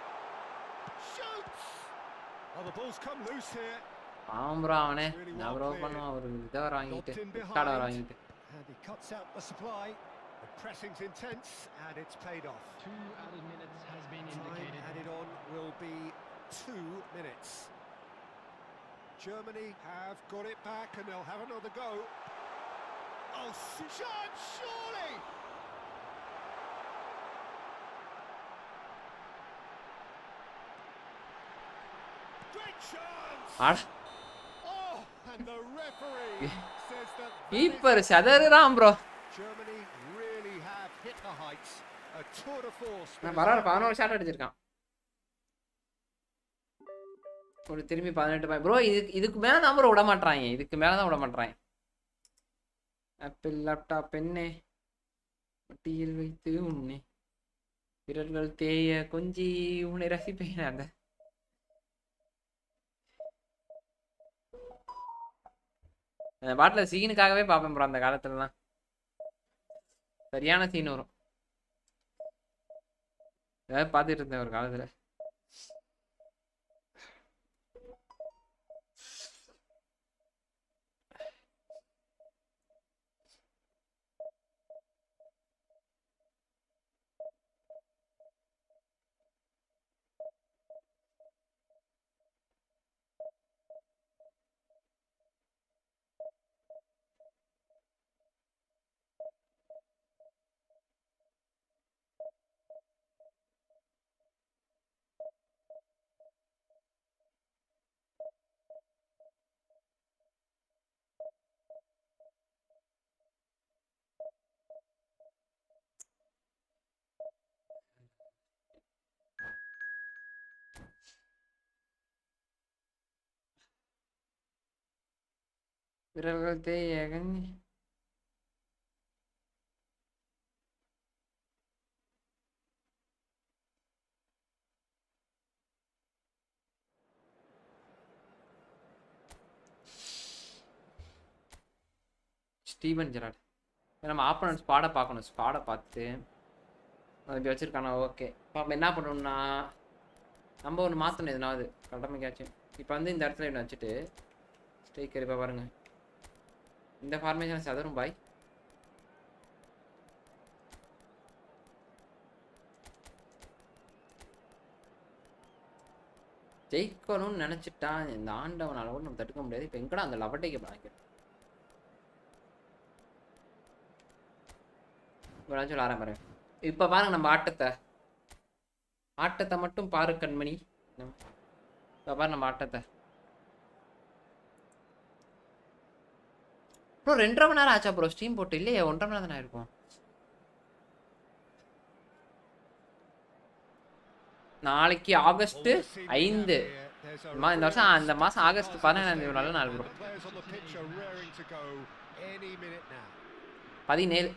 Speaker 3: Shoots! Oh, the ball's come loose here.
Speaker 2: பாவம் bro அவனே. நான் bro பண்ணுவான் ஒரு இதை வர வாங்கிட்டு கார்டை வர வாங்கிட்டு.
Speaker 3: And he cuts out the supply. The pressing's intense, and it's paid off.
Speaker 4: 2 added minutes has been
Speaker 3: Time
Speaker 4: indicated.
Speaker 3: added on will be 2 minutes. Germany have got it back, and they'll have another go. Oh, shot, surely! Great chance! Oh, and the referee says that
Speaker 2: keeper சதறான் bro.
Speaker 3: Germany really have hit the heights. A tour de force.
Speaker 2: நான் பரவாயில்ல 11 shot அடிச்சிருக்கான். ஒரு திரும்பி 18 bro. இதுக்கு மேல தான் bro விட மாட்றாங்க. இதுக்கு மேல தான் விட மாட்றாங்க. ஆப்பிள் லேப்டாப் பெண்ணே மட்டியில் வைத்து உன்னை விரல்கள் தேய கொஞ்சி உன்னை ரசிப்பேன். அந்த பாட்டில் சீனுக்காகவே பார்ப்பேன் ப்ரோ. அந்த காலத்துலலாம் சரியான சீன் வரும். ஏதாவது பார்த்துட்டு இருந்தேன் ஒரு காலத்துல. விரல்கள் தேய கஞ்சி ஸ்டீவன் ஜெரார்ட். நம்ம ஆப்போனன்ட் ஸ்குவாடை பார்க்கணும். ஸ்குவாடை பார்த்து இப்படி வச்சுருக்கானா ஓகே. இப்போ நம்ம என்ன பண்ணணும்னா நம்ம ஒன்று மாற்றணும் எதுனாவது கடமைக்காச்சும். இப்போ வந்து இந்த இடத்துல இப்படி வச்சுட்டு ஸ்ட்ரைக்கர் இப்போ பாருங்க இந்த ஃபார்மேஷன் சதரும் பாய். ஜெயிக்கணும்னு நினச்சிட்டா இந்த ஆண்டவனால் கூட நம்ம தடுக்க முடியாது. இப்போ எங்கடா அந்த லவட்டைக்கு பாங்க சொல்ல ஆரம்பிறேன். இப்போ பாருங்க நம்ம ஆட்டத்தை மட்டும் பாரு கண்மணி. இப்போ பாரு நம்ம ஆட்டத்தை. ப்ரோ 2.5 மணி நேரம் ஆச்சா ப்ரோ ஸ்ட்ரீம் போட்டு? இல்லையே 1.5 மணி நேரம் தானே இருக்கும். நாளைக்கு ஆகஸ்ட் 5. இந்த வருஷம் அந்த மாதம் ஆகஸ்ட் 17 நல்ல நாள் ப்ரோ. 17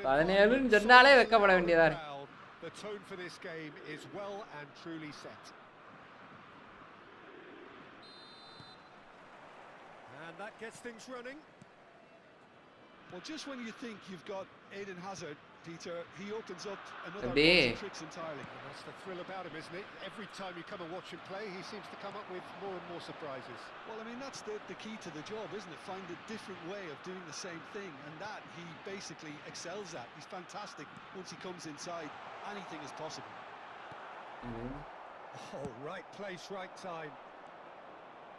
Speaker 2: 17ன்னு சொன்னாலே வெக்கப்பட வேண்டியதா இருக்கு.
Speaker 3: The tone for this game is well and truly set. And that gets things running.
Speaker 5: Well, just when you think you've got Eden Hazard, Peter, he opens up another
Speaker 2: Abbe.
Speaker 5: box of tricks entirely.
Speaker 3: And that's the thrill about him, isn't it? Every time you come and watch him play, he seems to come up with more and more surprises.
Speaker 5: Well, I mean, that's the key to the job, isn't it? Find a different way of doing the same thing, and that he basically excels at. He's fantastic. Once he comes inside, anything is possible.
Speaker 3: Oh, right place, right time.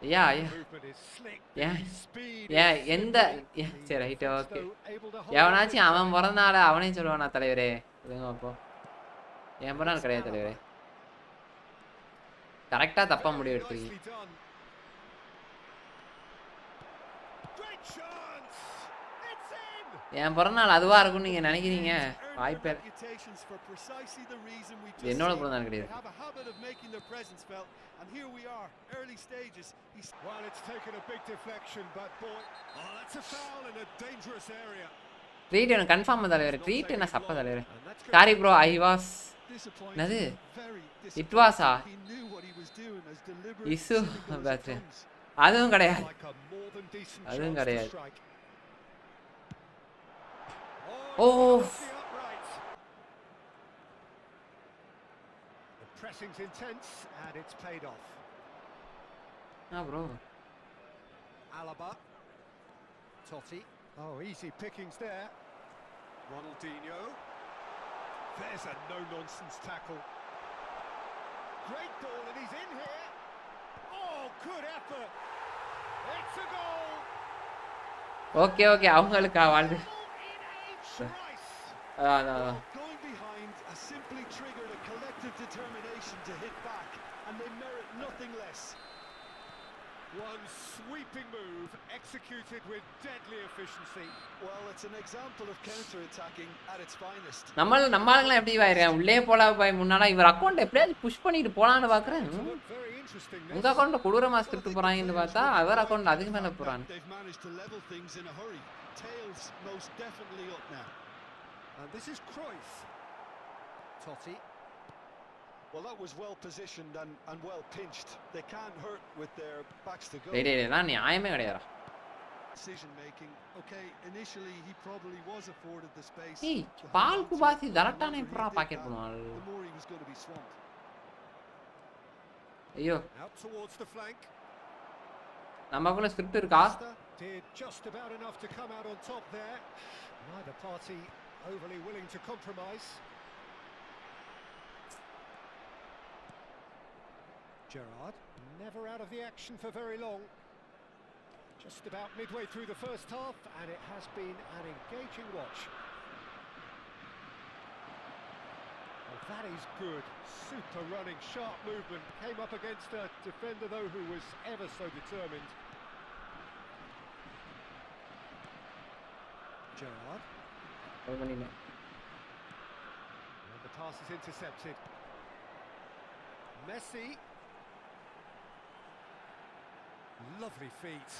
Speaker 2: Yeah, yeah.
Speaker 3: Movement is slick.
Speaker 2: Yeah.
Speaker 3: Speed
Speaker 2: Yeah,
Speaker 3: is
Speaker 2: எந்த
Speaker 3: slippery.
Speaker 2: yeah,
Speaker 3: The
Speaker 2: சரி right
Speaker 3: defense,
Speaker 2: okay.
Speaker 3: though, able to hold
Speaker 2: எவனாச்சும்
Speaker 3: this
Speaker 2: அவன்
Speaker 3: time.
Speaker 2: பிறந்த நாள் அவனையும் சொல்லுவானா தலைவரே? சொல்லுங்க அப்போ. என் பிறந்த நாள் கிடையாது தலைவரே. கரெக்டா தப்பா
Speaker 3: Very
Speaker 2: முடிவு எடுத்துருக்கீங்க.
Speaker 3: nicely done. Great chance. It's in.
Speaker 2: என் பிறந்த நாள் அதுவா இருக்கும்னு நீங்க நினைக்கிறீங்க?
Speaker 5: Earn
Speaker 2: வாய்ப்பே
Speaker 5: their reputations for precisely the reason we just
Speaker 2: என்னோட
Speaker 5: seen.
Speaker 2: பிறந்த நாள்
Speaker 5: They
Speaker 2: கிடையாது.
Speaker 5: have a habit of making their presence felt, and here we are, early stages. He's
Speaker 3: Well, it's taken a big deflection, but boy, oh, that's a foul in a dangerous area.
Speaker 2: Treat எனக்கு confirm தலைவரே. Treat என்ன சப்ப தலைவரே.
Speaker 3: And that's good.
Speaker 2: Sorry bro I was
Speaker 5: disappointed.
Speaker 2: என்னது?
Speaker 5: Very
Speaker 2: It was
Speaker 5: disappointed. He knew what he was doing, as deliberate and
Speaker 2: இசு
Speaker 5: cynical as it
Speaker 2: battery.
Speaker 5: comes.
Speaker 2: அதுவும் கிடையாது.
Speaker 3: Like a more than decent
Speaker 2: அதுவும்
Speaker 3: chance to
Speaker 2: கிடையாது.
Speaker 3: strike.
Speaker 2: Oh.
Speaker 3: Off the upright. The pressing's intense and it's paid off.
Speaker 2: Bro.
Speaker 3: Alaba. Totti. Oh, easy pickings there. Ronaldinho. There's a no-nonsense tackle. Great ball and he's in here. Oh, good effort. It's a goal.
Speaker 2: Okay okay அவங்களுக்கு வாழ்ந்து.
Speaker 3: In a trice.
Speaker 2: அதான்.
Speaker 5: Going behind has simply triggered a collective determination to hit back, and they merit nothing less.
Speaker 3: One sweeping move executed with deadly efficiency.
Speaker 5: Well, it's an example of counter-attacking at its finest.
Speaker 2: நம்ம ஆளுங்கலாம் எப்படி வாயிருக்கேன் உள்ளே போல போய் முன்னால இவர் account எப்படியாவது push பண்ணிட்டு போலான்னு பாக்குறேன்.
Speaker 3: Look very interesting.
Speaker 2: உங்க அக்கௌண்ட்ல கொடூரமா ஸ்கிரிப்ட் போறாங்கன்னு பார்த்தா அவர் அக்கௌண்ட்ல அதிக மேல போறாங்க.
Speaker 5: They've managed to level things in a hurry. Tails most definitely up now.
Speaker 3: And this is Cruyff. Totti.
Speaker 5: Well, that was well positioned and well pinched. They can't hurt with their backs to goal.
Speaker 2: டேய் நான் நியாயமே கிடையாது.
Speaker 5: Decision making. Okay, initially he probably was afforded the space.
Speaker 2: ஏய்
Speaker 5: to hold
Speaker 2: ball
Speaker 5: on to
Speaker 2: குபாசி
Speaker 5: it.
Speaker 2: தரட்டானே
Speaker 5: The longer he
Speaker 2: எப்பறா
Speaker 5: did
Speaker 2: pocket
Speaker 5: that,
Speaker 2: பண்ணுவாள்.
Speaker 5: the more he was going to be swamped.
Speaker 2: ஐயோ
Speaker 3: Out towards the flank.
Speaker 2: நமக்குள்ள script இருக்கா?
Speaker 3: Did just about enough to come out on top there. Neither party overly willing to compromise. Gerrard never out of the action for very long. Just about midway through the first half, and it has been an engaging watch. Oh, that is good. Super running, sharp movement. Came up against a defender, though, who was ever so determined. Gerrard.
Speaker 2: பண்ணினே.
Speaker 3: And the pass is intercepted. Messi. Lovely feet.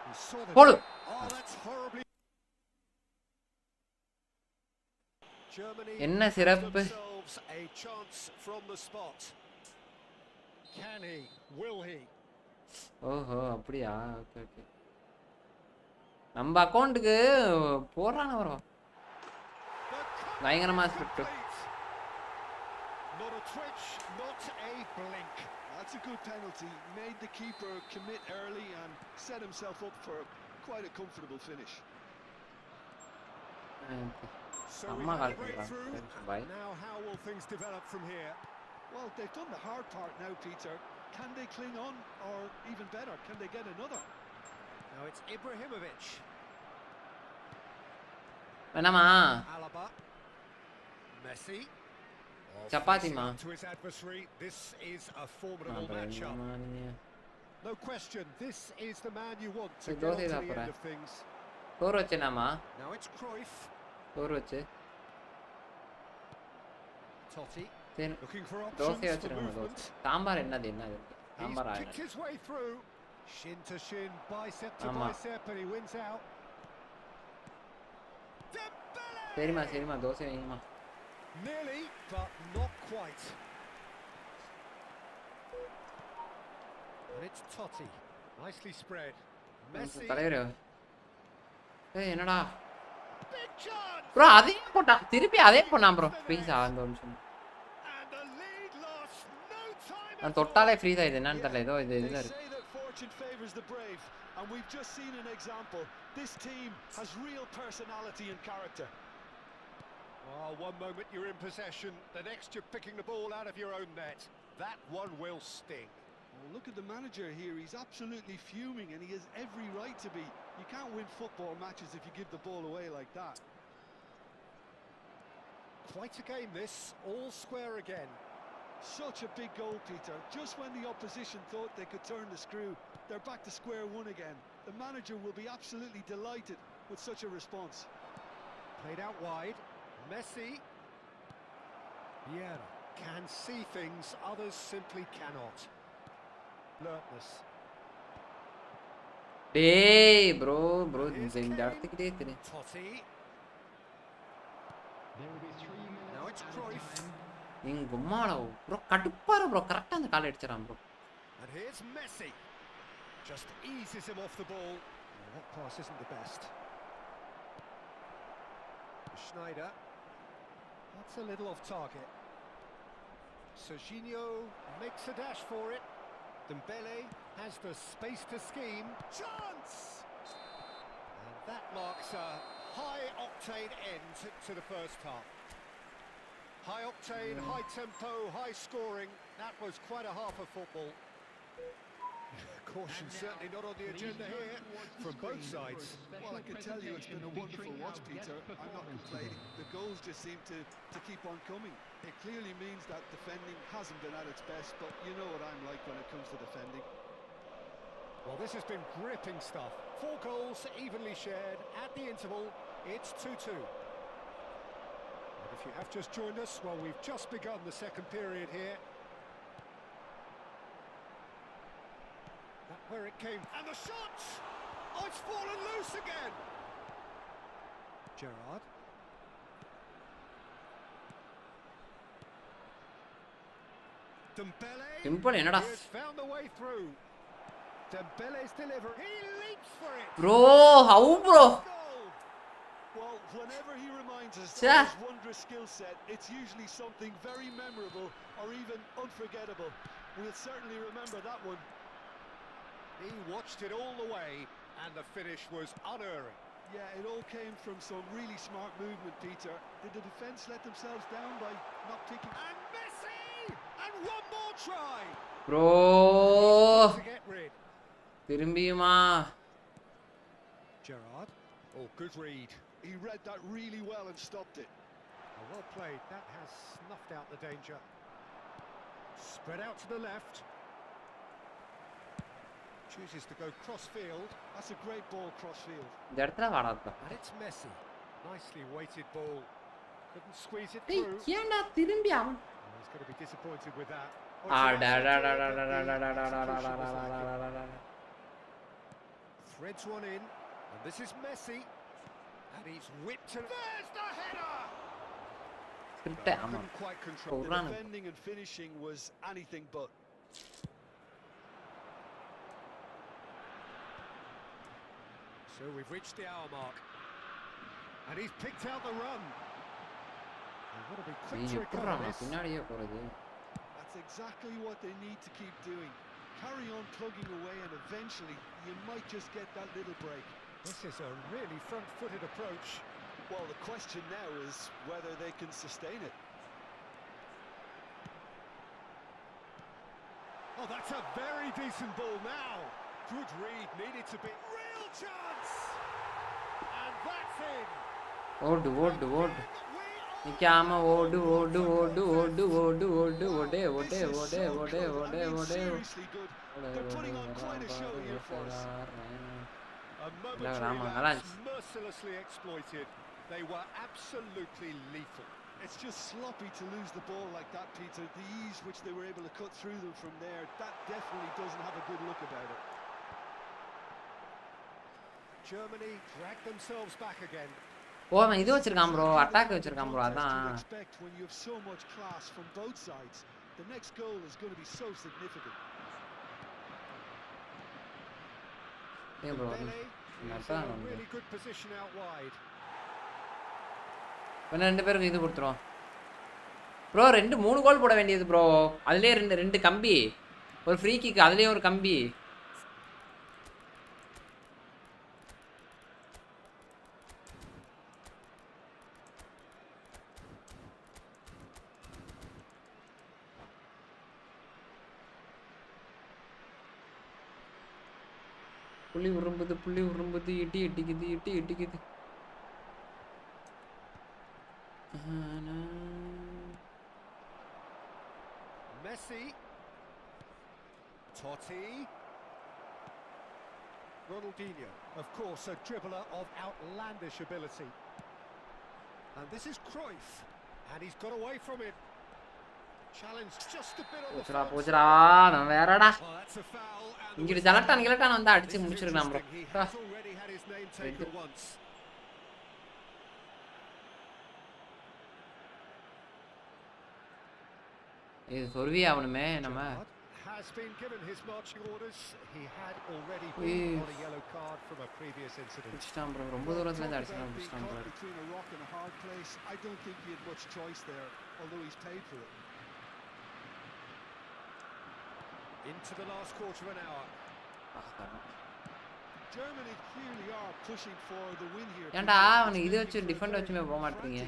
Speaker 3: He saw the
Speaker 2: Hold.
Speaker 3: Oh, that's horribly. Germany
Speaker 2: என்ன
Speaker 3: have
Speaker 2: சிறப்பு.
Speaker 3: themselves a chance from the spot. Can he? Will he?
Speaker 2: ஓஹோ அப்படியா okay okay. நம்ம அக்கவுண்ட்க்கு போறானே bro. பயங்கரமா script.
Speaker 3: Not a twitch, not a blink.
Speaker 5: That's a good penalty. Made the keeper commit early and set himself up for quite a comfortable finish.
Speaker 3: So we
Speaker 2: அம்மா
Speaker 3: have
Speaker 2: call
Speaker 3: a breakthrough.
Speaker 2: பண்றாங்க. By.
Speaker 3: Now how will things develop from here?
Speaker 5: Well, they've done the hard part now, Peter. Can they cling on, or even better, can they get another?
Speaker 3: Now it's Ibrahimovic.
Speaker 2: வேணாமா?
Speaker 3: Alaba. Messi.
Speaker 2: சப்பாத்திமா.
Speaker 3: To his adversary, this is a formidable matchup. No question, this is the man you want to get on to the end of things.
Speaker 2: சோறு வச்சேனாமா?
Speaker 3: Now it's Cruyff.
Speaker 2: சோறு வச்சு.
Speaker 3: Totti.
Speaker 2: சரி
Speaker 3: Looking for
Speaker 2: dosa
Speaker 3: options for
Speaker 2: வச்சிருங்க
Speaker 3: movement.
Speaker 2: Dosa. Sambar என்னது?
Speaker 3: He's
Speaker 2: sambar
Speaker 3: kicked his way through. Shin to shin, bicep to
Speaker 2: ஆமா.
Speaker 3: bicep, and he wins out. Dembele!
Speaker 2: சரிமா dosa வைங்கம்மா.
Speaker 3: Nearly, but not quite. And it's Totti. Nicely spread. Messi.
Speaker 2: தலைவரே. ஏய் என்னடா?
Speaker 3: Big chance!
Speaker 2: Bro அதே போட்டான். திருப்பி அதே போனான் ப்ரோ. ப்ளீஸ் அந்த நிமிஷம்.
Speaker 3: And the lead lost. No time.
Speaker 2: நான் தொட்டாலே ஃப்ரீஸ் ஆயிடுது. என்னன்னு தெரியல. ஏதோ
Speaker 5: They
Speaker 2: இதுல இருக்கு.
Speaker 5: say that fortune favours the brave, and we've just seen an example. This team has real personality and character.
Speaker 3: Oh, one moment you're in possession, the next you're picking the ball out of your own net. That one will sting.
Speaker 5: Well, look at the manager here. He's absolutely fuming, and he has every right to be. You can't win football matches if you give the ball away like that.
Speaker 3: Quite a game this, all square again.
Speaker 5: Such a big goal, Peter. Just when the opposition thought they could turn the screw, they're back to square one again. The manager will be absolutely delighted with such a response.
Speaker 3: Played out wide. Messi. Vieira can see things others simply cannot. Alertness.
Speaker 2: டேய் bro
Speaker 3: Here's
Speaker 2: இந்த
Speaker 3: Kane.
Speaker 2: இடத்துக்கு தெரியும்.
Speaker 3: Totti.
Speaker 4: There will be 3 minutes
Speaker 3: Now it's
Speaker 4: added
Speaker 3: Cruyff.
Speaker 4: time.
Speaker 2: நீங்க கும்மாடா bro கடுப்பாரு bro கரெக்டா அந்த கால் அடிச்சறான் bro.
Speaker 3: And here's Messi. Just eases him off the ball. Well, that pass isn't the best. Schneider. That's a little off target. Serginho makes a dash for it. Dembele has the space to scheme. Chance! And that marks a high-octane end to the first half. High octane, high tempo, high scoring. That was quite a half of football. Caution certainly not on the agenda here from both sides.
Speaker 5: Well, I can tell you it's been a wonderful watch, Peter. I'm not complaining. The goals just seem to keep on coming. It clearly means that defending hasn't been at its best, but you know what I'm like when it comes to defending.
Speaker 3: Well, this has been gripping stuff. 4 goals evenly shared at the interval. It's 2-2. And if you have just joined us, well, we've just begun the second period here. That where it came. And the shot! Oh, it's fallen loose again! Gerrard. Dembele.
Speaker 2: Simple என்னடா?
Speaker 3: He has found the way through. Dembele's delivery. He leaps for it.
Speaker 2: Bro how bro?
Speaker 5: Goal! Well, whenever he reminds us of
Speaker 2: Cha.
Speaker 5: his wondrous skill set, it's usually something very memorable or even unforgettable. We'll certainly remember that one.
Speaker 3: He watched it all the way, and the finish was unerring.
Speaker 5: Yeah, it all came from some really smart movement, Peter. Did the defence let themselves down by not picking?
Speaker 3: And Messi! And one more try!
Speaker 2: Bro
Speaker 3: To get rid.
Speaker 2: திரும்பியுமா?
Speaker 3: Gerrard. Oh, good read.
Speaker 5: He read that really well and stopped it.
Speaker 3: Oh, well played. That has snuffed out the danger. Spread out to the left. Chooses to go cross-field.
Speaker 5: That's a great ball cross-field.
Speaker 2: இந்த இடத்துல வாடாதா.
Speaker 3: And it's Messi. Nicely weighted ball. Couldn't squeeze it
Speaker 2: டேய்
Speaker 3: through.
Speaker 2: ஏன்டா திரும்பி அவன்
Speaker 3: Oh, he's going to be disappointed with that. Oh,
Speaker 2: Ah,
Speaker 3: it's
Speaker 2: da
Speaker 3: an
Speaker 2: da da
Speaker 3: absolute
Speaker 2: da da
Speaker 3: effort,
Speaker 2: da
Speaker 3: but
Speaker 2: da
Speaker 3: the
Speaker 2: da da da
Speaker 3: execution was
Speaker 2: da da
Speaker 3: lacking.
Speaker 2: da da da.
Speaker 3: Threads one in, and this is Messi. And he's whipped to... There's the header!
Speaker 2: Script ஆமா.
Speaker 5: Couldn't quite control. The
Speaker 2: Corrano.
Speaker 5: defending and finishing was anything but.
Speaker 3: So we've reached the hour mark. And he's picked out the run. And what a be quick
Speaker 2: நீ
Speaker 3: to
Speaker 2: எப்படிடா
Speaker 3: recover
Speaker 2: நான்
Speaker 3: this.
Speaker 2: பின்னாடியே போறது?
Speaker 5: That's exactly what they need to keep doing. Carry on plugging away, and eventually you might just get that little break.
Speaker 3: This is a really front-footed approach.
Speaker 5: Well, the question now is whether they can sustain it.
Speaker 3: Oh, that's a very decent ball now. Good read, needed to be... Real chance! And that's in.
Speaker 2: ஓடு ஓடு ஓடு.
Speaker 3: We are...
Speaker 2: நிக்காம ஓடு ஓடு ஓடு ஓடு ஓடு ஓடு ஓடே ஓடே
Speaker 5: This is
Speaker 2: ஓடே
Speaker 5: so
Speaker 2: ஓடே
Speaker 5: good. I
Speaker 2: ஓடே
Speaker 5: mean,
Speaker 2: ஓடே.
Speaker 5: seriously good. They're putting on quite a show here for us.
Speaker 3: A momentary
Speaker 2: Rama,
Speaker 3: lapse
Speaker 2: Galanch.
Speaker 3: mercilessly exploited. They were absolutely lethal.
Speaker 5: It's just sloppy to lose the ball like that, Peter. The ease which they were able to cut through them from there, that definitely doesn't have a good look about it.
Speaker 3: Germany dragged themselves back again.
Speaker 2: ஓ அவன் இது வச்சிருக்கான் bro attack வச்சிருக்கான் bro
Speaker 5: Contest you
Speaker 2: அதான்.
Speaker 5: expect when you have so much class from both sides. The next goal is going to be so significant.
Speaker 2: ஏன் bro
Speaker 3: Dembele is in
Speaker 2: அதான்
Speaker 3: a
Speaker 2: வந்து
Speaker 3: really good position out wide.
Speaker 2: இன்னும் 2 பேருக்கு இது கொடுத்துருவோம் bro. 3 கோல் போட வேண்டியது ப்ரோ. அதுலயே ரெண்டு கம்பி, ஒரு ஃப்ரீ கிக், அதுலயே ஒரு கம்பி. புள்ளி உரும்புது இட்டி இட்டிக்குது
Speaker 3: Messi. Totti. Ronaldinho, of course, a dribbler of outlandish ability. And this is Cruyff, and he's got away from it. Challenge just a bit on the front.
Speaker 2: போச்சுடா நான் வேறடா
Speaker 3: Oh, that's a foul. And
Speaker 2: இங்க ஜலட்டான் வந்து அடிச்சு
Speaker 3: this is
Speaker 2: முடிச்சிருக்கான் bro.
Speaker 3: interesting. He has already had his name taken once.
Speaker 2: இது சொர்வி ஆவணுமே நம்ம
Speaker 3: Has been given his marching orders. He had already been on a yellow card from a previous incident.
Speaker 2: முடிச்சிட்டான் bro ரொம்ப தூரத்துல இருந்து அடிச்சான் முடிச்சிட்டான் bro.
Speaker 5: Between a rock and a hard place, I don't think he had much choice there, although he's paid for it.
Speaker 3: Into the last quarter of an hour.
Speaker 5: Germany clearly are pushing for the win here.
Speaker 2: ஏன்டா அவனுக்கு இது வச்சு defend வச்சுமே போக மாட்டீங்க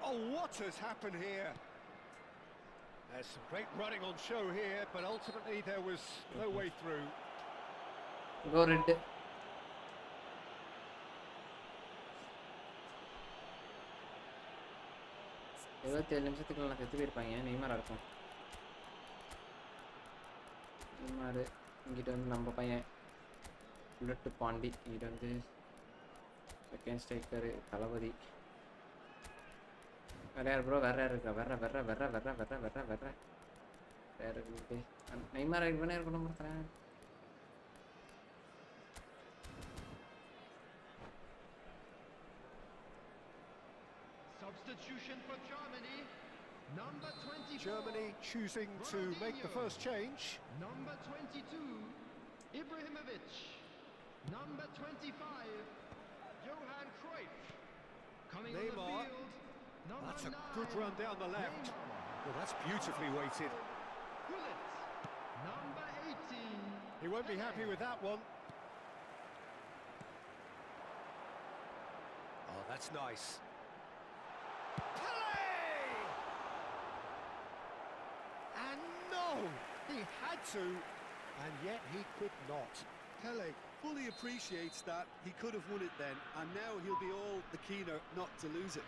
Speaker 3: Oh, what has happened here? There's some great running on show here, but ultimately there was no way through.
Speaker 2: Go red. ஏதோ 7 நிமிஷத்துக்குள்ள நான் செத்து போயிருப்பாங்க நெய்மார் இருக்கும் நெய்மார் இங்கிட்ட வந்து நம்ம பையன் புல்லட் பாண்டி இங்கிட்ட வந்து செகண்ட் ஸ்ட்ரைக்கர் தளபதி வேற யார் ப்ரோ வேற யார் இருக்கா வேற இருக்கு நெய்மார் இவனே இருக்கணும் பார்க்குறேன்
Speaker 6: Substitution for Germany. Number 24.
Speaker 3: Germany choosing to make the first change.
Speaker 6: Number 22. Ibrahimovic. Number 25. Johan Cruyff. Coming
Speaker 3: Neymar.
Speaker 6: on the field. Number
Speaker 3: That's a
Speaker 6: 9.
Speaker 3: good run down the left.
Speaker 6: Neymar.
Speaker 3: Well, that's beautifully weighted.
Speaker 6: Gullit. Number 18.
Speaker 3: He won't be happy with that one. Oh, that's nice. And no, he had to, and yet he could not.
Speaker 5: Pele fully appreciates that he could have won it then, and now he'll be all the keener not to lose it.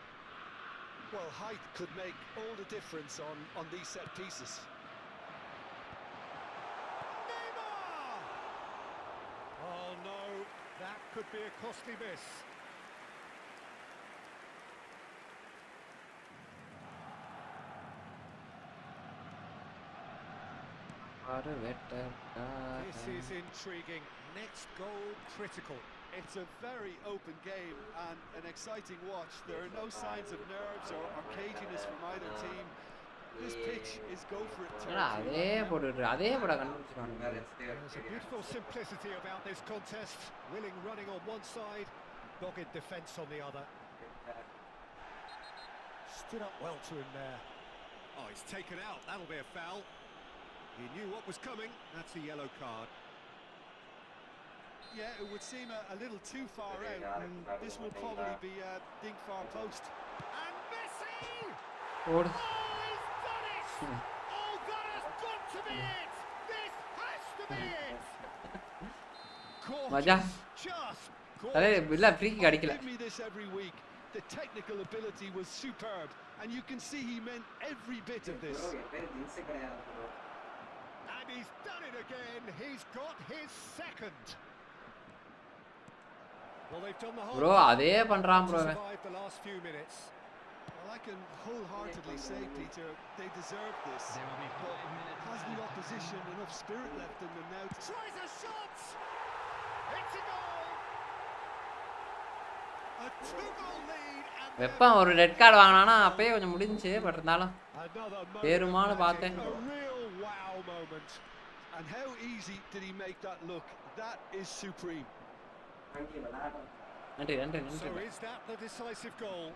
Speaker 3: Well, height could make all the difference on these set pieces. Neymar! Oh no, that could be a costly miss. This is intriguing. Next goal critical.
Speaker 5: It's a very open game and an exciting watch. There are no signs of nerves or caginess from either team. This pitch is go for it territory.
Speaker 3: There's a beautiful simplicity about this contest. Willing running on one side, dogged defence on the other. Stood up well to him there. Oh, he's taken out. That'll be a foul. He knew what was coming. That's a yellow card.
Speaker 5: Yeah, it would seem a little too far out. This will probably be a dink far post.
Speaker 3: And Messi!
Speaker 2: Or
Speaker 3: Oh, he's done it! Oh, that has got to be it! This has to be it!
Speaker 2: Maja.
Speaker 3: Gorgeous! Just
Speaker 2: array
Speaker 3: gorgeous!
Speaker 2: இல்ல free kick அடிக்கல
Speaker 5: Give me this every week. The technical ability was superb, and you can see he meant every bit of this.
Speaker 3: And he's done it again. He's got his second. Well, they've done the whole
Speaker 2: bro அதே பண்றான் bro
Speaker 3: survive the last few minutes.
Speaker 5: Well, I can wholeheartedly say, Peter, they deserve this.
Speaker 6: There will be 5 minutes.
Speaker 5: Has the opposition enough spirit left in them now to
Speaker 3: Tries a shot. It's a goal. A 2-goal lead. And
Speaker 2: வெப்பம் ஒரு red card வாங்கினானா அப்பயே கொஞ்சம் முடிஞ்சுச்சு but இருந்தாலும்
Speaker 3: another
Speaker 2: தேருமான்னு
Speaker 3: moment.
Speaker 2: பார்த்தேன்
Speaker 5: a real wow moment. And how easy did he make that look? That is supreme.
Speaker 2: நன்றி நன்றி
Speaker 3: So
Speaker 2: நன்றி
Speaker 3: is that the decisive goal?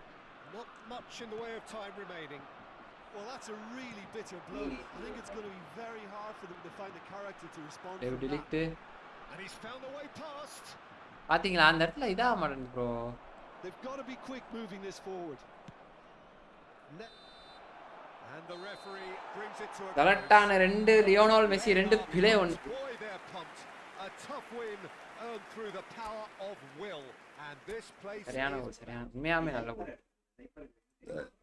Speaker 3: Not much in the way of time remaining.
Speaker 5: Well, that's a really bitter blow. I think it's going to be very hard for them to find the character to respond
Speaker 2: Dave
Speaker 5: from that.
Speaker 2: டிலிக்ட்
Speaker 3: And he's found the way past.
Speaker 2: பாத்தீங்களா அந்த இடத்துல இதாக மாட்டேங்குது bro
Speaker 5: They've got to be quick moving this forward.
Speaker 3: And the referee brings it to a
Speaker 2: கரெக்டான 2 Lionel Messi 2 play 1.
Speaker 3: Boy, they're pumped. A tough win earned through the power of will. And this place
Speaker 2: சரியான
Speaker 3: is
Speaker 2: கோல், சரியான உண்மையாமே நல்ல கோல்.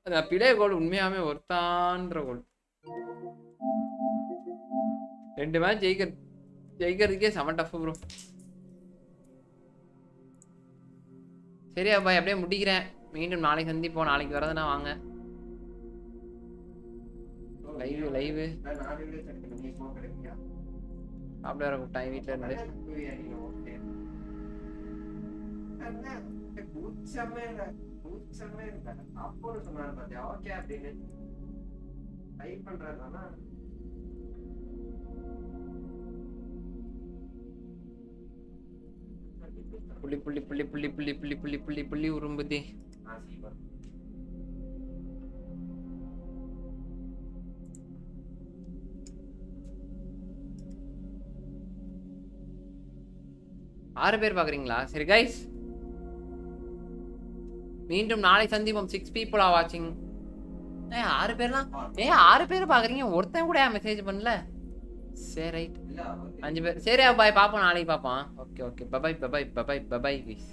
Speaker 2: அந்த play கோல் உண்மையாமே ஒருத்தான்ற கோல். 2 match ஜெயிக்கிறதுக்கே செம tough bro. சரியா பாய், அப்படியே முடிக்கிறேன். மீண்டும் நாளைக்கு சந்திப்போம். நாளைக்கு வரதுனா வாங்க. லைவ் சாப்பிட வர கூப்பிட்டாங்க வீட்டில் இருந்து. புள்ளி புள்ளி புள்ளி புள்ளி புள்ளி புள்ளி புள்ளி புள்ளி புள்ளி உரும்புதே. ஆறு பேர் பாக்குறீங்களா? சரி கைஸ், மீண்டும் நாளை சந்திப்போம். 6 people are watching. 6 பேர்லாம் 6 பேர் பாக்குறீங்க, ஒருத்தன் கூட மெசேஜ் பண்ணல. சரி ரைட், 5 பேர். சரி பாய், பாப்போம் நாளைக்கு பாப்போம். Okay okay, bye bye bye bye bye bye bye bye guys.